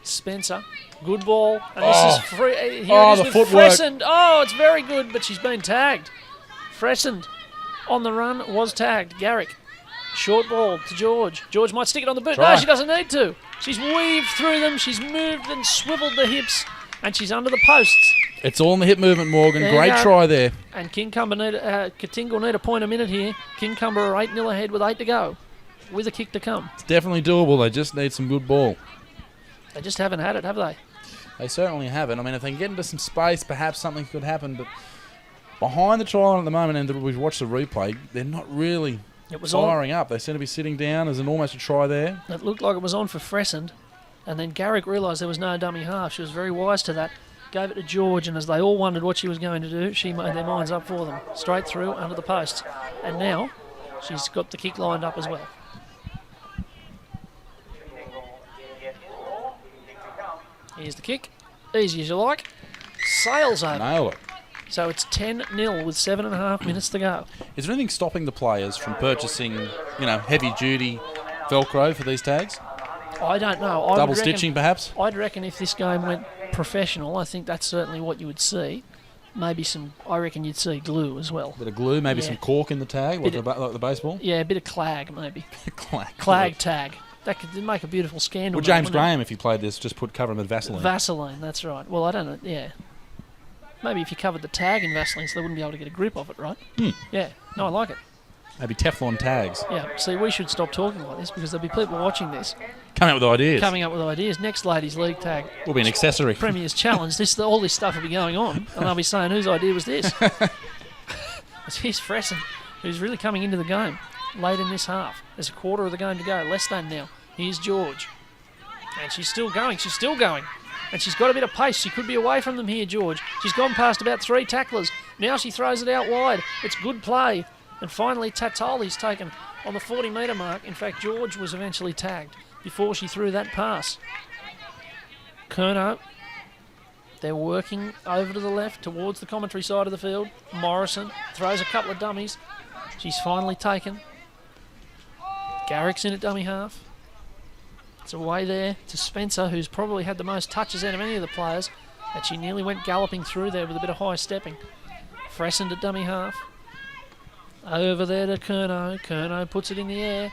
Spencer. Good ball. And this is free. Here it is the with footwork. Fresend. Oh, it's very good, but she's been tagged. Fresend on the run was tagged. Garrick. Short ball to George. George might stick it on the boot. Try. No, she doesn't need to. She's weaved through them. She's moved and swiveled the hips. And she's under the posts. It's all in the hip movement, Morgan. There you Great go. try there. And Katingal need a point a minute here. Kincumber are 8-0 ahead with 8 to go. With a kick to come. It's definitely doable. They just need some good ball. They just haven't had it, have they? They certainly haven't. I mean, if they can get into some space, perhaps something could happen. But behind the try line at the moment, and we've watched the replay, they're not really firing up. They seem to be sitting down. There's almost a try there. It looked like it was on for Fresend. And then Garrick realised there was no dummy half. She was very wise to that. Gave it to George, and as they all wondered what she was going to do, she made their minds up for them. Straight through, under the posts. And now, she's got the kick lined up as well. Here's the kick. Easy as you like. Sails over. Nail it. So it's 10-0 with 7.5 minutes to go. Is there anything stopping the players from purchasing, heavy-duty Velcro for these tags? I don't know. Double stitching, perhaps? I'd reckon if this game went professional, I think that's certainly what you would see. Maybe I reckon you'd see glue as well. Bit of glue, maybe some cork in the tag, like the baseball? Yeah, a bit of clag, maybe. Clag tag. That could make a beautiful scandal. Well, James Graham, if he played this, just cover him with Vaseline. Vaseline, that's right. Well, I don't know, yeah. Maybe if you covered the tag in Vaseline so they wouldn't be able to get a grip off it, right? Yeah, no, I like it. Maybe Teflon tags. Yeah, see, we should stop talking like this because there'll be people watching this. Coming up with ideas. Next Ladies League tag. Will be an accessory. Premier's Challenge. All this stuff will be going on, and they'll be saying, whose idea was this? Here's Fresson, who's really coming into the game late in this half. There's a quarter of the game to go, less than now. Here's George. And she's still going. And she's got a bit of pace. She could be away from them here, George. She's gone past about 3 tacklers. Now she throws it out wide. It's good play. And finally, Tatoli's taken on the 40-metre mark. In fact, George was eventually tagged before she threw that pass. Curnow, they're working over to the left towards the commentary side of the field. Morrison throws a couple of dummies. She's finally taken. Garrick's in at dummy half. It's away there to Spencer, who's probably had the most touches out of any of the players, and she nearly went galloping through there with a bit of high stepping. Fresson at dummy half. Over there to Curnow. Curnow puts it in the air.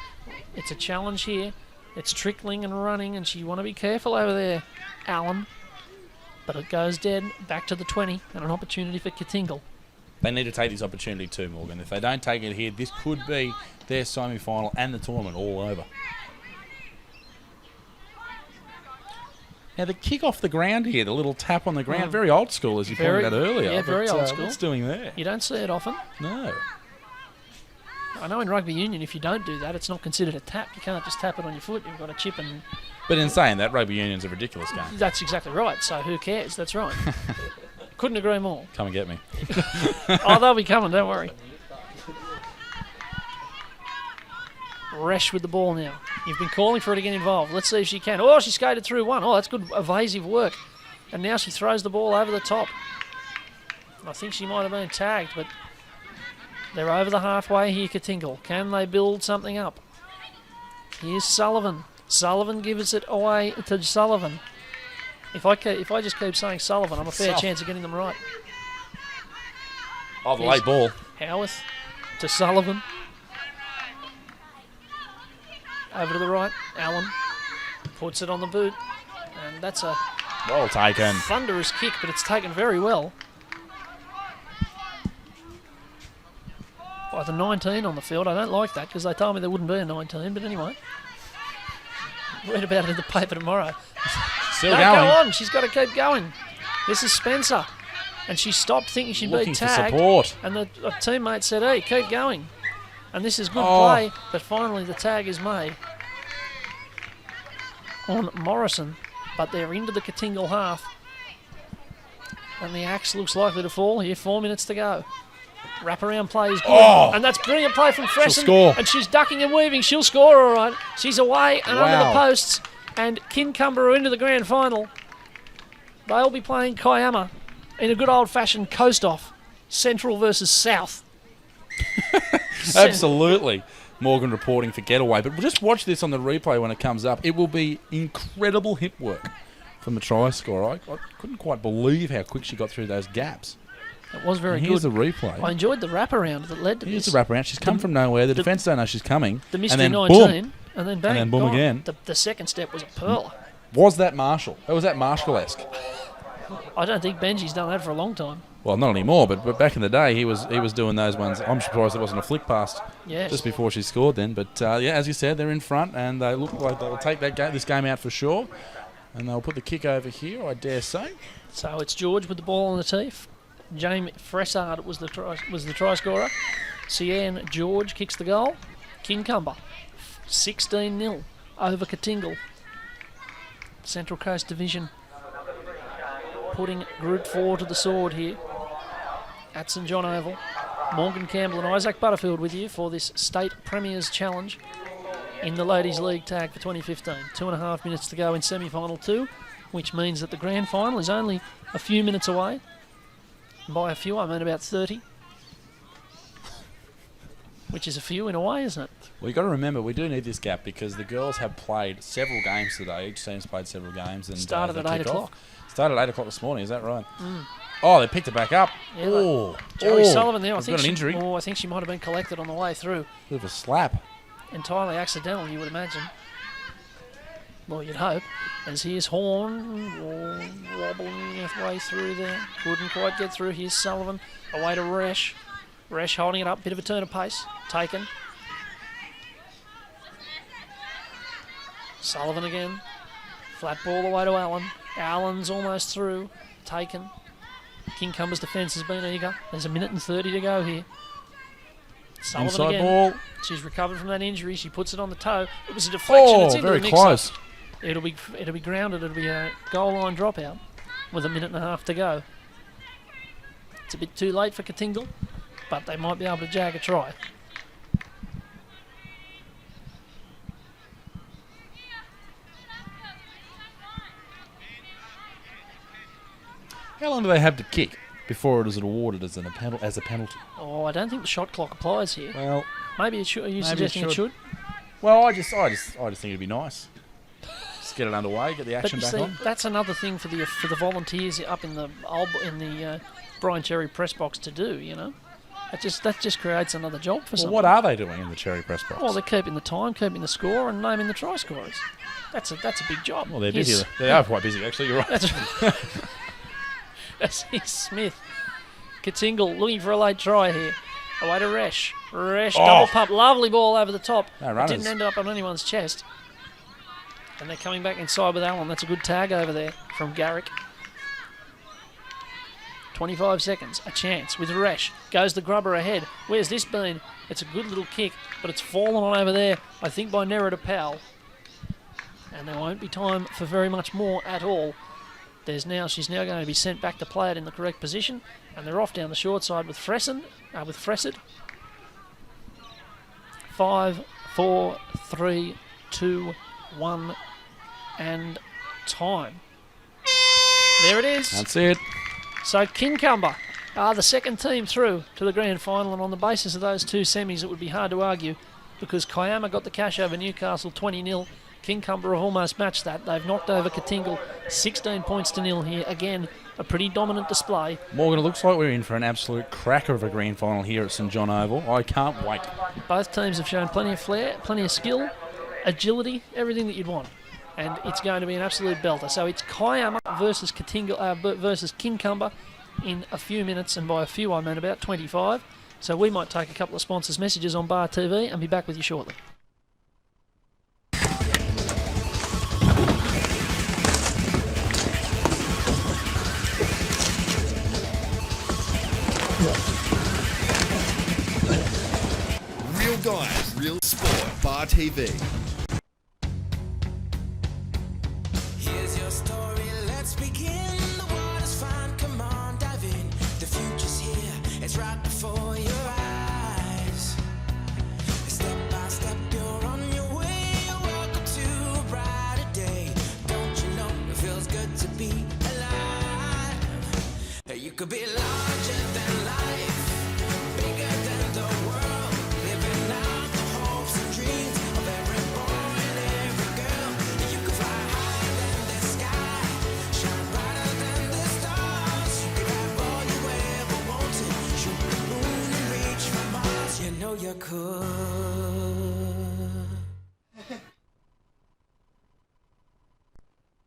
It's a challenge here. It's trickling and running, and you want to be careful over there, Allen. But it goes dead, back to the 20, and an opportunity for Katingal. They need to take this opportunity too, Morgan. If they don't take it here, this could be their semi-final and the tournament all over. Now, the kick off the ground here, the little tap on the ground, very old school, as you pointed out earlier. Yeah, very old school. What's doing there? You don't see it often. No. I know in rugby union, if you don't do that, it's not considered a tap. You can't just tap it on your foot. You've got to chip and... But in saying that, rugby union's a ridiculous game. That's exactly right. So who cares? That's right. Couldn't agree more. Come and get me. Oh, they'll be coming, don't worry. Resch with the ball now. You've been calling for her to get involved. Let's see if she can. Oh, she skated through one. Oh, that's good evasive work. And now she throws the ball over the top. I think she might have been tagged, but they're over the halfway here, Katingal. Can they build something up? Here's Sullivan. Sullivan gives it away to Sullivan. If I just keep saying Sullivan, I'm a fair chance of getting them right. Oh, the late ball. Howarth to Sullivan. Over to the right, Allen puts it on the boot, and that's a well taken. Thunderous kick, but it's taken very well. By the 19 on the field, I don't like that because they told me there wouldn't be a 19, but anyway. Read about it in the paper tomorrow. Still no, going. Go on, she's got to keep going. This is Spencer, and she stopped thinking she'd be tagged. For support. And the teammate said, hey, keep going. And this is good play, but finally the tag is made on Morrison, but they're into the Katingal half. And the axe looks likely to fall here, 4 minutes to go. Wraparound play is good, and that's brilliant play from Fresson, and she's ducking and weaving. She'll score all right. She's away and under the posts, and Kincumber are into the grand final. They'll be playing Kiama in a good old-fashioned coast-off, Central versus South. Absolutely. Morgan reporting for Getaway. But we'll just watch this on the replay when it comes up. It will be incredible hip work from the try scorer. I couldn't quite believe how quick she got through those gaps. It was very and good. Here's the replay. I enjoyed the wraparound that led to Here's this. the wraparound. She's come from nowhere. The defence don't know she's coming. The mystery and then 19, boom. and then bang. And then boom gone. again. The second step was a pearler. Was that Marshall? Was that Marshall-esque? I don't think Benji's done that for a long time. Well, not anymore, but back in the day, he was doing those ones. I'm surprised it wasn't a flick past just before she scored then. But, yeah, as you said, they're in front, and they look like they'll take this game out for sure. And they'll put the kick over here, I dare say. So it's George with the ball on the teeth. Jamie Fressard was the try scorer. Cian George kicks the goal. Kincumber, 16-0 over Katingal. Central Coast Division putting Group 4 to the sword here at St John Oval. Morgan Campbell and Isaac Butterfield with you for this State Premiers Challenge in the Ladies League tag for 2015. 2.5 minutes to go in semi-final 2, which means that the grand final is only a few minutes away. And by a few, I mean about 30. Which is a few in a way, isn't it? Well, you've got to remember, we do need this gap because the girls have played several games today. Each team's played several games. And started at 8 o'clock. Started at 8 o'clock this morning, is that right? Mm. Oh, they picked it back up. Yeah, Joey Sullivan there. I got an injury. I think she might have been collected on the way through. Bit of a slap. Entirely accidental, you would imagine. Well, you'd hope. As here's Horn wobbling his way through there. Couldn't quite get through. Here's Sullivan. Away to Resch. Resch holding it up. Bit of a turn of pace. Taken. Sullivan again. Flat ball away to Allen. Allen's almost through. Taken. Kincumber's defence has been eager. There's 1 minute and 30 to go here. Sullivan Inside again. ball. She's recovered from that injury. She puts it on the toe. It was a deflection. It's into very the mix-up. close. It'll be grounded. It'll be a goal line dropout with 1.5 minutes to go. It's a bit too late for Katingal, but they might be able to jag a try. How long do they have to kick before it is awarded as a penalty? Oh, I don't think the shot clock applies here. Well, maybe it should. Are you suggesting it should? Well, I just think it'd be nice. Just get it underway, get the action back on. That's another thing for the volunteers up in the Brian Cherry press box to do. You know, that just creates another job for someone. What are they doing in the Cherry press box? Well, they're keeping the time, keeping the score, and naming the try scorers. That's a big job. Well, they're busy. They are quite busy, actually. You're right. That's Smith. Katingal looking for a late try here. Away to Resch. Resch double pump. Lovely ball over the top. It didn't end up on anyone's chest. And they're coming back inside with Allen. That's a good tag over there from Garrick. 25 seconds. A chance with Resch. Goes the grubber ahead. Where's this been? It's a good little kick, but it's fallen on over there, I think, by Nerida Powell. And there won't be time for very much more at all. She's now going to be sent back to play it in the correct position, and they're off down the short side with Fressard. 5, 4, 3, 2, 1, and time. There it is. That's it. So Kincumber are the second team through to the grand final, and on the basis of those two semis, it would be hard to argue, because Kiama got the cash over Newcastle 20-0. Kincumber have almost matched that. They've knocked over Katingal 16 points to 0 here. Again, a pretty dominant display. Morgan, it looks like we're in for an absolute cracker of a grand final here at St John Oval. I can't wait. Both teams have shown plenty of flair, plenty of skill, agility, everything that you'd want. And it's going to be an absolute belter. So it's Kiama versus versus Kincumber in a few minutes, and by a few I mean about 25. So we might take a couple of sponsors' messages on Bar TV and be back with you shortly. Real guys, real sport. Bar TV. Here's your story, let's begin. The water's fine, come on, dive in. The future's here, it's right before your eyes. Step by step, you're on your way. Welcome to a brighter day. Don't you know it feels good to be alive? You could be larger than life, bigger than the world, living out the hopes and dreams of every boy and every girl. You could fly higher than the sky, shine brighter than the stars. You could have all you ever wanted, shoot the moon and reach for Mars. You know you could.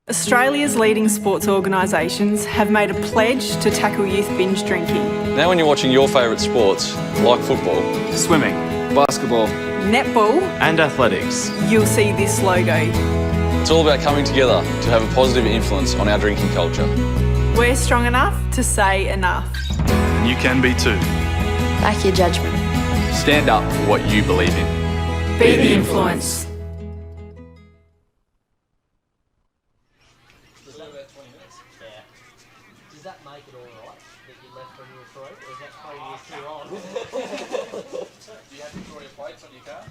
Australia's leading sports organisations have made a pledge to tackle youth binge drinking. Now when you're watching your favourite sports, like football, Swimming, basketball, Netball, and athletics. you'll see this logo. it's all about coming together to have a positive influence on our drinking culture. We're strong enough to say enough. You can be too. Back your judgment. Stand up for what you believe in. Be the influence. Does that make it alright that you left when you were 3, or is that 3 years too long? Do you have Victoria plates on your car?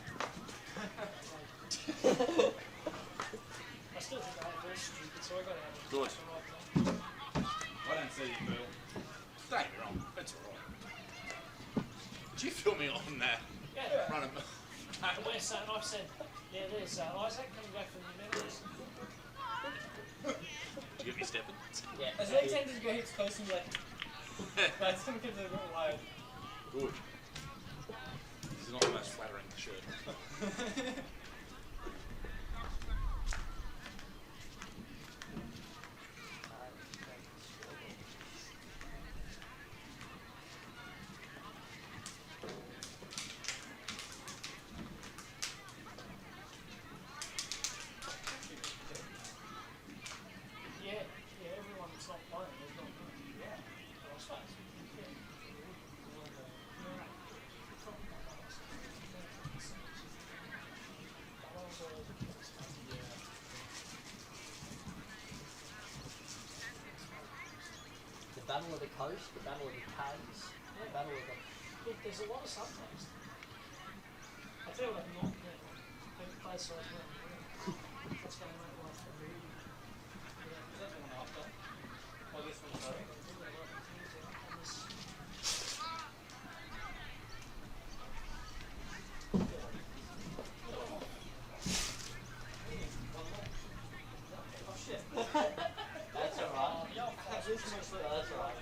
I still think I am very stupid, so I got to have a Good. I don't see you, Bill. Don't get me wrong, that's alright. Did you fill me on that? Yeah. Run I've said, yeah, there's Isaac coming back from the Americas. Did you get me stepping? Yeah. As long as he doesn't go hits close and be like, that's going to give it a little load. Good. This is not the most flattering shirt. Yeah, everyone that's not playing is not playing. Yeah. Well, I suppose. Yeah. The Battle of the Coast, the Battle of the Caves, the Battle of the... Look, there's a lot of subtext. I tell you what, not the place right now. That's going to make life very easy. Is that the one after? Oh, this one, sorry. That's alright. That's alright.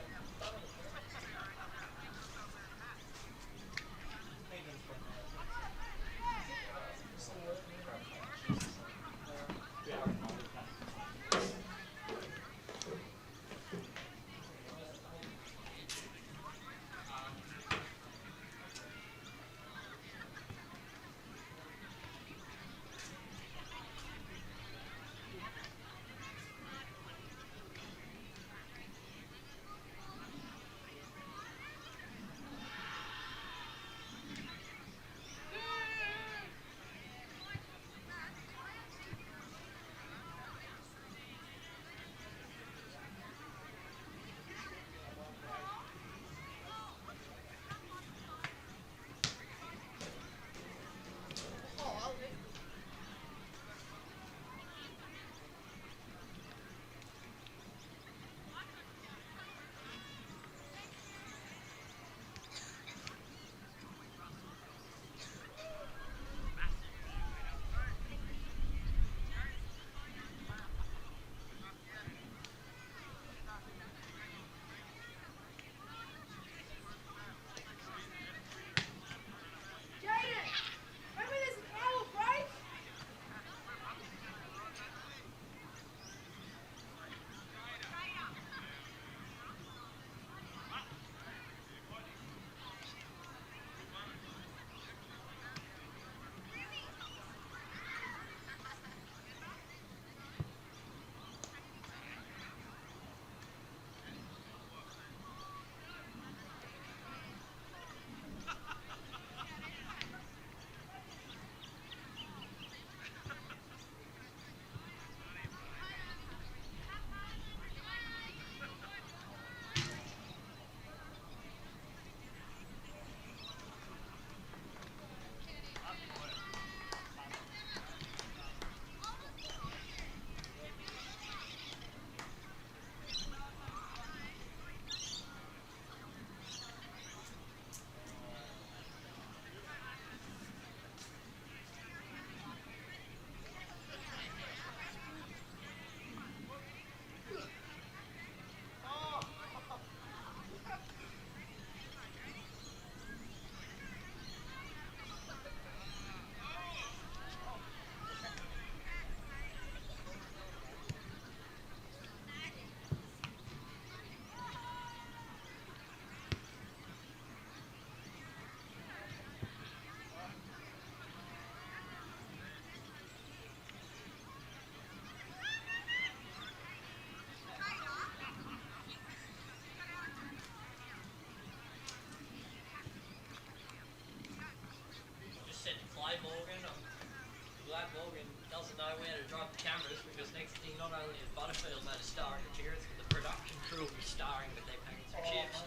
G'day Morgan. I'm glad Morgan doesn't know where to drive the cameras because next thing not only is Butterfield made a starring appearance, but the production crew will be starring with their packets of chips.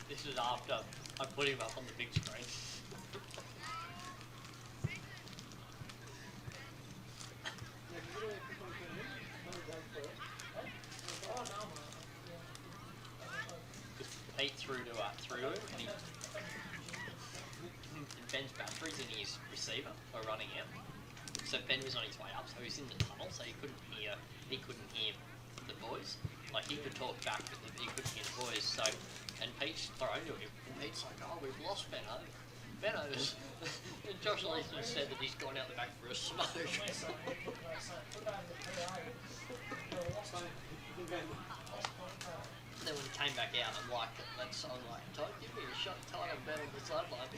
This is after I put him up on the big screen. Pete threw to him, and Ben's batteries in his receiver were running out. So Ben was on his way up, so he was in the tunnel, so he couldn't hear the boys. Like he could talk back, but he couldn't hear the boys. So, and Pete's thrown to him, and Pete's like, "Oh, we've lost Benno." Benno's. And Josh Leeson said that he's gone out the back for a smoke. And then when he came back out, I'm like, "Todd, give me a shot, Todd, I'm better on the sideline."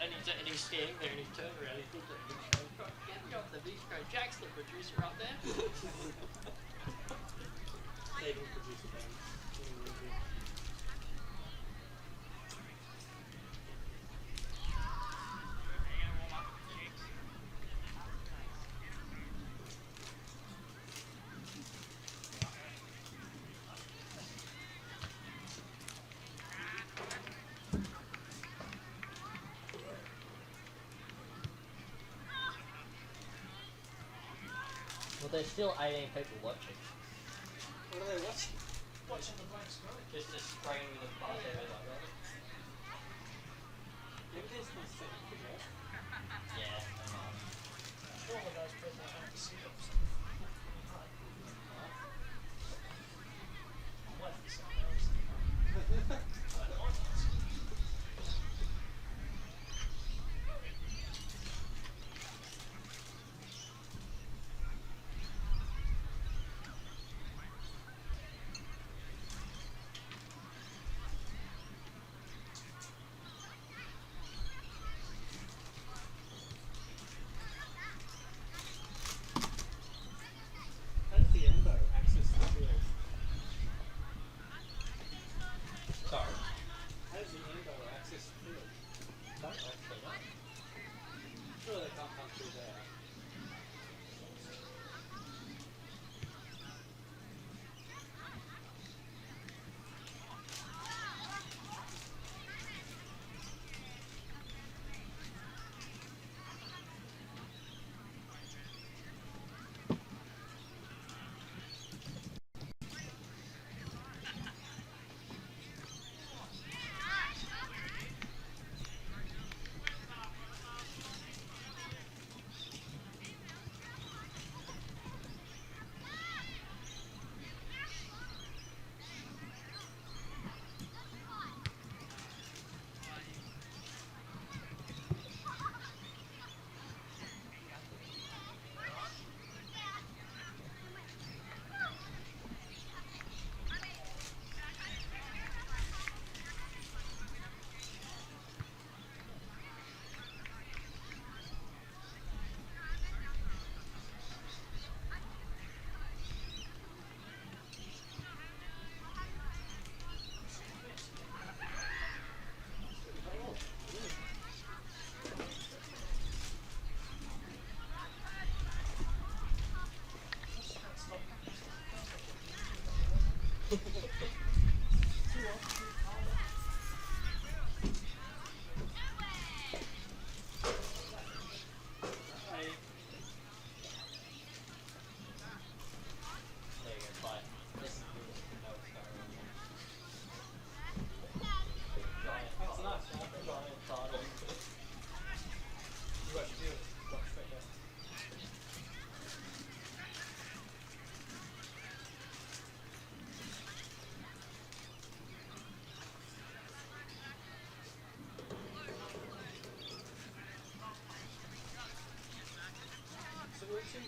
And he's standing there and he turned around, he looked at the big screen, "Get me off the big screen, Jack's the producer up there." Stephen, producer, Well, there's still 18 people watching. What are they watching? Watching the blank screen. Just a screen with a buzz over like that. Yeah. Surely those people have to see it. What is it? Dan,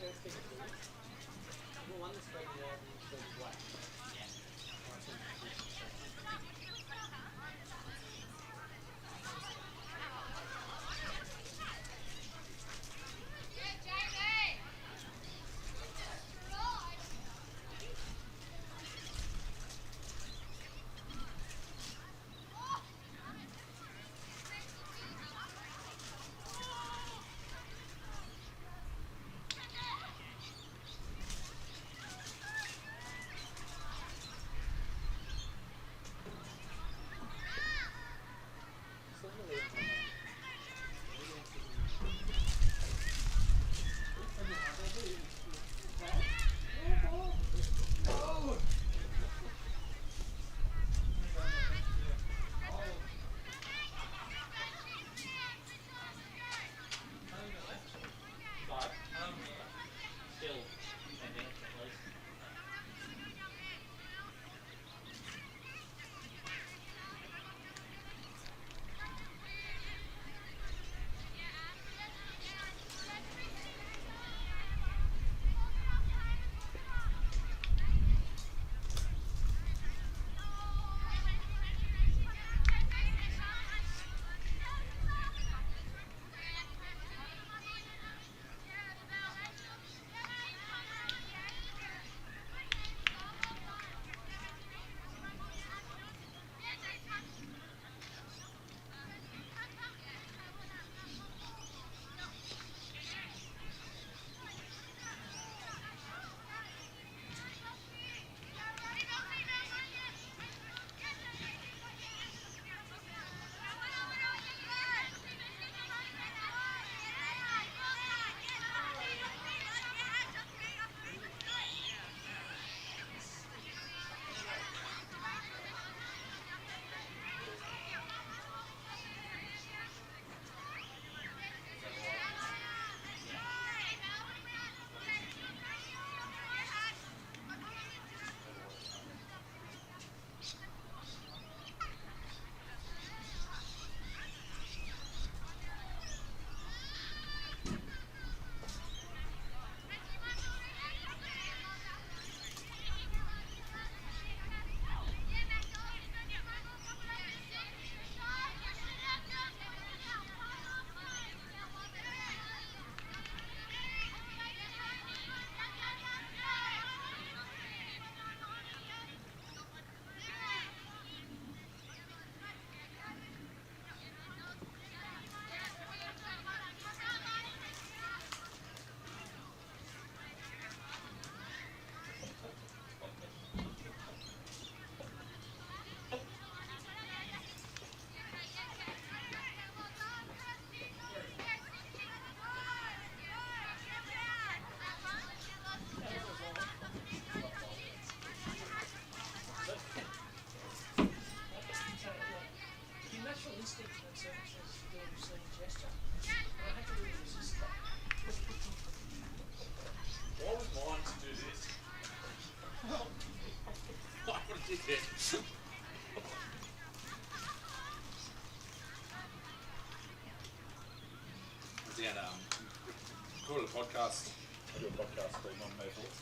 recorded a podcast. I do a podcast called Non No Thoughts.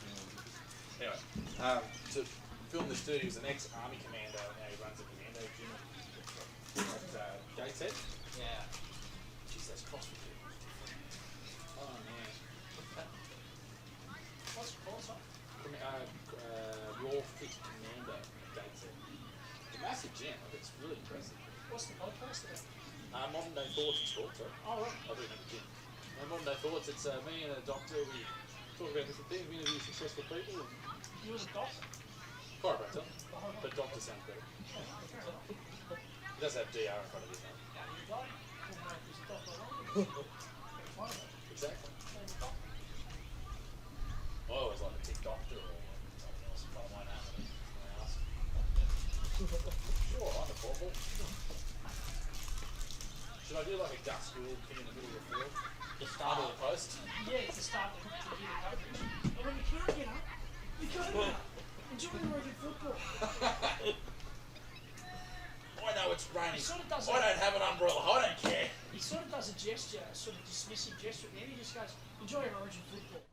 Anyway, to film this dude, he was an ex-army commando, and now he runs a commando gym at Gateshead. Yeah. Jeez, that's CrossFit. Oh man. What's it called, son? Raw Fit Commando at Gateshead. It's a massive gym. Like, it's really impressive. What's the podcast about? Modern Day Thoughts, it's called, sorry. Oh, right. I do have a gym. Modern Day Thoughts, it's me and a doctor. We talk about different things. We interview successful people. You was a doctor? Chiropractor. But doctor sounds better. He does have DR in front of his name. Exactly. I always like to pick doctor or something else if I might have it. Sure, I'm a corporal. Should I do like a Gus Gould thing in the middle of the field? Just start under the post? Yeah, to start to get the coverage. And when you can't get up, you can't get up. Enjoy American football. I know it's raining. Sort of does I don't have an umbrella. I don't care. He sort of does a gesture, a sort of dismissive gesture at the end. He just goes, enjoy your Origin football.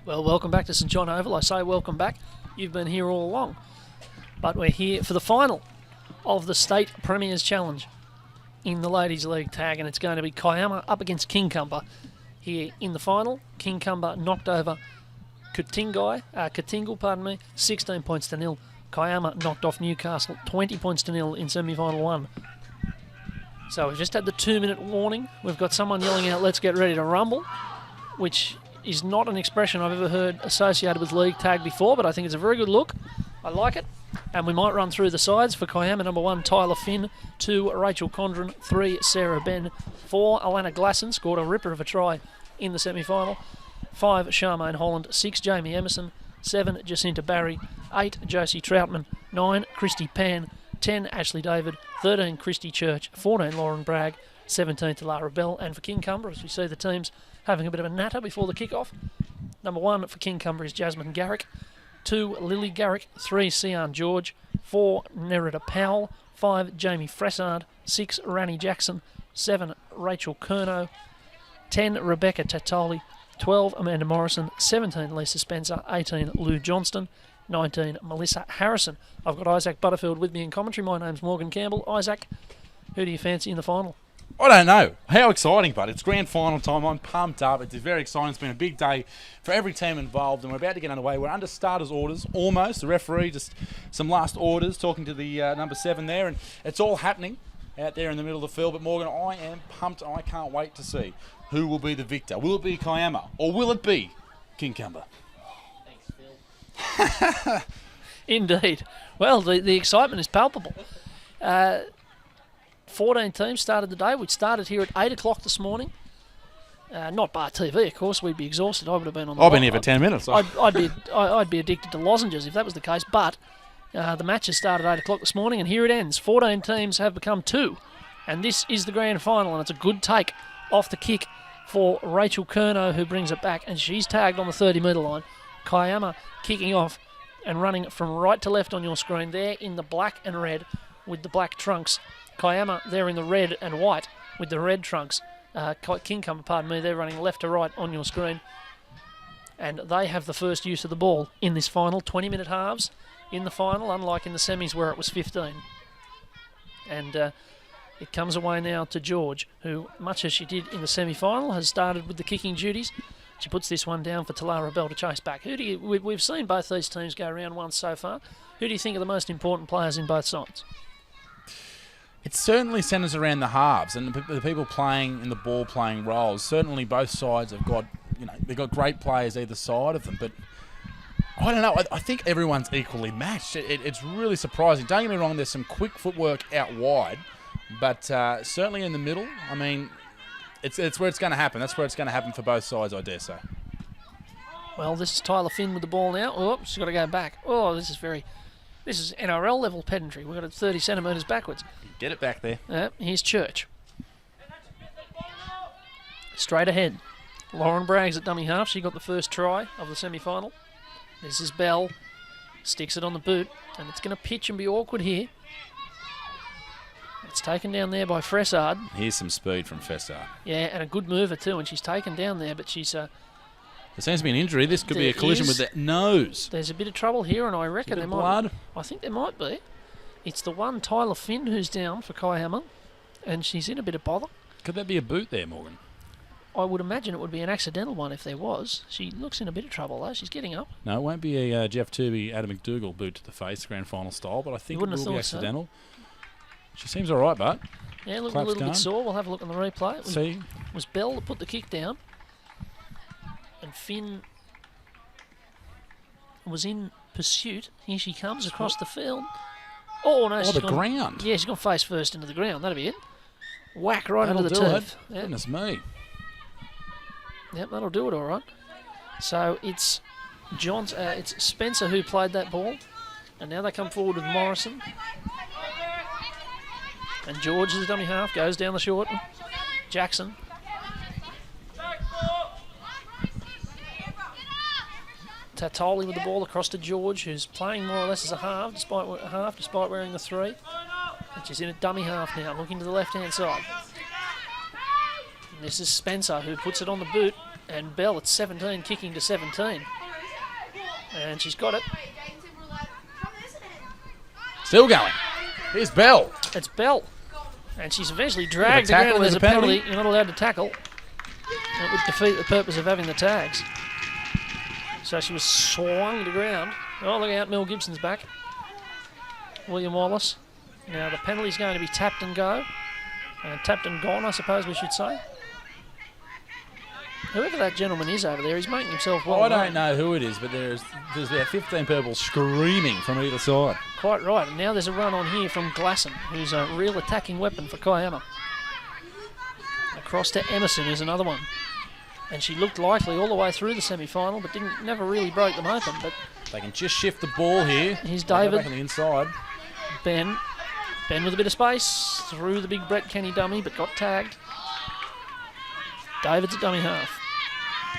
Well, welcome back to St John Oval. I say welcome back. You've been here all along. But we're here for the final of the State Premiers Challenge in the Ladies League tag, and it's going to be Kiama up against Kincumber here in the final. Kincumber knocked over Katingal, 16 points to nil. Kiama knocked off Newcastle 20 points to nil in semi-final 1. So we've just had the 2-minute warning. We've got someone yelling out, "Let's get ready to rumble," which is not an expression I've ever heard associated with league tag before, but I think it's a very good look. I like it. And we might run through the sides. For Kiama, number 1, Tyler Finn. 2, Rachel Condren. 3, Sarah Ben. 4, Alana Glasson, scored a ripper of a try in the semi-final. 5, Charmaine Holland. 6, Jamie Emerson. 7, Jacinta Barry. 8, Josie Troutman. 9, Christy Pan. 10, Ashley David. 13, Christy Church. 14, Lauren Bragg. 17, Lara Bell. And for Kincumber, as we see the teams having a bit of a natter before the kick-off. Number 1 for Kincumber is Jasmine Garrick. 2, Lily Garrick. 3, Sian George. 4, Nerida Powell. 5, Jamie Fressard. 6, Rani Jackson. 7, Rachel Curnow. 10, Rebecca Tatoli. 12, Amanda Morrison. 17, Lisa Spencer. 18, Lou Johnston. 19, Melissa Harrison. I've got Isaac Butterfield with me in commentary. My name's Morgan Campbell. Isaac, who do you fancy in the final? I don't know. How exciting, but it's grand final time. I'm pumped up. It's very exciting. It's been a big day for every team involved, and we're about to get underway. We're under starters' orders, almost. The referee, just some last orders, talking to the number 7 there, and it's all happening out there in the middle of the field. But Morgan, I am pumped. I can't wait to see who will be the victor. Will it be Kiama, or will it be Kincumber? Thanks, Phil. Indeed. Well, the excitement is palpable. 14 teams started the day. We started here at 8 o'clock this morning. Not bar TV, of course. We'd be exhausted. I would have been on the I've been here for 10 minutes. I'd be addicted to lozenges if that was the case. But the matches started at 8 o'clock this morning, and here it ends. 14 teams have become 2. And this is the grand final, and it's a good take off the kick for Rachel Curnow, who brings it back, and she's tagged on the 30-metre line. Kiama kicking off and running from right to left on your screen there in the black and red with the black trunks. Kiama there in the red and white with the red trunks. Kincumber, they're running left to right on your screen. And they have the first use of the ball in this final. 20-minute halves in the final, unlike in the semis where it was 15. And it comes away now to George, who, much as she did in the semi-final, has started with the kicking duties. She puts this one down for Talara Bell to chase back. We've seen both these teams go round once so far. Who do you think are the most important players in both sides? It certainly centres around the halves and the people playing in the ball-playing roles. Certainly both sides have got, they've got great players either side of them, but I don't know. I think everyone's equally matched. It's really surprising. Don't get me wrong, there's some quick footwork out wide, but certainly in the middle, I mean, it's where it's going to happen. That's where it's going to happen for both sides, I dare say. Well, this is Tyler Finn with the ball now. Oh, she's got to go back. Oh, this is NRL level pedantry. We've got it 30 centimetres backwards. Get it back there. Here's Church. Straight ahead. Lauren Bragg's at dummy half. She got the first try of the semi-final. This is Bell. Sticks it on the boot. And it's going to pitch and be awkward here. It's taken down there by Fressard. Here's some speed from Fressard. Yeah, and a good mover too. And she's taken down there, but she's... there seems to be an injury. This could be a collision with the nose. There's a bit of trouble here, and I reckon there might blood. I think there might be. It's the one Tyler Finn who's down for Kiama, and she's in a bit of bother. Could that be a boot there, Morgan? I would imagine it would be an accidental one if there was. She looks in a bit of trouble though. She's getting up. No, it won't be a Jeff Tooby, Adam McDougall boot to the face, grand final style, but I think it will be accidental. So. She seems all right, but yeah, look a little bit sore. We'll have a look on the replay. It was Bell that put the kick down, and Finn was in pursuit. Here she comes across the field. Oh no! The ground. Yeah, she's gone face first into the ground. That'll be it. Whack right into the turf. Yep. Goodness me. Yep, that'll do it all right. So it's it's Spencer who played that ball, and now they come forward with Morrison. And George is the dummy half, goes down the short. Jackson. Tatoli with the ball across to George, who's playing more or less as a half, despite wearing the 3. And she's in a dummy half now, looking to the left-hand side. And this is Spencer, who puts it on the boot. And Bell at 17, kicking to 17. And she's got it. Still going. Here's Bell. It's Bell. And she's eventually dragged tackle, around. There's a penalty. penalty. You're not allowed to tackle. That would defeat the purpose of having the tags. So she was swung to ground. Oh, look out, Mel Gibson's back. William Wallace. Now the penalty's going to be tapped and go. Tapped and gone, I suppose we should say. Whoever that gentleman is over there, he's making himself well I known. don't know who it is, but there's about 15 people screaming from either side. Quite right. And now there's a run on here from Glasson, who's a real attacking weapon for Kiama. Across to Emerson is another one. And she looked likely all the way through the semi-final, but never really broke them open. But they can just shift the ball here. Here's David. Back on the inside. Ben with a bit of space through the big Brett Kenny dummy, but got tagged. David's a dummy half.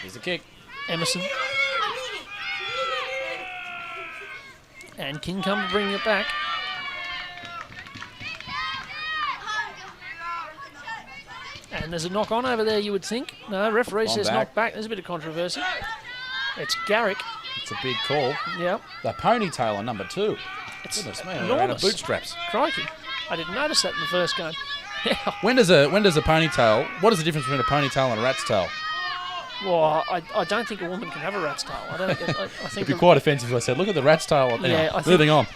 Here's the kick. Emerson. And Kincumber bringing it back. And there's a knock on over there, you would think. No, referee says knock back. There's a bit of controversy. It's Garrick. It's a big call. Yep. The ponytail on number 2. It's around enormous. the bootstraps. Crikey. I didn't notice that in the first game. When does a ponytail, what is the difference between a ponytail and a rat's tail? Well, I don't think a woman can have a rat's tail. I think It'd be quite offensive if I said, look at the rat's tail. Anyway, moving on.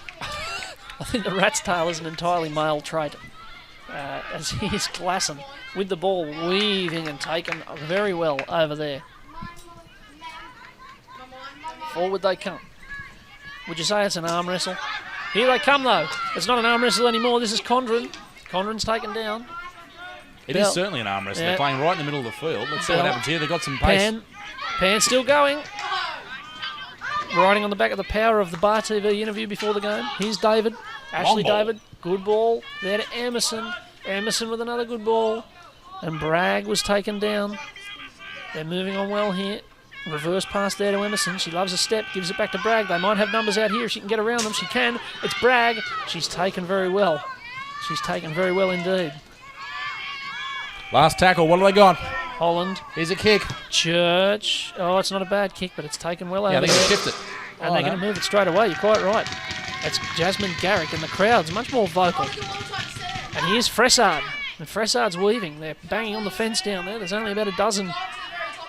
I think the rat's tail is an entirely male trait. As here's Glasson with the ball weaving and taken very well over there. Forward they come. Would you say it's an arm wrestle? Here they come though. It's not an arm wrestle anymore. This is Condren. Condren's taken down. It is certainly an arm wrestle. Yeah. They're playing right in the middle of the field. Let's see what happens here. They've got some pace. Pan still going. Riding on the back of the power of the Bar TV interview before the game. Here's David. Ashley David. Good ball. There to Emerson. Emerson with another good ball. And Bragg was taken down. They're moving on well here. Reverse pass there to Emerson. She loves a step. Gives it back to Bragg. They might have numbers out here. If she can get around them, she can. It's Bragg. She's taken very well. She's taken very well indeed. Last tackle. What have they got? Holland. Here's a kick. Church. Oh, it's not a bad kick, but it's taken well out Yeah, of they're there. going to shift it. And they're going to move it straight away. You're quite right. That's Jasmine Garrick, and the crowd's much more vocal. And here's Fressard. And Fressard's weaving. They're banging on the fence down there. There's only about a dozen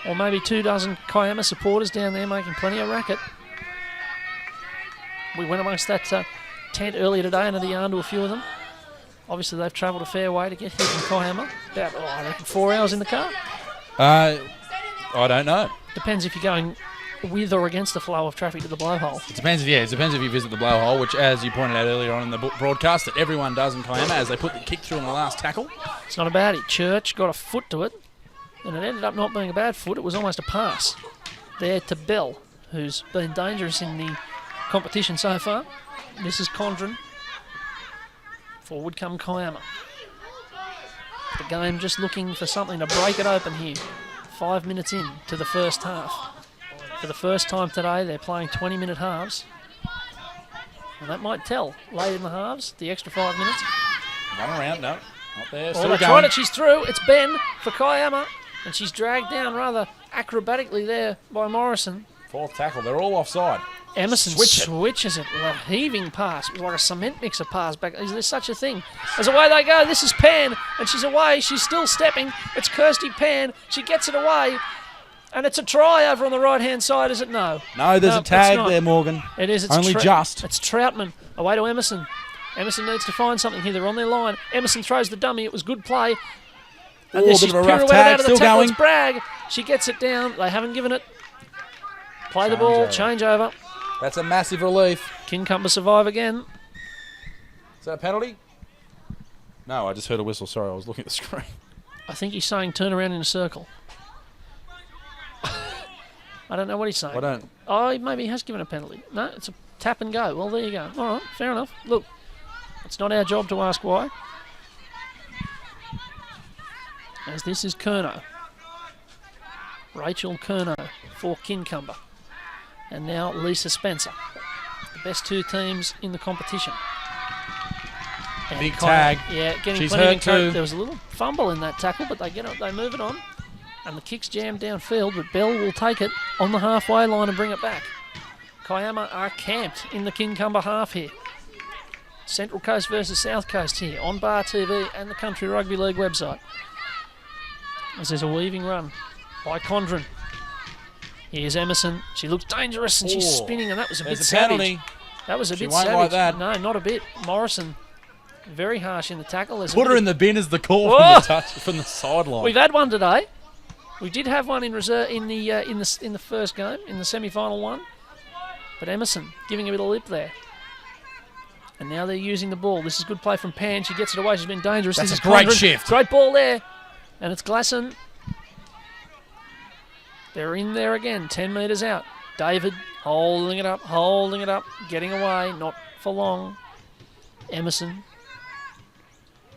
or maybe 2 dozen Kiama supporters down there making plenty of racket. We went amongst that tent earlier today under the yarn to a few of them. Obviously, they've travelled a fair way to get here from Kiama. About, I reckon, 4 hours in the car. I don't know. Depends if you're going with or against the flow of traffic to the blowhole. It depends if you visit the blowhole, which, as you pointed out earlier on in the broadcast, that everyone does in Kiama as they put the kick through on the last tackle. It's not a baddie. Church got a foot to it, and it ended up not being a bad foot. It was almost a pass there to Bell, who's been dangerous in the competition so far. This is Condren. Forward come Kiama. The game just looking for something to break it open here. 5 minutes in to the first half. For the first time today, they're playing 20-minute halves. And that might tell late in the halves, the extra 5 minutes. Run around, no. Not there. Oh, they tried it, she's through. It's Ben for Kiama. And she's dragged down rather acrobatically there by Morrison. Fourth tackle. They're all offside. Emerson switches it with a heaving pass. It was like a cement mixer pass back. Is there such a thing? As away they go. This is Pan, and she's away. She's still stepping. It's Kirsty Pan. She gets it away, and it's a try over on the right-hand side, is it? No. No, there's a tag there, Morgan. It is. It's only just. It's Troutman. Away to Emerson. Emerson needs to find something here. They're on their line. Emerson throws the dummy. It was good play. And then she's pirouetted out of the tackle. It's Bragg. She gets it down. They haven't given it. Play the ball. Change over. That's a massive relief. Kincumber survive again. Is that a penalty? No, I just heard a whistle. Sorry, I was looking at the screen. I think he's saying turn around in a circle. I don't know what he's saying. I don't. Oh, maybe he has given a penalty. No, it's a tap and go. Well, there you go. All right, fair enough. Look, it's not our job to ask why. As this is Curnow. Rachel Curnow for Kincumber. And now Lisa Spencer. The best 2 teams in the competition. And big tag. Yeah, getting She's plenty of hurt too. There was a little fumble in that tackle, but they get up, they move it on. And the kick's jammed downfield, but Bell will take it on the halfway line and bring it back. Kiama are camped in the Kincumber half here. Central Coast versus South Coast here on Bar TV and the Country Rugby League website. As there's a weaving run by Condren. Here's Emerson. She looks dangerous and she's spinning, and that was a bit savage. Penalty. That was a She bit won't savage. like that. No, not a bit. Morrison, very harsh in the tackle. There's Put her in the bin as the call from the sideline. We've had one today. We did have one in reserve in the first game, in the semi-final one. But Emerson giving a bit of lip there. And now they're using the ball. This is good play from Pan. She gets it away. She's been dangerous. That's this a is great Condren. shift. Great ball there. And it's Glasson. They're in there again. 10 metres out. David holding it up, getting away. Not for long. Emerson.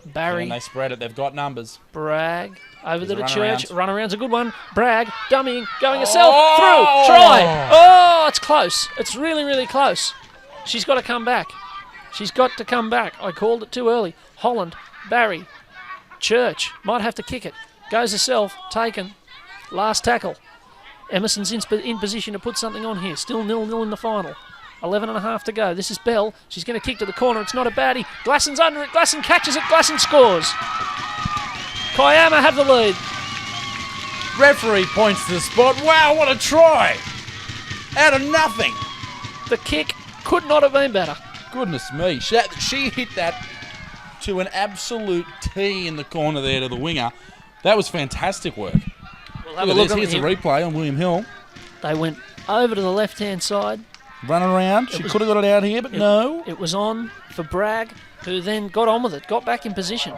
Barry. And they spread it. They've got numbers. Bragg. Over to the Church. Runaround. Runaround's a good one. Bragg. Dummying. Going herself. Through. Try. Oh, it's close. It's really, really close. She's got to come back. She's got to come back. I called it too early. Holland. Barry. Church. Might have to kick it. Goes herself. Taken. Last tackle. Emerson's in position to put something on here. Still 0-0 in the final. 11.5 to go. This is Bell. She's going to kick to the corner. It's not a baddie. Glasson's under it. Glasson catches it. Glasson scores. Kiama have the lead. Referee points to the spot. Wow, what a try! Out of nothing. The kick could not have been better. Goodness me. She hit that to an absolute T in the corner there to the winger. That was fantastic work. We'll have a look at Here's a replay on William Hill. They went over to the left-hand side. Run around. She could have got it out here, but no. It was on for Bragg, who then got on with it, got back in position.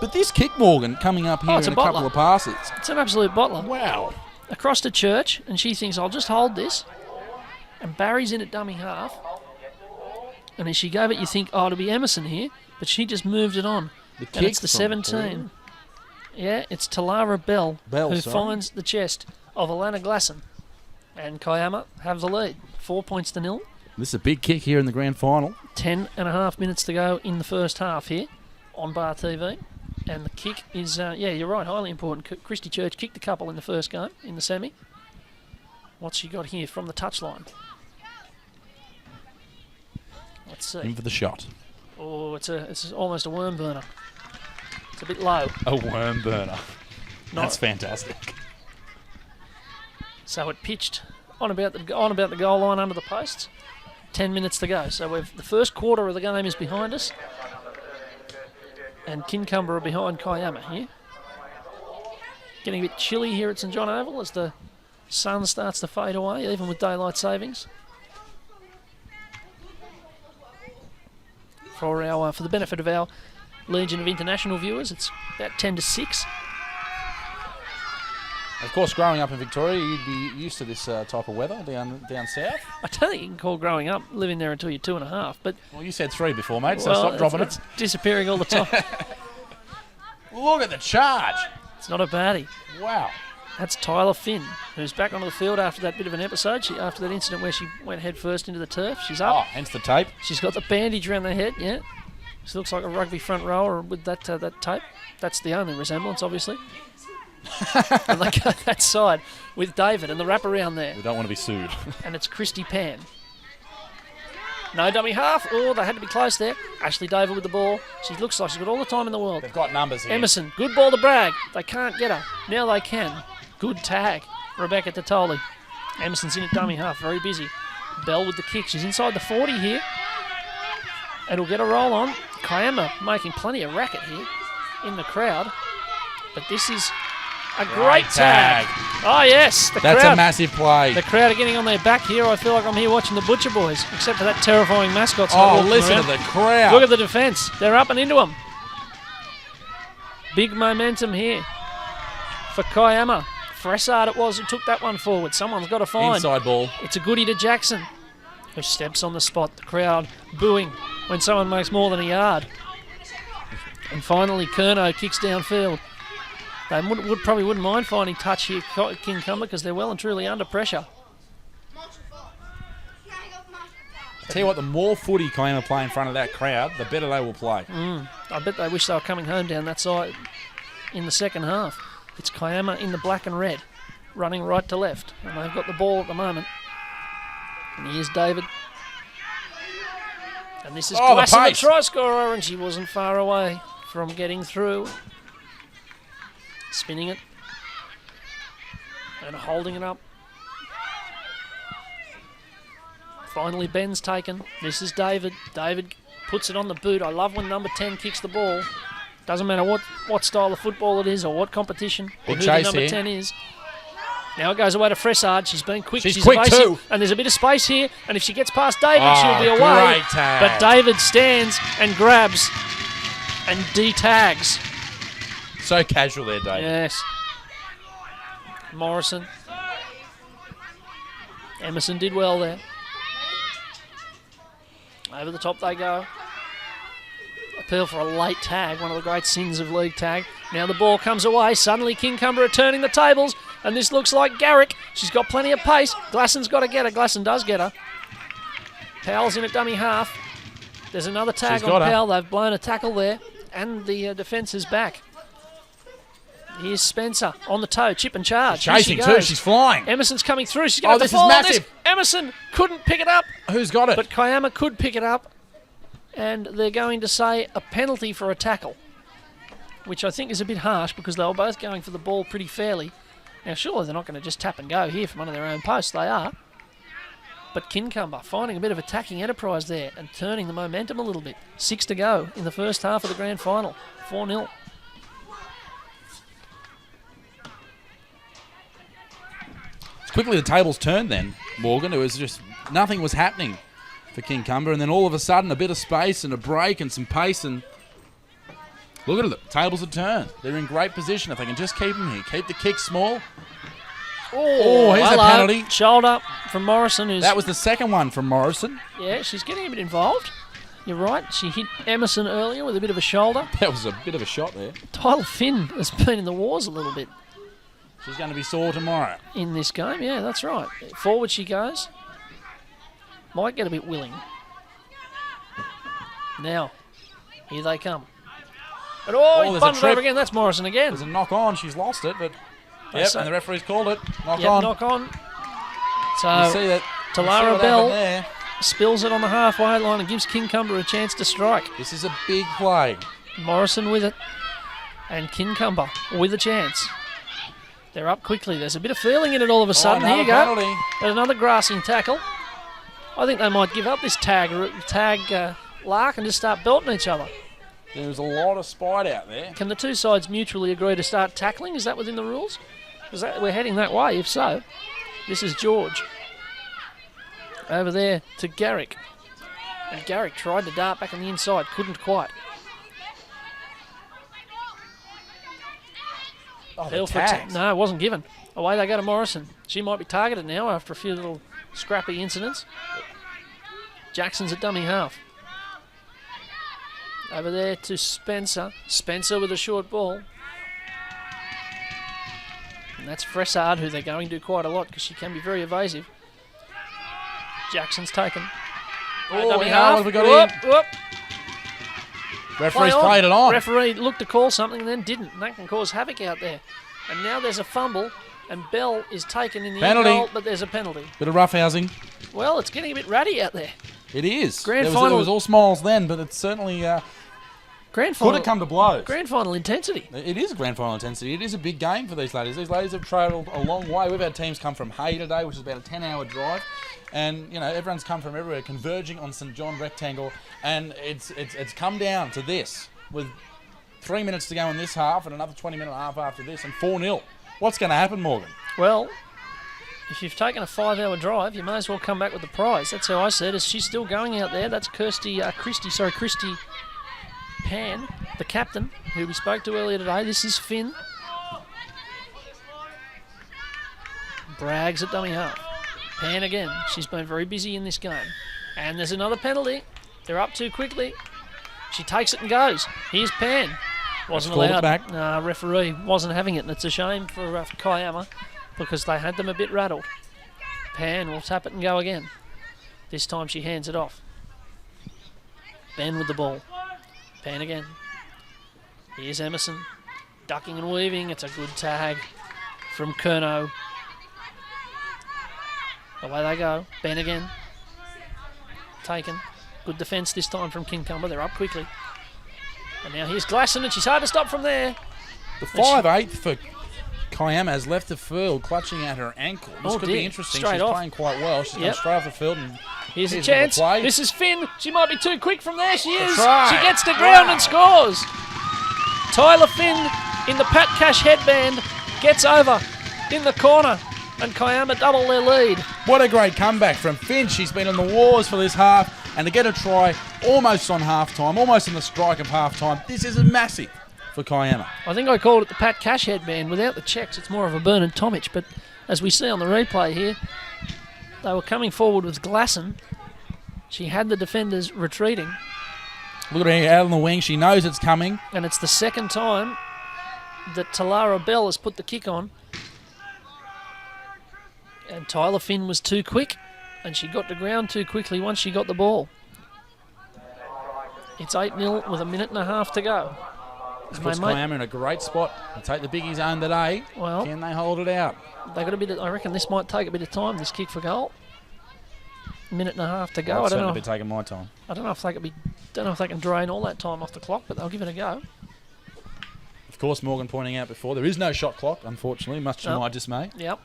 But this kick, Morgan, coming up here in a couple of passes. It's an absolute bottler. Wow. Across to Church, and she thinks, I'll just hold this. And Barry's in at dummy half. And as she gave it, you think, oh, it'll be Emerson here. But she just moved it on. And it's the 17. Yeah, it's Talara Bell who finds the chest of Alana Glasson. And Kiama have the lead. 4 points to 0. This is a big kick here in the grand final. 10.5 minutes to go in the first half here on Bar TV. And the kick is, yeah, you're right, highly important. Christy Church kicked a couple in the first game, in the semi. What's she got here from the touchline? Let's see. In for the shot. Oh, it's almost a worm burner. It's a bit low. A worm burner. That's fantastic. So it pitched on about the goal line under the posts. 10 minutes to go. So the first quarter of the game is behind us. And Kincumber are behind Kiama here. Getting a bit chilly here at St John Oval as the sun starts to fade away, even with daylight savings. For the benefit of our legion of international viewers, it's about 10 to 6. Of course, growing up in Victoria, you'd be used to this type of weather down south. I don't think you can call growing up living there until you're 2.5. But well, you said 3 before, mate, so stop dropping it's disappearing all the time. Look at the charge. It's not a baddie. Wow. That's Tyler Finn, who's back onto the field after that bit of an episode. After that incident where she went head first into the turf. She's up. Oh, hence the tape. She's got the bandage around the head, yeah. She looks like a rugby front rower with that tape. That's the only resemblance, obviously. And they go that side with David and the wraparound there. We don't want to be sued. And it's Christy Pan. No dummy half. Oh, they had to be close there. Ashley David with the ball. She looks like she's got all the time in the world. They've got numbers here. Emerson, good ball to Bragg. They can't get her. Now they can. Good tag. Rebecca Tatoli. Emerson's in at dummy half. Very busy. Bell with the kick. She's inside the 40 here. It'll get a roll on. Kiama making plenty of racket here in the crowd. But this is a great tag. Oh, yes. That's a massive play. The crowd are getting on their back here. I feel like I'm here watching the Butcher Boys, except for that terrifying mascot. Oh, listen to the crowd. Look at the defence. They're up and into them. Big momentum here for Kiama. Fressard it was who took that one forward. Someone's got to find. Inside ball. It's a goodie to Jackson, who steps on the spot. The crowd booing when someone makes more than a yard. And finally, Curnow kicks downfield. They probably wouldn't mind finding touch here, Kincumber, because they're well and truly under pressure. Tell you what, the more footy Kiama play in front of that crowd, the better they will play. I bet they wish they were coming home down that side. in the second half. It's Kiama in the black and red, running right to left. And they've got the ball at the moment. And here's David. And this is Glasson, the try scorer, and she wasn't far away from getting through. Spinning it. And holding it up. Finally, Ben's taken. This is David. David puts it on the boot. I love when number 10 kicks the ball. Doesn't matter what style of football it is or what competition or who the number 10 is. Now it goes away to Fressard. She's been quick. She's quick evasive, too. And there's a bit of space here. And if she gets past David, she'll be away. Great tag. But David stands and grabs and de-tags. So casual there, David. Yes. Morrison. Emerson did well there. Over the top they go. Appeal for a late tag, one of the great sins of league tag. Now the ball comes away. Suddenly Kincumber are turning the tables, and this looks like Garrick. She's got plenty of pace. Glasson's got to get her. Glasson does get her. Powell's in at dummy half. There's another tag on Powell. They've blown a tackle there, and the defence is back. Here's Spencer on the toe, chip and charge. She's chasing too, she's flying. Emerson's coming through. She's going to fall on this. Emerson couldn't pick it up. Who's got it? But Kiama could pick it up. And they're going to say a penalty for a tackle, which I think is a bit harsh because they were both going for the ball pretty fairly. Now, surely they're not going to just tap and go here from under their own post. They are. But Kincumber finding a bit of attacking enterprise there and turning the momentum a little bit. 6 to go in the first half of the grand final. 4-0. Quickly the tables turned then, Morgan. It was just nothing was happening for Kincumber, and then all of a sudden a bit of space and a break and some pace, and look at it, the tables have turned. They're in great position if they can just keep them here. Keep the kick small. Oh, here's a penalty. Shoulder from Morrison. That was the second one from Morrison. Yeah, she's getting a bit involved. You're right. She hit Emerson earlier with a bit of a shoulder. That was a bit of a shot there. Tyler Finn has been in the wars a little bit. She's going to be sore tomorrow. In this game, yeah, that's right. Forward she goes. Might get a bit willing. Now, here they come. And he's bundled over again. That's Morrison again. There's a knock on. She's lost it, but and the referee's called it. Knock on. So you see that? Talara Bell spills it on the halfway line and gives Kincumber a chance to strike. This is a big play. Morrison with it. And Kincumber with a chance. They're up quickly. There's a bit of feeling in it all of a sudden. Here you go. Penalty. There's another grassing tackle. I think they might give up this tag lark and just start belting each other. There's a lot of spite out there. Can the two sides mutually agree to start tackling? Is that within the rules? We're heading that way. If so, this is George. Over there to Garrick. And Garrick tried to dart back on the inside. Couldn't quite. Oh, no, it wasn't given. Away they go to Morrison. She might be targeted now after a few little scrappy incidents. Jackson's at dummy half. Over there to Spencer. Spencer with a short ball. And that's Fressard, who they're going to do quite a lot because she can be very evasive. Jackson's taken. Dummy half. What have we got whoop. Referee's played it on. Referee looked to call something and then didn't. And that can cause havoc out there. And now there's a fumble, and Bell is taken in the end goal, but there's a penalty. Bit of roughhousing. Well, it's getting a bit ratty out there. It is. Grand It final. was all smiles then, but it's certainly grand final. could it come to blows. Grand final intensity. It is grand final intensity. It is a big game for these ladies. These ladies have travelled a long way. We've had teams come from Hay today, which is about a 10-hour drive. And, everyone's come from everywhere, converging on St John Rectangle. And it's come down to this, with 3 minutes to go in this half and another 20-minute half after this, and 4-0. What's going to happen, Morgan? Well, if you've taken a 5-hour drive, you may as well come back with the prize. That's how I see it. Is she's still going out there? That's Christy Pan, the captain, who we spoke to earlier today. This is Finn. Braggs at dummy half. Pan again. She's been very busy in this game. And there's another penalty. They're up too quickly. She takes it and goes. Here's Pan. Wasn't allowed. It back. Referee wasn't having it, and it's a shame for Kiama because they had them a bit rattled. Pan will tap it and go again. This time she hands it off. Ben with the ball. Pan again. Here's Emerson. Ducking and weaving. It's a good tag from Curnow. Away they go. Ben again. Taken. Good defence this time from Kincumber. They're up quickly. And now here's Glasson, and she's hard to stop from there. The 5'8" for Kiama has left the field clutching at her ankle. This could be interesting. Straight She's off. playing quite well. She's gone straight off the field. And here's a chance. Play. This is Finn. She might be too quick from there. She is. Try. She gets to ground and scores. Tyler Finn in the Pat Cash headband gets over in the corner, and Kiama double their lead. What a great comeback from Finn. She's been on the wars for this half, and to get a try almost on half-time, almost in the strike of half-time, this is massive for Kiama. I think I called it the Pat Cash headband. Without the checks, it's more of a Bernard Tomic, but as we see on the replay here, they were coming forward with Glasson. She had the defenders retreating. Look at her out on the wing. She knows it's coming. And it's the second time that Talara Bell has put the kick on. And Tyler Finn was too quick, and she got to ground too quickly once she got the ball. It's 8-0 with a minute and a half to go. Puts Kiama in a great spot. They take the biggies home today. Well, can they hold it out? They got a bit. I reckon this might take a bit of time. This kick for goal. Minute and a half to go. I'd I don't certainly know. be taking my time. I don't know if they could be. Don't know if they can drain all that time off the clock, but they'll give it a go. Of course, Morgan pointing out before there is no shot clock. Unfortunately, much to my dismay. Yep.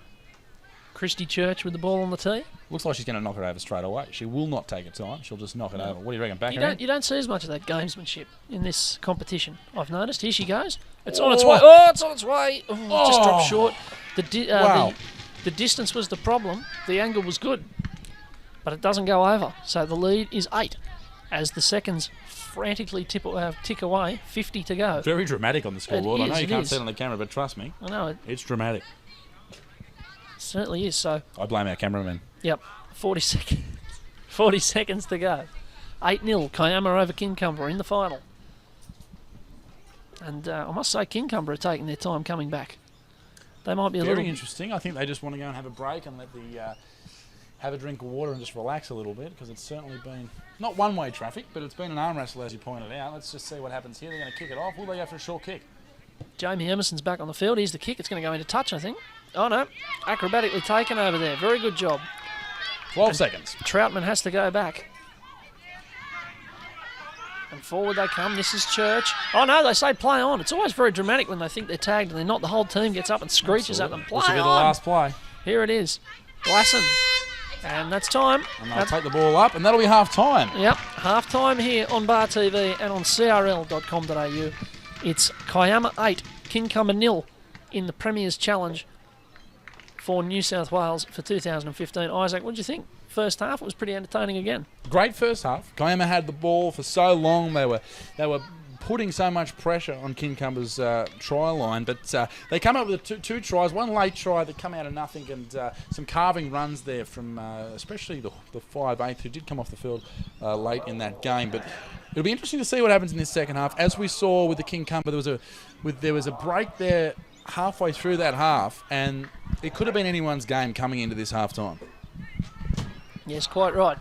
Christy Church with the ball on the tee. Looks like she's going to knock it over straight away. She will not take her time. She'll just knock it over. What do you reckon? Back her in? You don't see as much of that gamesmanship in this competition. I've noticed. Here she goes. It's on its way. Oh, it's on its way. Oh, just dropped short. The distance was the problem. The angle was good, but it doesn't go over. So the lead is 8 as the seconds frantically tick away. 50 to go. Very dramatic on the scoreboard. I know you can't see it on the camera, but trust me. I know. It's dramatic. Certainly is. So I blame our cameraman. Yep. 40 seconds. 40 seconds to go. 8-0. Kiama over Kincumber in the final. And I must say, Kincumber are taking their time coming back. They might be very interesting. I think they just want to go and have a break and let the have a drink of water and just relax a little bit, because it's certainly been not one-way traffic, but it's been an arm wrestle, as you pointed out. Let's just see what happens here. They're going to kick it off. Will they go for a short kick? Jamie Emerson's back on the field. Here's the kick. It's going to go into touch, I think. Oh, no. Acrobatically taken over there. Very good job. 12 seconds. Troutman has to go back. And forward they come. This is Church. Oh, no, they say play on. It's always very dramatic when they think they're tagged and they're not. The whole team gets up and screeches at them. Play This will be on. the last play. Here it is. Glasson. And that's time. And they'll take the ball up, and that'll be half-time. Yep, half-time here on Bar TV and on crl.com.au. It's Kiama 8, Kincumber 0 in the Premier's Challenge for New South Wales for 2015. Isaac, what did you think? First half, it was pretty entertaining again. Great first half. Kiama had the ball for so long. They were putting so much pressure on Kincumber's try line, but they come up with two tries, one late try that come out of nothing, and some carving runs there from especially the 5'8", who did come off the field late in that game. But it'll be interesting to see what happens in this second half. As we saw with the Kincumber, there was a break there halfway through that half, and it could have been anyone's game coming into this half-time. Yes, quite right.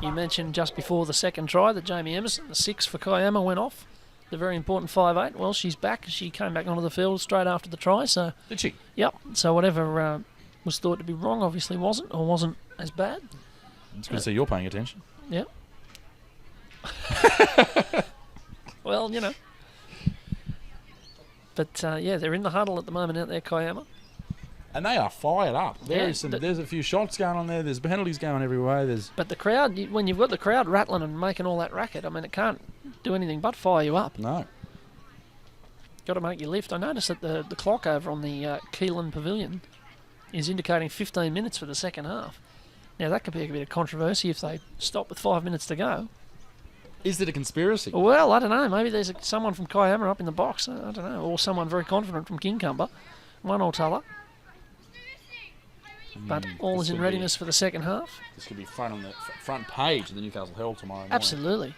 You mentioned just before the second try that Jamie Emerson, the 6 for Kiama, went off. The very important 5'8". Well, she's back. She came back onto the field straight after the try. So did she? Yep. So whatever was thought to be wrong obviously wasn't as bad. It's good to see you're paying attention. Yep. Well, you know. But yeah, they're in the huddle at the moment out there, Kiama. And they are fired up. There's a few shots going on there. There's penalties going every way. But the crowd, when you've got the crowd rattling and making all that racket, I mean, it can't do anything but fire you up. No. Got to make you lift. I noticed that the clock over on the Keelan Pavilion is indicating 15 minutes for the second half. Now, that could be a bit of controversy if they stop with 5 minutes to go. Is it a conspiracy? Well, I don't know. Maybe there's someone from Kiama up in the box. I don't know. Or someone very confident from Kincumber. One or t'other. But all is in readiness for the second half. This could be on the front page of the Newcastle Herald tomorrow morning. Absolutely.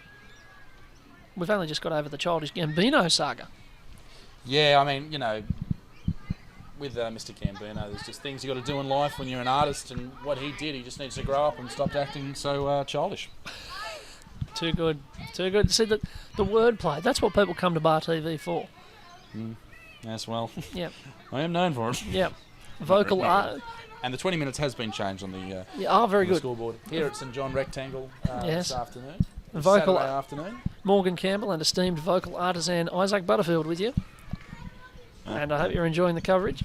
We've only just got over the Childish Gambino saga. Yeah, I mean, you know, with Mr. Gambino, there's just things you got to do in life when you're an artist, and what he did, he just needs to grow up and stop acting so childish. Too good. Too good. See, the wordplay, that's what people come to Bar TV for. Yes, well, Yep. I am known for it. Yep. Vocal art. And the 20 minutes has been changed on the, very on the good. scoreboard. Here at St John Rectangle Yes. this afternoon. Vocal Saturday afternoon. Morgan Campbell and esteemed vocal artisan Isaac Butterfield with you. And I hope you're enjoying the coverage.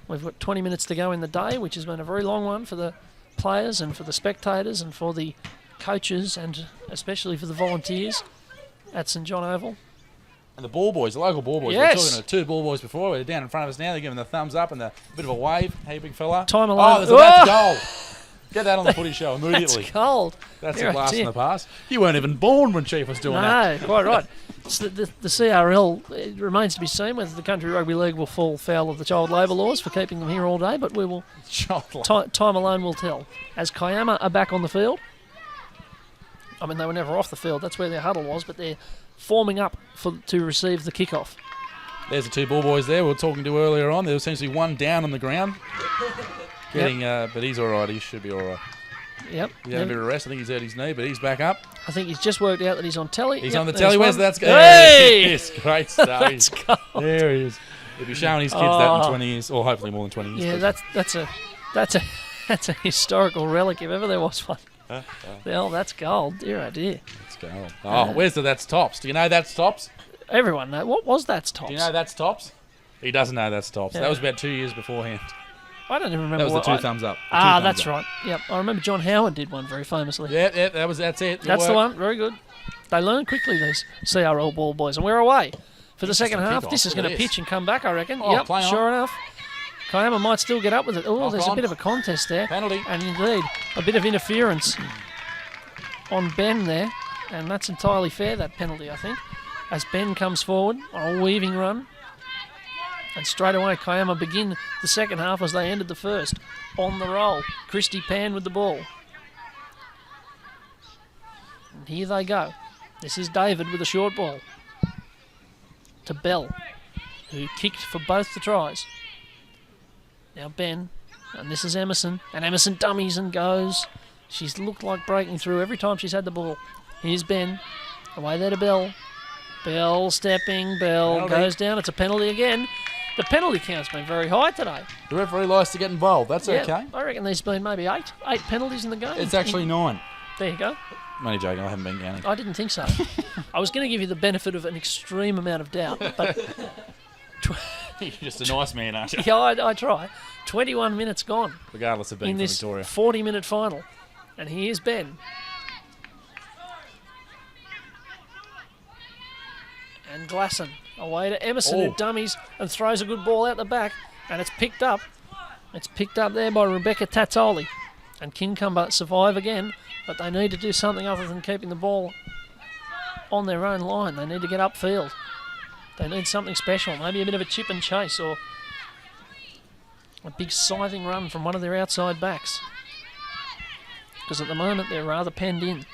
We've got 20 minutes to go in the day, which has been a very long one for the players and for the spectators and for the coaches and especially for the volunteers at St John Oval. And the ball boys, the local ball boys. Yes. We were talking to 2 ball boys before. They're down in front of us now. They're giving the thumbs up and a bit of a wave. Hey, big fella. Time alone. That's a goal. Get that on the footy show immediately. That's cold. That's You're a blast dear. in the past. You weren't even born when Chief was doing that. No, quite right. So the CRL, it remains to be seen whether the Country Rugby League will fall foul of the child labour laws for keeping them here all day, but we will. Time alone will tell. As Kiama are back on the field, I mean, they were never off the field. That's where their huddle was, but they're forming up to receive the kickoff. There's the 2 ball boys there we were talking to earlier on. There seems to be one down on the ground. But he's all right. He should be all right. Yep. He had a bit of rest. I think he's hurt his knee, but he's back up. I think he's just worked out that he's on telly. He's on the telly. Where's that? Hey! Yes, great stuff. That's cold. There he is. He'll be showing his kids that in 20 years, or hopefully more than 20 years. Yeah, that's a historical relic if ever there was one. Hell, that's gold. Dear, oh dear. That's gold. Oh, where's the That's Tops? Do you know That's Tops? Everyone knows. What was That's Tops? Do you know That's Tops? He doesn't know That's Tops. Yeah. That was about 2 years beforehand. I don't even remember. That was the 2 thumbs up. That's right. Yep, I remember John Howard did one very famously. Yeah, that's it. That's the one. Very good. They learn quickly, these CRL ball boys, and we're away for the second half. This is going to pitch and come back, I reckon. Oh, yep, sure enough. Kiama might still get up with it. Oh, there's a bit of a contest there. Penalty. And indeed, a bit of interference on Ben there, and that's entirely fair, that penalty, I think, as Ben comes forward on a weaving run. And straight away, Kiama begin the second half as they ended the first. On the roll, Christy Pan with the ball. And here they go. This is David with a short ball to Bell, who kicked for both the tries. Now Ben, and this is Emerson, and Emerson dummies and goes. She's looked like breaking through every time she's had the ball. Here's Ben, away there to Bell. Bell stepping, Bell Penalty. goes down. It's a penalty again. The penalty count's been very high today. The referee likes to get involved. That's okay. I reckon there's been maybe eight penalties in the game. It's actually 9. There you go. I'm only joking. I haven't been counting. I didn't think so. I was going to give you the benefit of an extreme amount of doubt, but You're just a nice man, aren't you? yeah, I try. 21 minutes gone. Regardless of being in from this Victoria. 40-minute final. And here's Ben. And Glasson away to Emerson, who dummies and throws a good ball out the back. And it's picked up. It's picked up there by Rebecca Tazzoli. And Kincumber survive again, but they need to do something other than keeping the ball on their own line. They need to get upfield. They need something special, maybe a bit of a chip and chase or a big scything run from one of their outside backs. Because at the moment they're rather penned in.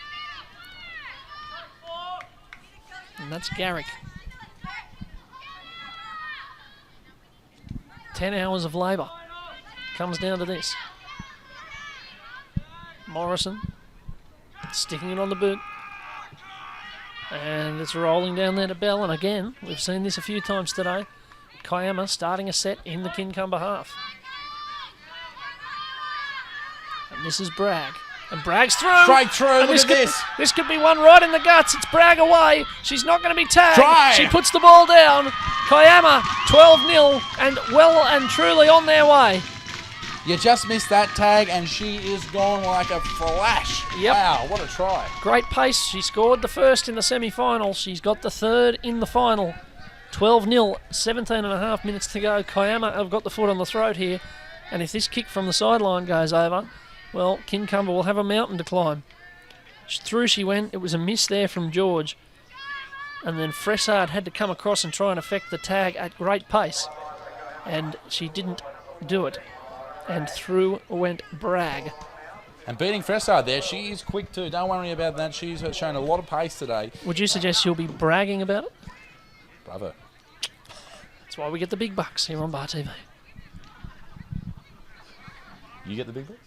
And that's Garrick. 10 hours of labour. Comes down to this. Morrison sticking it on the boot. And it's rolling down there to Bell. And again, we've seen this a few times today. Kiama starting a set in the Kincumber half. And this is Bragg. And Bragg's through. Straight through. And Look at this. This could be one right in the guts. It's Bragg away. She's not going to be tagged. Try. She puts the ball down. Kiama 12-0 and well and truly on their way. You just missed that tag, and she is gone like a flash. Yep. Wow, what a try. Great pace. She scored the first in the semi-final. She's got the third in the final. 12-0, 17 and a half minutes to go. Kiama have got the foot on the throat here. And if this kick from the sideline goes over, well, Kincumber will have a mountain to climb. Through she went. It was a miss there from George. And then Fressard had to come across and try and effect the tag at great pace. And she didn't do it. And through went Bragg. And beating Fressard there, she is quick too. Don't worry about that. She's shown a lot of pace today. Would you suggest she'll be bragging about it? Bravo. That's why we get the big bucks here on Bar TV. You get the big bucks?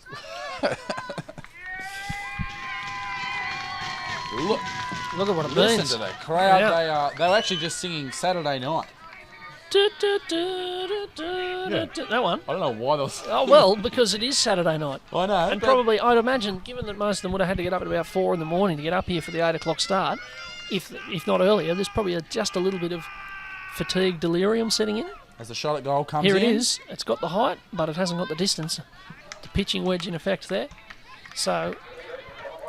Look at what it Listen means. to the crowd. Yeah. They're actually just singing Saturday Night. That one. I don't know why those. Oh, well, because it is Saturday night. I know. And probably, I'd imagine, given that most of them would have had to get up at about 4 in the morning to get up here for the 8 o'clock start, if not earlier, there's probably just a little bit of fatigue delirium setting in. As the shot at goal comes Here in. it is. It's got the height, but it hasn't got the distance. The pitching wedge in effect there. So,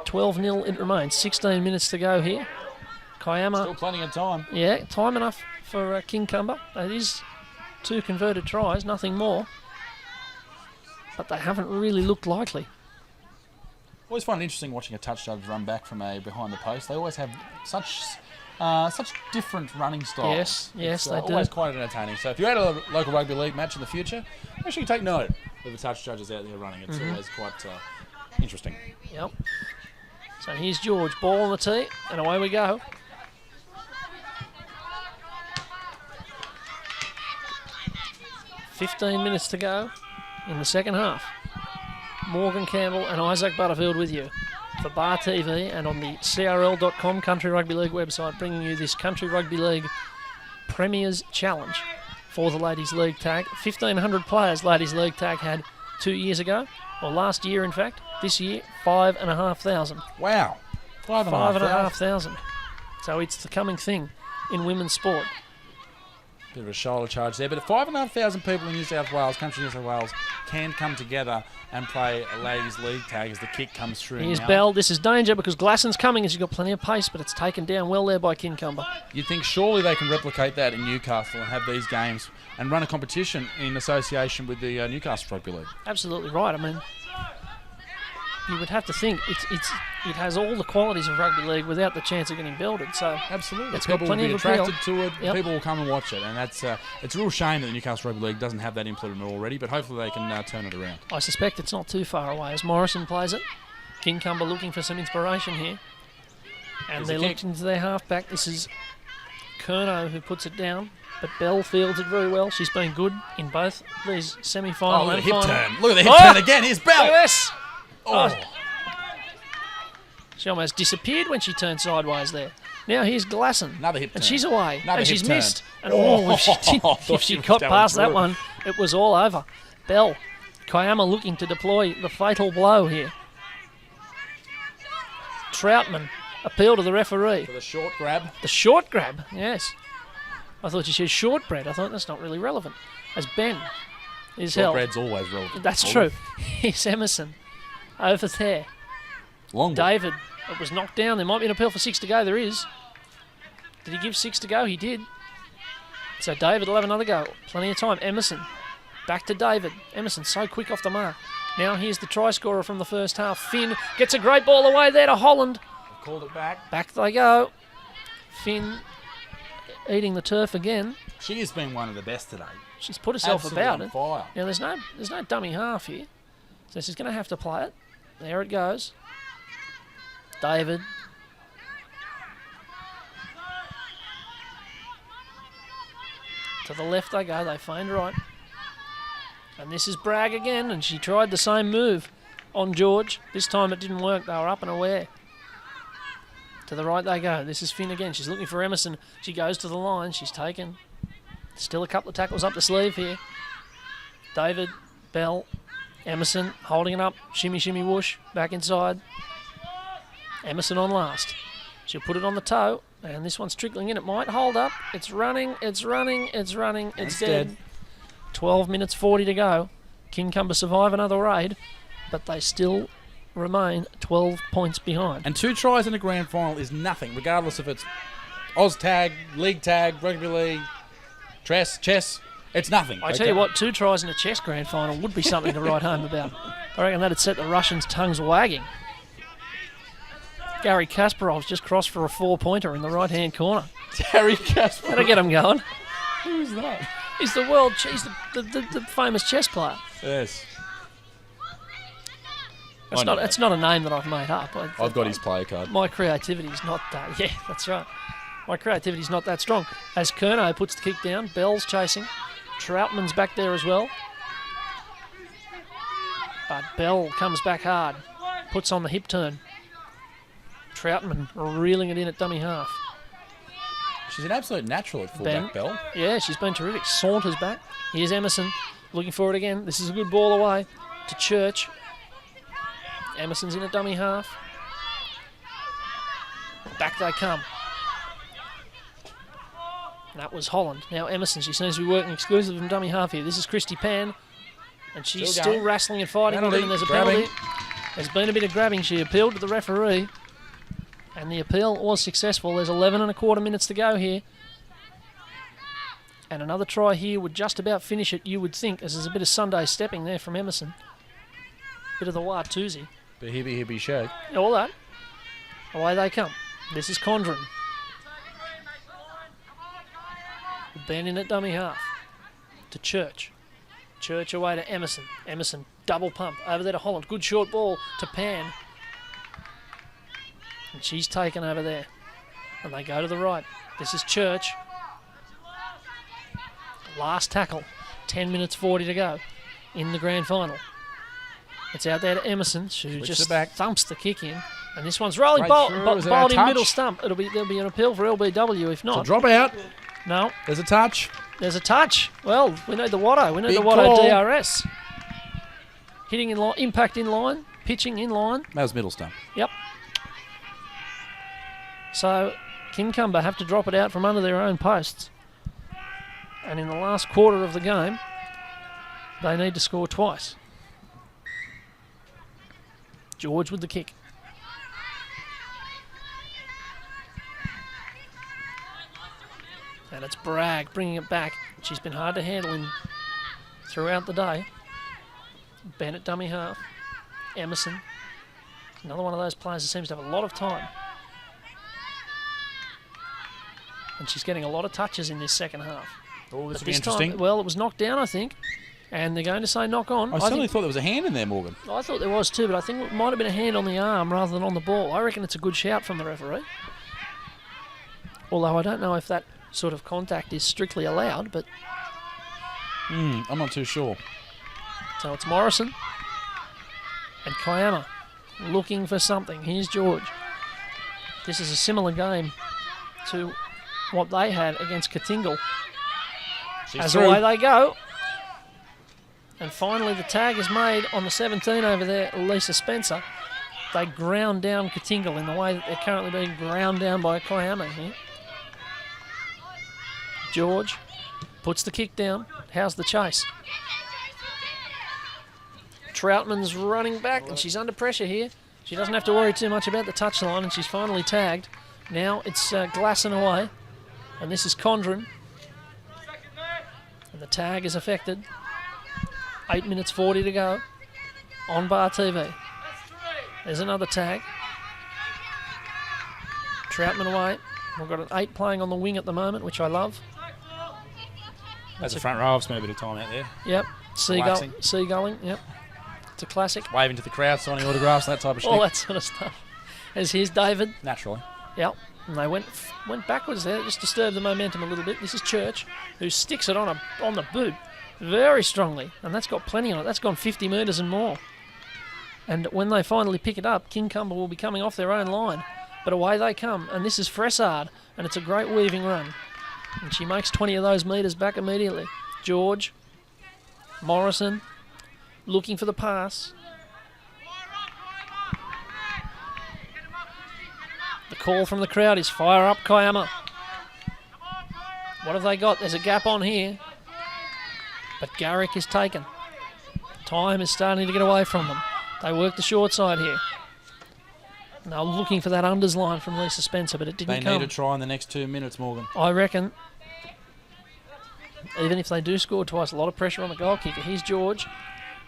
12-0 it remains. 16 minutes to go here. Kiama. Still plenty of time. Yeah, time enough for Kincumber. It is 2 converted tries, nothing more. But they haven't really looked likely. Always find it interesting watching a touch judge run back from a behind the post. They always have such different running styles. Yes, they do. Always quite entertaining. So if you're at a local rugby league match in the future, make sure you take note of the touch judges out there running. It's always quite interesting. Yep. So here's George, ball on the tee, and away we go. "15 minutes to go in the second half. Morgan Campbell and Isaac Butterfield with you for Bar TV and on the CRL.com Country Rugby League website, bringing you this Country Rugby League Premiers Challenge for the Ladies League Tag. 1,500 players Ladies League Tag had 2 years ago, or last year in fact. This year, 5,500. Wow. 5,500. So it's the coming thing in women's sport. Bit of a shoulder charge there, but 5,500 people in New South Wales, country New South Wales, can come together and play a ladies' league tag as the kick comes through. Here's now. Bell. This is danger because Glasson's coming as he's got plenty of pace, but it's taken down well there by Kincumber. You'd think surely they can replicate that in Newcastle and have these games and run a competition in association with the Newcastle Rugby League. Absolutely right. I mean, you would have to think it has all the qualities of rugby league without the chance of getting belted. So absolutely, it's got people plenty will be of appeal. attracted to it. Yep. People will come and watch it, and that's it's a real shame that the Newcastle Rugby League doesn't have that implemented already. But hopefully they can turn it around. I suspect it's not too far away as Morrison plays it. Kincumber looking for some inspiration here, and they're looking to their halfback. This is Curnow who puts it down. But Bell fields it very well. She's been good in both these semi-final look and at the hip final. turn. Look at the hip turn again. Here's Bell. Look at this. Oh. She almost disappeared when she turned sideways there. Now here's Glasson. Another hip and turn. she's away. Another and hip she's turn. missed. And if she got past that one, it was all over. Bell. Kiama looking to deploy the fatal blow here. Troutman. Appeal to the referee. For the short grab. The short grab, yes. I thought you said shortbread. I thought that's not really relevant. As Ben is held. Shortbread's always relevant. That's true. Here's Emerson over there. Long David. It was knocked down. There might be an appeal for 6 to go. There is. Did he give 6 to go? He did. So David will have another go. Plenty of time. Emerson. Back to David. Emerson so quick off the mark. Now here's the try scorer from the first half. Finn gets a great ball away there to Holland. Called it back. Back they go. Finn eating the turf again. She has been one of the best today. She's put herself Absolutely about on it. fire. Now there's no dummy half here. So she's going to have to play it. There it goes. David. To the left they go. They find right. And this is Bragg again, and she tried the same move on George. This time it didn't work. They were up and aware. To the right they go. This is Finn again. She's looking for Emerson. She goes to the line. She's taken. Still a couple of tackles up the sleeve here. David, Bell, Emerson holding it up. Shimmy, shimmy, whoosh. Back inside. Emerson on last. She'll put it on the toe. And this one's trickling in. It might hold up. It's running. It's running. It's running. It's dead. 12 minutes 40 to go. Kincumber survive another raid. But they still remain 12 points behind. And 2 tries in a grand final is nothing, regardless if it's Oz tag, league tag, rugby league, chess. It's nothing. I tell you what, 2 tries in a chess grand final would be something to write home about. I reckon that'd set the Russians' tongues wagging. Gary Kasparov's just crossed for a 4-pointer in the right-hand corner. Gary Kasparov. That'll get him going. Who's that? He's the the famous chess player. Yes. It's not a name that I've made up. I've got his player card. My creativity's not that. Yeah, that's right. My creativity's not that strong. As Curnow puts the kick down, Bell's chasing. Troutman's back there as well. But Bell comes back hard. Puts on the hip turn. Troutman reeling it in at dummy half. She's an absolute natural at fullback, Bell. Yeah, she's been terrific. Saunters back. Here's Emerson looking for it again. This is a good ball away to Church. Emerson's in a dummy half. Back they come. That was Holland. Now Emerson, she seems to be working exclusively from dummy half here. This is Christy Pan, and she's still wrestling and fighting with him, and there's a penalty. There's been a bit of grabbing. She appealed to the referee, and the appeal was successful. There's 11 1/4 minutes to go here. And another try here would just about finish it, you would think, as there's a bit of Sunday stepping there from Emerson. Bit of the Watusi. But hibby shake. All that. Away they come. This is Condren. Ben in at dummy half. To Church. Church away to Emerson. Emerson, double pump. Over there to Holland. Good short ball to Pan. And she's taken over there. And they go to the right. This is Church. Last tackle. 10 minutes 40 to go in the grand final. It's out there to Emerson, who just thumps the kick in. And this one's rolling bowled in middle stump. There'll be an appeal for LBW if not. It's a drop out. No. There's a touch. There's a touch. Well, we need the Watto. We need the Big Watto call. DRS. Hitting in line, impact in line, pitching in line. That was middle stump. Yep. So Kincumber have to drop it out from under their own posts. And in the last quarter of the game, they need to score twice. George with the kick. And it's Bragg bringing it back. She's been hard to handle throughout the day. Bennett dummy half. Emerson. Another one of those players that seems to have a lot of time. And she's getting a lot of touches in this second half. Oh, this But will be interesting. time, well, it was knocked down, I think. And they're going to say knock on. I certainly thought there was a hand in there, Morgan. I thought there was too, but I think it might have been a hand on the arm rather than on the ball. I reckon it's a good shout from the referee. Although I don't know if that sort of contact is strictly allowed, but... I'm not too sure. So it's Morrison and Kiama looking for something. Here's George. This is a similar game to what they had against Katingal. As away they go. And finally the tag is made on the 17 over there, Lisa Spencer. They ground down Katingal in the way that they're currently being ground down by Kiama here. George puts the kick down. How's the chase? Troutman's running back and she's under pressure here. She doesn't have to worry too much about the touchline and she's finally tagged. Now it's Glasson away and this is Condren. And the tag is affected. 8 minutes 40 to go on Bar TV. There's another tag. Troutman away. We've got an 8 playing on the wing at the moment, which I love. That's a front row. I've spent a bit of time out there. Yep. Seagulling. Yep. It's a classic. Waving to the crowd, signing autographs, that type of shit. All that sort of stuff. As here's David. Naturally. Yep. And they went backwards there. Just disturbed the momentum a little bit. This is Church, who sticks it on the boot very strongly. And that's got plenty on it. That's gone 50 metres and more. And when they finally pick it up, Kincumber will be coming off their own line. But away they come. And this is Fressard. And it's a great weaving run. And she makes 20 of those metres back immediately. George. Morrison. Looking for the pass. The call from the crowd is fire up Kiama. What have they got? There's a gap on here. But Garrick is taken. Time is starting to get away from them. They work the short side here. And they're looking for that unders line from Lisa Spencer, but it didn't come. They need to try in the next 2 minutes, Morgan. I reckon, even if they do score twice, a lot of pressure on the goal kicker. Here's George.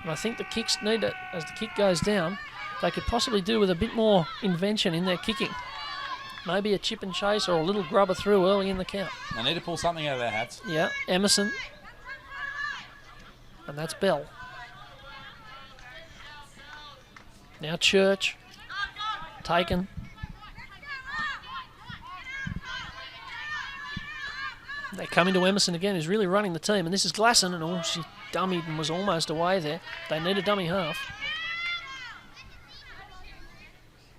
And I think the kicks need to, as the kick goes down, they could possibly do with a bit more invention in their kicking. Maybe a chip and chase or a little grubber through early in the count. They need to pull something out of their hats. Yeah, Emerson. And that's Bell. Now Church. Taken. They're coming to Emerson again, who's really running the team. And this is Glasson, and she dummied and was almost away there. They need a dummy half.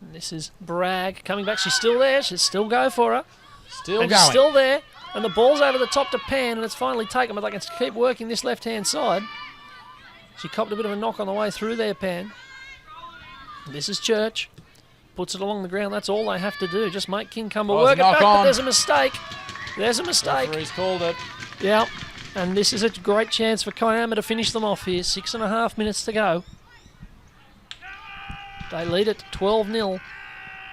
And this is Bragg coming back. She's still there. She'll still go for her. Still and going. Still there. And the ball's over the top to Pan, and it's finally taken, but they can keep working this left-hand side. She copped a bit of a knock on the way through there, Pan. This is Church. Puts it along the ground. That's all they have to do. Just make King Cumber work it back, but there's a mistake. There's a mistake. Referee's called it. Yeah, and this is a great chance for Kiama to finish them off here. 6.5 minutes to go. They lead it 12-0,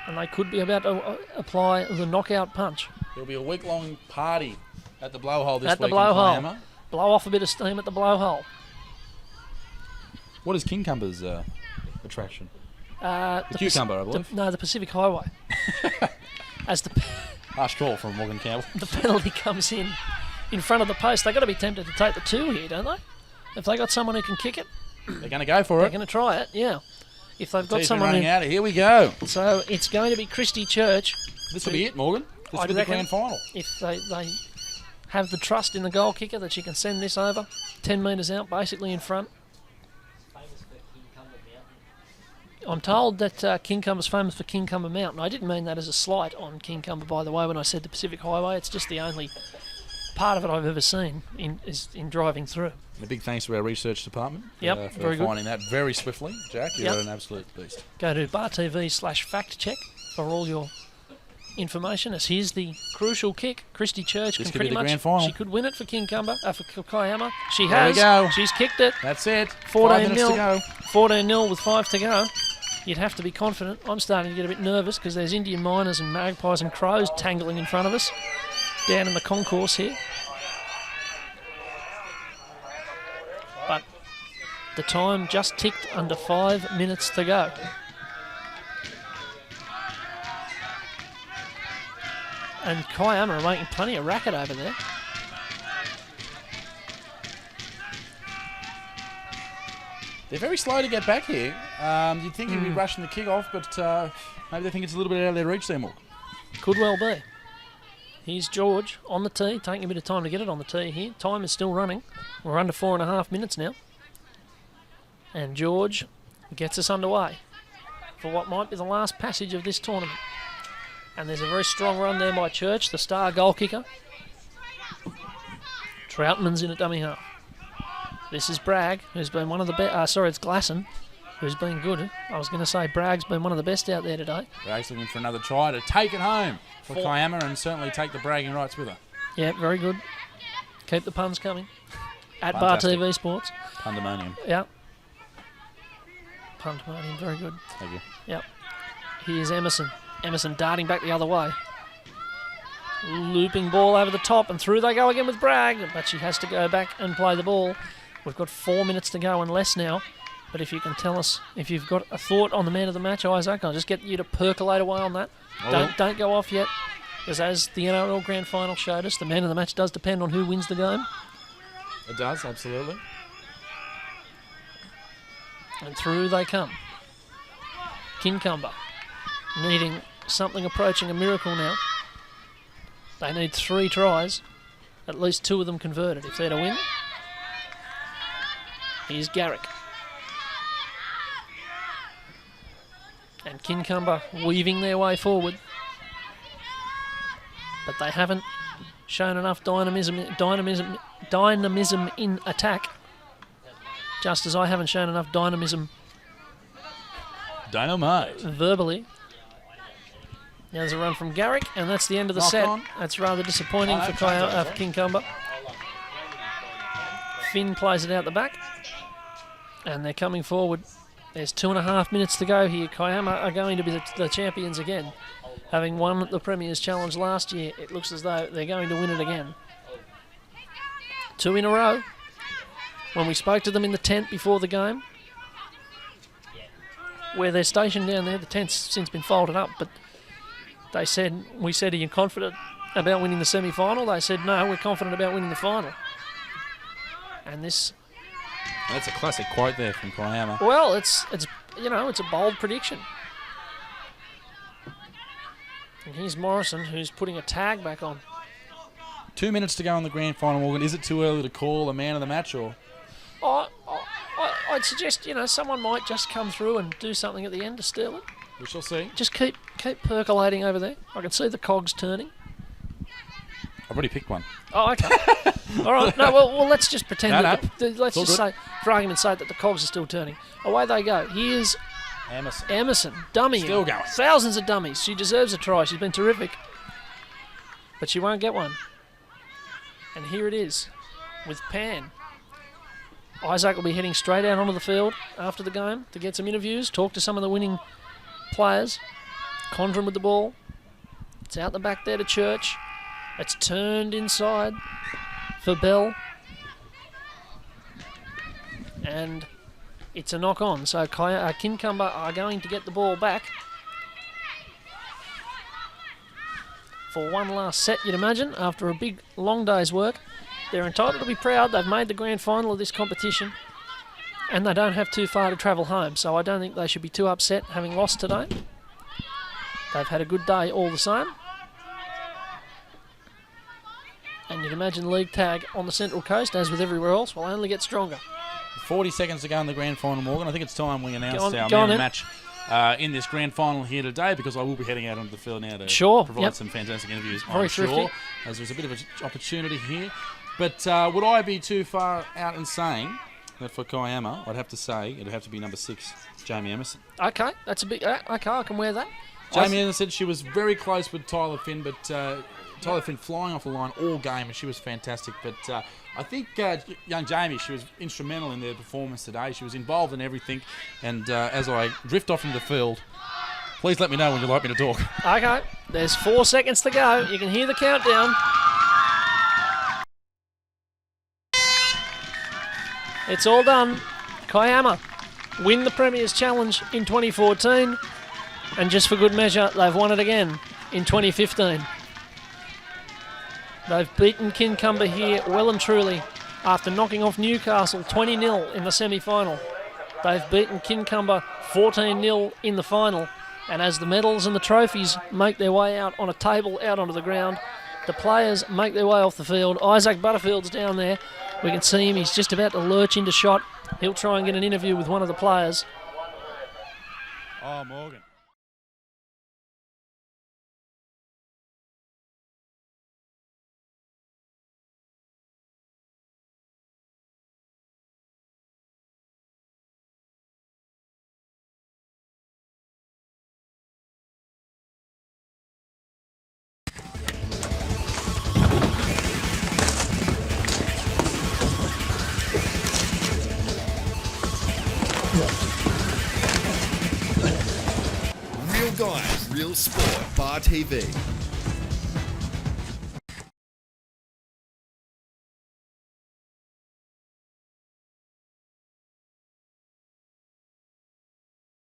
and they could be about to apply the knockout punch. There'll be a week-long party at the blowhole this week. At the blowhole. in Kiama. Blow off a bit of steam at the blowhole. What is King Cumber's attraction? The cucumber, I believe. No, the Pacific Highway. As the harsh call from Morgan Campbell. The penalty comes in front of the post. They've got to be tempted to take the 2 here, don't they? If they got someone who can kick it, they're going to go for it. They're going to try it, yeah. If they've got someone running out, here we go. So it's going to be Christy Church. This will be it, Morgan. This will be the grand final. If they have the trust in the goal kicker that she can send this over 10 metres out, basically in front. I'm told that King Cumber's famous for King Cumber Mountain. I didn't mean that as a slight on King Cumber, by the way, when I said the Pacific Highway. It's just the only part of it I've ever seen in driving through. And a big thanks to our research department for for finding that very swiftly. Jack, you're an absolute beast. Go to bar.tv/fact check for all your information. As here's the crucial kick. Christy Church This can could pretty be the much. grand final. She could win it for King Cumber, for Kiama. She There has. we go. She's kicked it. That's it. 14 5 minutes to go. 14-0 with 5 to go. You'd have to be confident. I'm starting to get a bit nervous because there's Indian miners and magpies and crows tangling in front of us down in the concourse here. But the time just ticked under 5 minutes to go. And Kiama are making plenty of racket over there. They're very slow to get back here. You'd think he'd be rushing the kick-off, but maybe they think it's a little bit out of their reach there, Morgan. Could well be. Here's George on the tee, taking a bit of time to get it on the tee here. Time is still running. We're under 4.5 minutes now. And George gets us underway for what might be the last passage of this tournament. And there's a very strong run there by Church, the star goal kicker. Troutman's in at dummy half. This is Bragg, who's been one of the best. Sorry, it's Glasson, who's been good. I was going to say Bragg's been one of the best out there today. Bragg's looking for another try to take it home for Kiama and certainly take the bragging rights with her. Yeah, very good. Keep the puns coming. At Fantastic. Bar TV Sports. Pandemonium. Yeah. Pandemonium, very good. Thank you. Yep. Here's Emerson. Emerson darting back the other way. Looping ball over the top, and through they go again with Bragg, but she has to go back and play the ball. We've got 4 minutes to go and less now. But if you can tell us, if you've got a thought on the man of the match, Isaac, I'll just get you to percolate away on that. Don't go off yet, because as the NRL Grand Final showed us, the man of the match does depend on who wins the game. It does, absolutely. And through they come. Kincumber needing something approaching a miracle now. They need 3 tries, at least 2 of them converted if they're to win. Here's Garrick. And Kincumber weaving their way forward. But they haven't shown enough dynamism in attack. Just as I haven't shown enough dynamism Dynamite. verbally. Now there's a run from Garrick, and that's the end of the Knock set. on. That's rather disappointing for Kincumber. Finn plays it out the back, and they're coming forward. There's 2.5 minutes to go here. Kiama are going to be the champions again. Having won the Premier's Challenge last year, it looks as though they're going to win it again. 2 in a row. When we spoke to them in the tent before the game, where they're stationed down there, the tent's since been folded up, but we said, are you confident about winning the semi-final? They said, no, we're confident about winning the final. And this... That's a classic quote there from Kiama. Well, it's a bold prediction. And here's Morrison, who's putting a tag back on. 2 minutes to go in the grand final, Morgan. Is it too early to call a man of the match, or...? I'd suggest, someone might just come through and do something at the end to steal it. We shall see. Just keep percolating over there. I can see the cogs turning. I've already picked one. Oh, okay. All right. No, well, let's just pretend No, that. no. Let's It's all just good. say, for argument's sake, that the cogs are still turning. Away they go. Here's Emerson, dummy. Still going. Thousands of dummies. She deserves a try. She's been terrific. But she won't get one. And here it is with Pan. Isaac will be heading straight out onto the field after the game to get some interviews, talk to some of the winning players. Condren with the ball. It's out the back there to Church. It's turned inside for Bell. And it's a knock on. So Kincumber are going to get the ball back for one last set, you'd imagine, after a big, long day's work. They're entitled to be proud. They've made the grand final of this competition. And they don't have too far to travel home. So I don't think they should be too upset having lost today. They've had a good day all the same. And you'd imagine league tag on the Central Coast, as with everywhere else, will only get stronger. 40 seconds to go in the grand final, Morgan. I think it's time we announce our go on man then. match in this grand final here today, because I will be heading out onto the field now to provide Yep. some fantastic interviews, Very I'm sure, thrifty. as there's a bit of an opportunity here. But would I be too far out in saying that for Kiama, I'd have to say it'd have to be number 6, Jamie Emerson. Okay, that's a big... okay, I can wear that. Jamie Emerson said she was very close with Tyler Finn, but Tyler Finn flying off the line all game, and she was fantastic. But I think young Jamie, she was instrumental in their performance today. She was involved in everything. And as I drift off into the field, please let me know when you'd like me to talk. Okay, there's 4 seconds to go. You can hear the countdown. It's all done. Kiama win the Premier's Challenge in 2014. And just for good measure, they've won it again in 2015. They've beaten Kincumber here well and truly after knocking off Newcastle 20-0 in the semi-final. They've beaten Kincumber 14-0 in the final. And as the medals and the trophies make their way out on a table out onto the ground, the players make their way off the field. Isaac Butterfield's down there. We can see him. He's just about to lurch into shot. He'll try and get an interview with one of the players. Oh, Morgan. Real Guys, Real Sport, Bar TV.